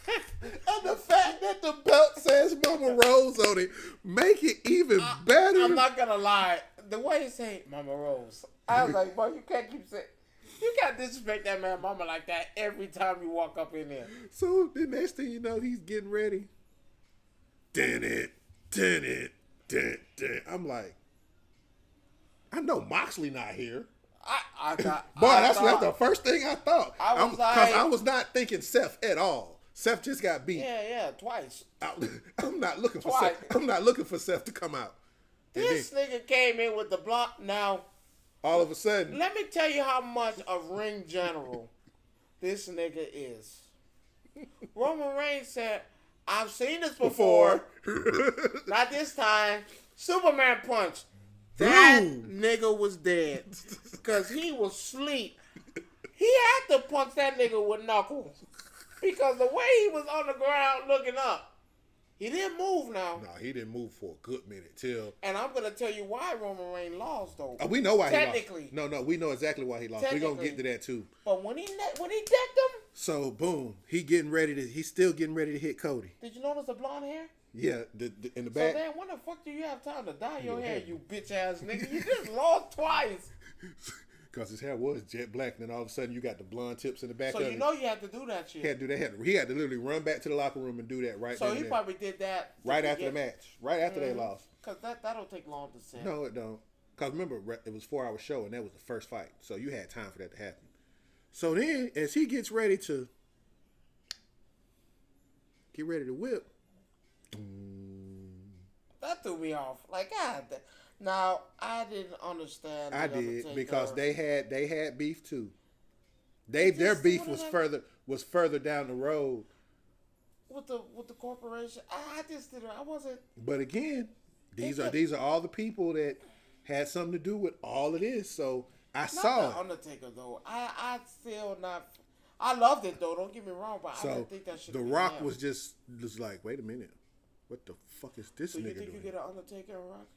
And the fact that the belt says Mama Rose on it, make it even better. I'm not gonna lie. The way he say Mama Rose, I was like, boy, you can't keep saying. You can't disrespect that man mama like that every time you walk up in there. So the next thing you know, he's getting ready. I'm like, I know Moxley not here. That's the first thing I thought. Because I was not thinking Seth at all. Seth just got beat. Yeah, twice. I'm not looking for Seth. I'm not looking for Seth to come out. This nigga came in with the block. Now, all of a sudden, let me tell you how much a ring general this nigga is. Roman Reigns said, "I've seen this before. Not this time." Superman punch. That nigga was dead. Because he was asleep. He had to punch that nigga with knuckles. Because the way he was on the ground looking up, he didn't move now. No, he didn't move for a good minute And I'm going to tell you why Roman Reigns lost, though. We know why he lost. Technically. No, we know exactly why he lost. We're going to get to that, too. But when he decked him. So, boom. He's still getting ready to hit Cody. Did you notice the blonde hair? Yeah, in the back. So then when the fuck do you have time to dye your hair, you bitch ass nigga? You just lost twice. Because his hair was jet black, and then all of a sudden you got the blonde tips in the back So of it. you know you had to do that shit. He had to do that. He had to literally run back to the locker room and do that right So then he and probably did that right after the match. Right after they lost. Because that'll take long to set. No, it don't. Because remember, it was a 4-hour show, and that was the first fight. So you had time for that to happen. So then, as he gets ready to whip. That threw me off. Like, God. Now, I didn't understand. I did, because they had beef too. Their beef was further down the road. With the corporation. I just didn't. I wasn't. But again, these are all the people that had something to do with all of this. So I saw it. Undertaker though. I still not. I loved it though. Don't get me wrong, but I didn't think that should. The Rock was just like, wait a minute, what the fuck is this nigga doing? So you think you get an Undertaker and Rock?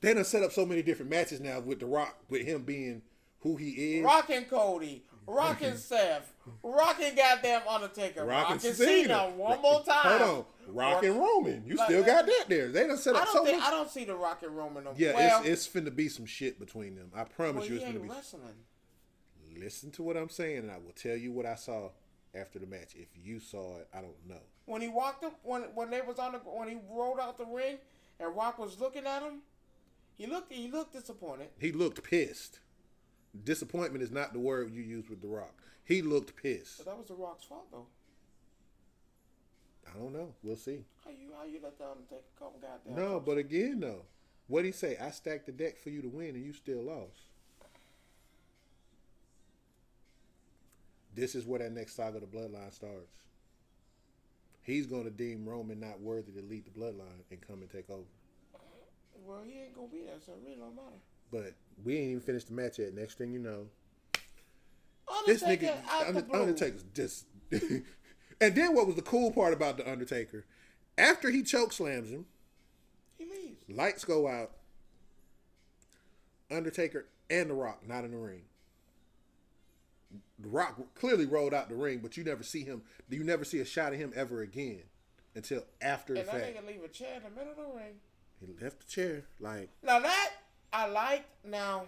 They done set up so many different matches now with The Rock, with him being who he is. Rock and Cody, Rock and Seth, Rock and goddamn Undertaker, Rock and Cena one more time. Hold on, Rock and Roman. You still got that there. They done set up so much. I don't see the Rock and Roman no more. Yeah, it's finna be some shit between them. I promise you it's finna be. Wrestling. Listen to what I'm saying, and I will tell you what I saw after the match. If you saw it, I don't know. When he walked up, when when he rolled out the ring, and Rock was looking at him, he looked disappointed. He looked pissed. Disappointment is not the word you use with The Rock. He looked pissed. But that was The Rock's fault, though. I don't know. We'll see. How you let the Undertaker come goddamn? No, but again, though, what'd he say? I stacked the deck for you to win, and you still lost. This is where that next saga of the Bloodline starts. He's going to deem Roman not worthy to lead the Bloodline and come and take over. Well, he ain't going to be there, so it really don't matter. But we ain't even finished the match yet. Next thing you know, Undertaker Undertaker's just. And then what was the cool part about the Undertaker? After he choke slams him, he leaves. Lights go out. Undertaker and The Rock not in the ring. The Rock clearly rolled out the ring, but you never see him. You never see a shot of him ever again until after the fact. And that nigga leave a chair in the middle of the ring. He left the chair like. Now that I like. Now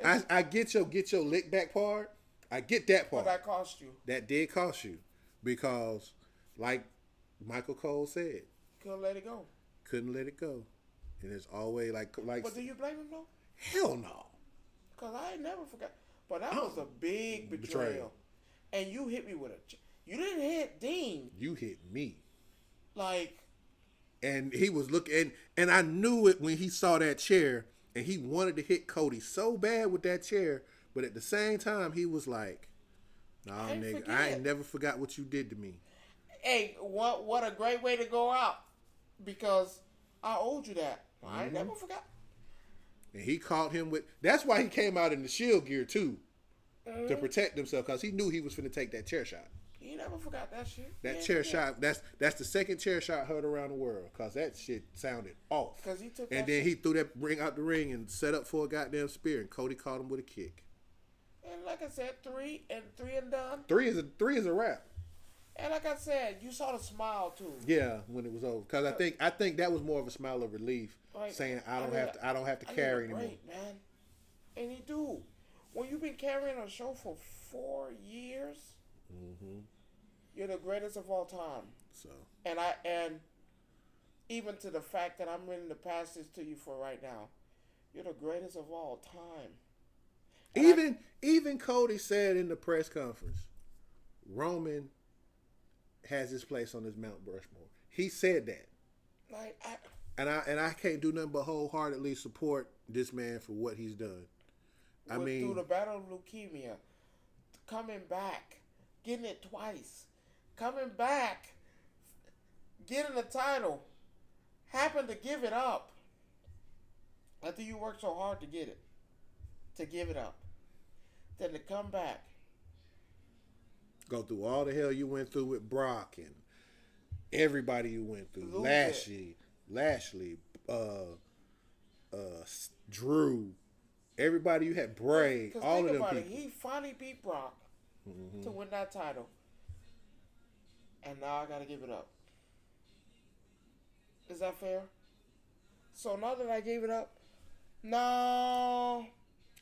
I get your lick back part. I get that part. But that cost you. That did cost you, because like Michael Cole said, couldn't let it go. Couldn't let it go, and it's always like. But do you blame him though? Hell no. Cause I never forgot. But that was a big betrayal. And you hit me with you didn't hit Dean. You hit me. Like. And he was looking, and I knew it when he saw that chair, and he wanted to hit Cody so bad with that chair, but at the same time, he was like, "Nah, nigga, I ain't never forgot what you did to me." Hey, what a great way to go out, because I owed you that. I ain't never forgot. And he caught him with. That's why he came out in the Shield gear too, to protect himself, because he knew he was finna take that chair shot. He never forgot that shit. That chair shot. That's the second chair shot heard around the world, because that shit sounded off. Because he took. And then he threw that ring out the ring and set up for a goddamn spear, and Cody caught him with a kick. And like I said, three and done. Three is a wrap. And like I said, you saw the smile too. Yeah, when it was over, because I think that was more of a smile of relief, saying I don't have to carry anymore. Great, man. And he do. When you've been carrying a show for 4 years, you're the greatest of all time. So. And even to the fact that I'm ready to pass this to you for right now, you're the greatest of all time. And even Cody said in the press conference, Roman has his place on his Mount Rushmore. He said that. And I can't do nothing but wholeheartedly support this man for what he's done. Through the battle of leukemia, coming back, getting it twice, coming back, getting the title, happened to give it up. After you worked so hard to get it, to give it up, then to come back. Go through all the hell you went through with Brock and everybody you went through. Lashley, Drew, everybody you had, Bray, all of them people. He finally beat Brock to win that title. And now I got to give it up. Is that fair? So now that I gave it up, no.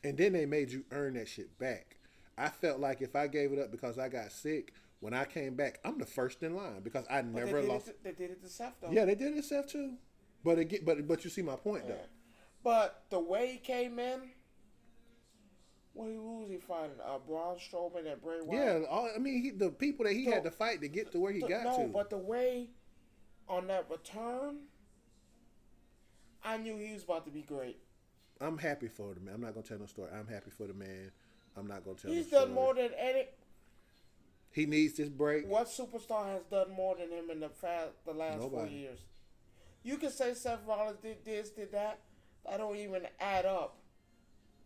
And then they made you earn that shit back. I felt like if I gave it up because I got sick, when I came back, I'm the first in line because I never lost. They did it to Seth though. Yeah, they did it to Seth too. But you see my point though. But the way he came in, who was he fighting? Braun Strowman and Bray Wyatt. Yeah, the people that he had to fight to get to where he got to. No, but the way on that return, I knew he was about to be great. I'm happy for the man. I'm not gonna tell no story. I'm happy for the man. I'm not gonna tell. He's done more than any. He needs this break. What superstar has done more than him in the last 4 years? You can say Seth Rollins did this, did that. I don't even add up.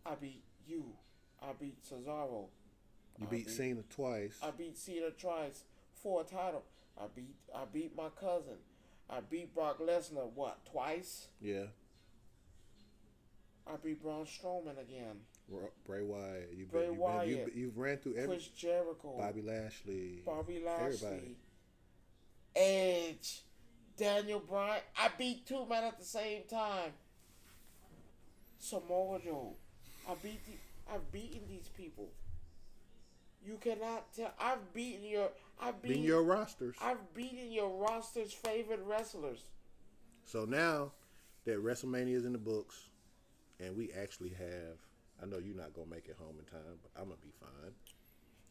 I beat you. I beat Cesaro. You beat Cena twice. I beat Cena twice for a title. I beat my cousin. I beat Brock Lesnar twice? Yeah. I beat Braun Strowman again. Bray Wyatt. You've ran through Chris Jericho. Bobby Lashley. Everybody. Edge. Daniel Bryan. I beat two men at the same time. Samoa Joe. I've beaten these people. You cannot tell. I've beaten your rosters. I've beaten your roster's favorite wrestlers. So now that WrestleMania is in the books, and we actually have, I know you're not gonna make it home in time, but I'm gonna be fine.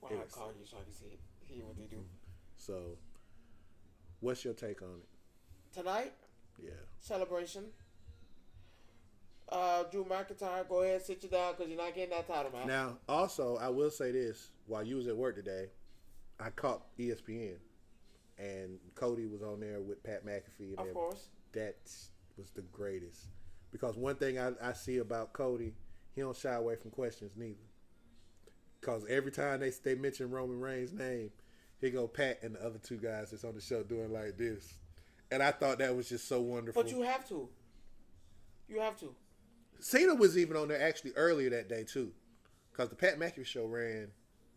Why I call you so I can hear what they do. So, what's your take on it? Tonight? Yeah. Celebration. Drew McIntyre, go ahead, sit you down because you're not getting that title, man. Now, also, I will say this. While you was at work today, I caught ESPN, and Cody was on there with Pat McAfee. And of course. That was the greatest. Because one thing I see about Cody, he don't shy away from questions neither. Because every time they mention Roman Reigns' name, he go Pat and the other two guys that's on the show doing like this. And I thought that was just so wonderful. But you have to. You have to. Cena was even on there actually earlier that day too. Because the Pat McAfee show ran,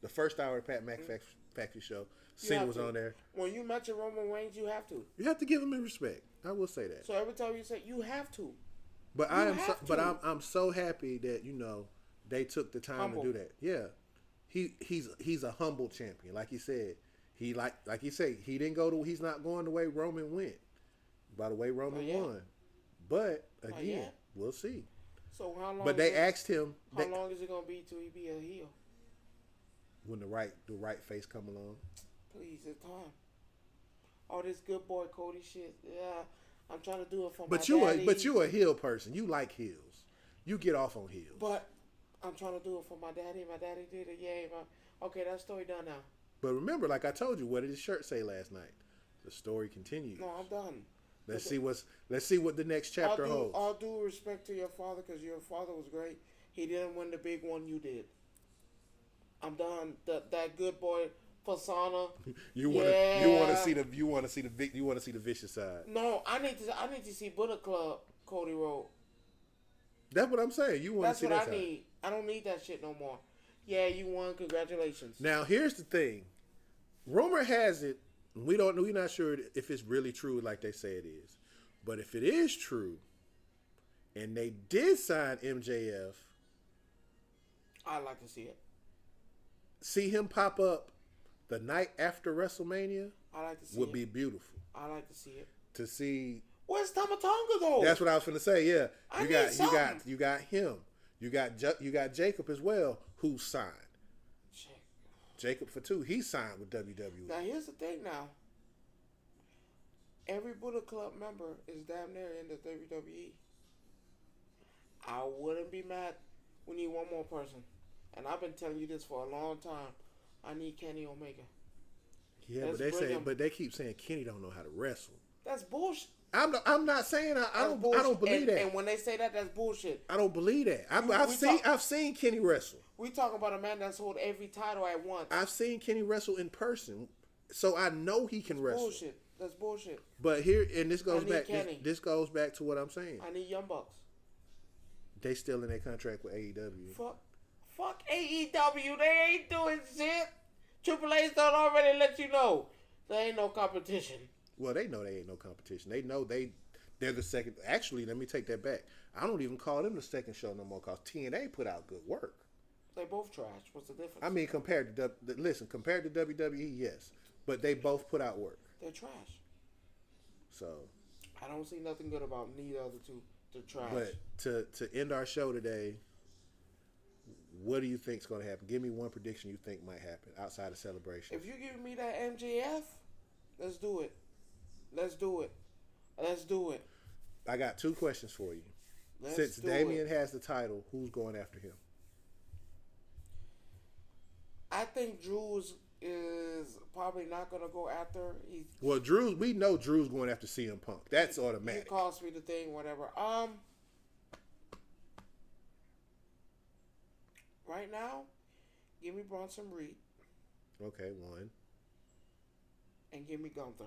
the first hour of the Pat McAfee show, Cena was on there. When you mention Roman Reigns, you have to. You have to give him his respect. I will say that. So every time you say, you have to. But I'm so happy that they took the time to do that. Yeah, he's a humble champion, like you said. He he's not going the way Roman went, by the way Roman won. But again, we'll see. So how long? But they asked him. How long is it gonna be till he be a heel? When the right face come along. Please, it's time. All this good boy Cody shit. Yeah. I'm trying to do it for my daddy. But you a heel person. You like heels. You get off on heels. But I'm trying to do it for my daddy. My daddy did it. Yay. Okay, that story done now. But remember, like I told you, what did his shirt say last night? The story continues. No, I'm done. Let's see what the next chapter holds. All due respect to your father, because your father was great. He didn't win the big one. You did. I'm done. That good boy persona. You want to see the vicious side. No, I need to see Bullet Club Cody Rhodes. That's what I'm saying. You want to see that side. That's what I need. I don't need that shit no more. Yeah, you won. Congratulations. Now here's the thing. Rumor has it. We're not sure if it's really true like they say it is. But if it is true, and they did sign MJF, I'd like to see it. See him pop up the night after WrestleMania. I like to see would be beautiful. I like to see it. To see. Where's Tamatonga though? That's what I was gonna say. Yeah, you got him. You got Jacob as well, who signed. Jacob for 2. He signed with WWE. Now here's the thing. Now every Bullet Club member is damn near in the WWE. I wouldn't be mad. We need one more person, and I've been telling you this for a long time. I need Kenny Omega. Yeah, but they keep saying Kenny don't know how to wrestle. That's bullshit. I'm not saying I don't believe that. And when they say that, that's bullshit. I don't believe that. I've seen Kenny wrestle. We talking about a man that's hold every title at once. I've seen Kenny wrestle in person, so I know he can wrestle. Bullshit. That's bullshit. But here, and this goes back. This goes back to what I'm saying. I need Young Bucks. They still in their contract with AEW. Fuck AEW. They ain't doing shit. Triple A's don't already let you know there ain't no competition. Well, they know they ain't no competition. They know they They're the second. Actually, let me take that back. I don't even call them the second show no more because TNA put out good work. They both trash. What's the difference? I mean, compared to WWE, yes, but they both put out work. They're trash. So I don't see nothing good about neither of the two. They're trash. But to end our show today, what do you think's going to happen? Give me one prediction you think might happen outside of Celebration. If you give me that MJF, let's do it. Let's do it. Let's do it. I got two questions for you. Since Damian has the title, who's going after him? I think Drew is probably not going to go after. We know Drew's going after CM Punk. That's automatic. He cost me the thing, whatever. Right now, give me Bronson Reed. Okay, one. And give me Gunther.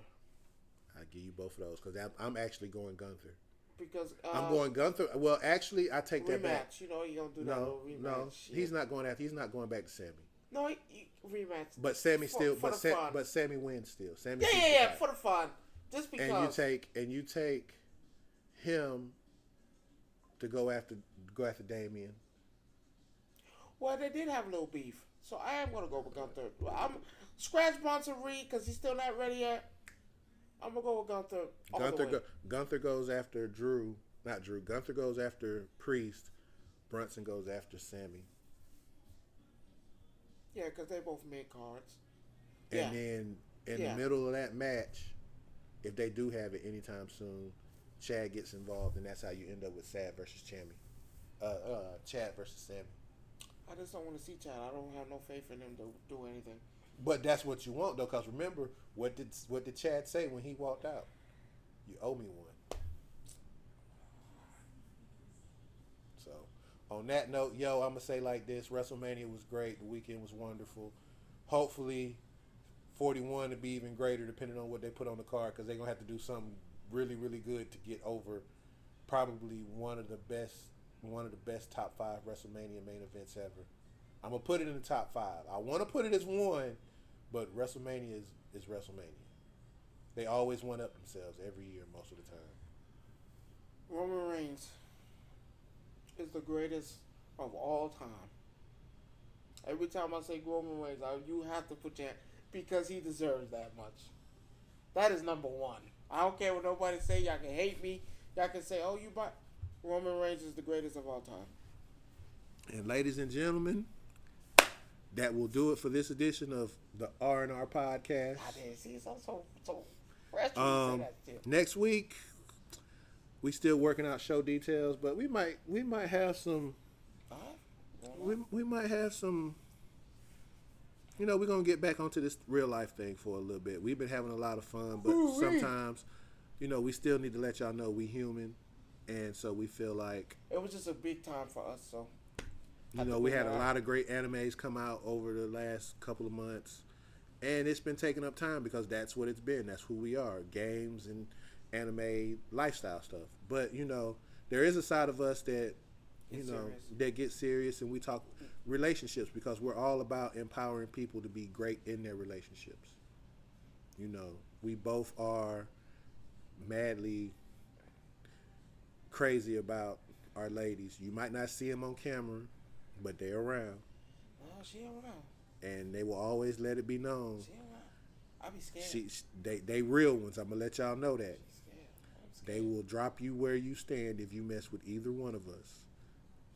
I'll give you both of those because I'm actually going Gunther. Because I'm going Gunther. Well, actually, I take that back. Rematch. You know, you're going to do that little rematch. No, he's not going after. He's not going back to Sammy. No, he rematch. But Sammy still. For But Sammy wins still. Sammy. Yeah, for the fun. Just because. And you take him to go after Damian. Well, they did have a little beef, so I am gonna go with Gunther. I'm scratch Bronson Reed because he's still not ready yet. I'm gonna go with Gunther. Gunther goes after Drew. Not Drew. Gunther goes after Priest. Brunson goes after Sammy. Yeah, because they both made cards. And then in the middle of that match, if they do have it anytime soon, Chad gets involved, and that's how you end up with Chad versus Sammy. I just don't want to see Chad. I don't have no faith in him to do anything. But that's what you want, though, because remember, what did Chad say when he walked out? You owe me one. So, on that note, I'm going to say like this. WrestleMania was great. The weekend was wonderful. Hopefully, 41 to be even greater, depending on what they put on the card, because they're going to have to do something really, really good to get over probably one of the best top 5 WrestleMania main events ever. I'm going to put it in the top 5. I want to put it as 1, but WrestleMania is WrestleMania. They always one up themselves every year, most of the time. Roman Reigns is the greatest of all time. Every time I say Roman Reigns, you have to put your hand, because he deserves that much. That is number 1. I don't care what nobody say. Y'all can hate me. Y'all can say, oh, Roman Reigns is the greatest of all time. And ladies and gentlemen, that will do it for this edition of the R&R podcast. I didn't see so fresh when you say that shit. Next week, we still working out show details, but we might have some. We might have some. We're gonna get back onto this real life thing for a little bit. We've been having a lot of fun, but sometimes, we still need to let y'all know we human. And so we feel like it was just a big time for us. So we had a lot of great animes come out over the last couple of months, and it's been taking up time because that's what it's been. That's who we are: games and anime lifestyle stuff. But there is a side of us that that gets serious, and we talk relationships because we're all about empowering people to be great in their relationships. We both are madly crazy about our ladies. You might not see them on camera, but they're around. Oh, she around. And they will always let it be known. She around. I be scared. They real ones. I'm gonna let y'all know that. I'm scared. They will drop you where you stand if you mess with either one of us.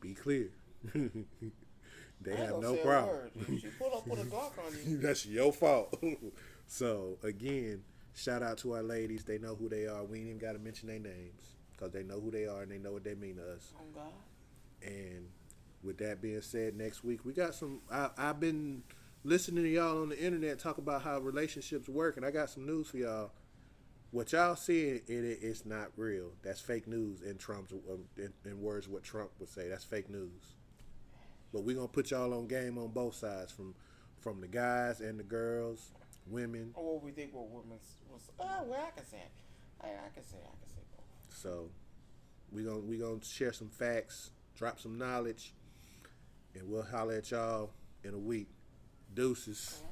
Be clear. They have no problem. She pulled up with a Glock on you. That's your fault. So again, shout out to our ladies. They know who they are. We ain't even got to mention their names, because they know who they are and they know what they mean to us. Oh, God. And with that being said, next week we got some. I've been listening to y'all on the internet talk about how relationships work, and I got some news for y'all. What y'all seeing in it is not real. That's fake news. In words, what Trump would say, that's fake news. But we're gonna put y'all on game on both sides, from the guys and the girls, women. Oh, what we think what women was. Oh, well, I can say it. I can say both. So we gonna share some facts, drop some knowledge, and we'll holler at y'all in a week. Deuces.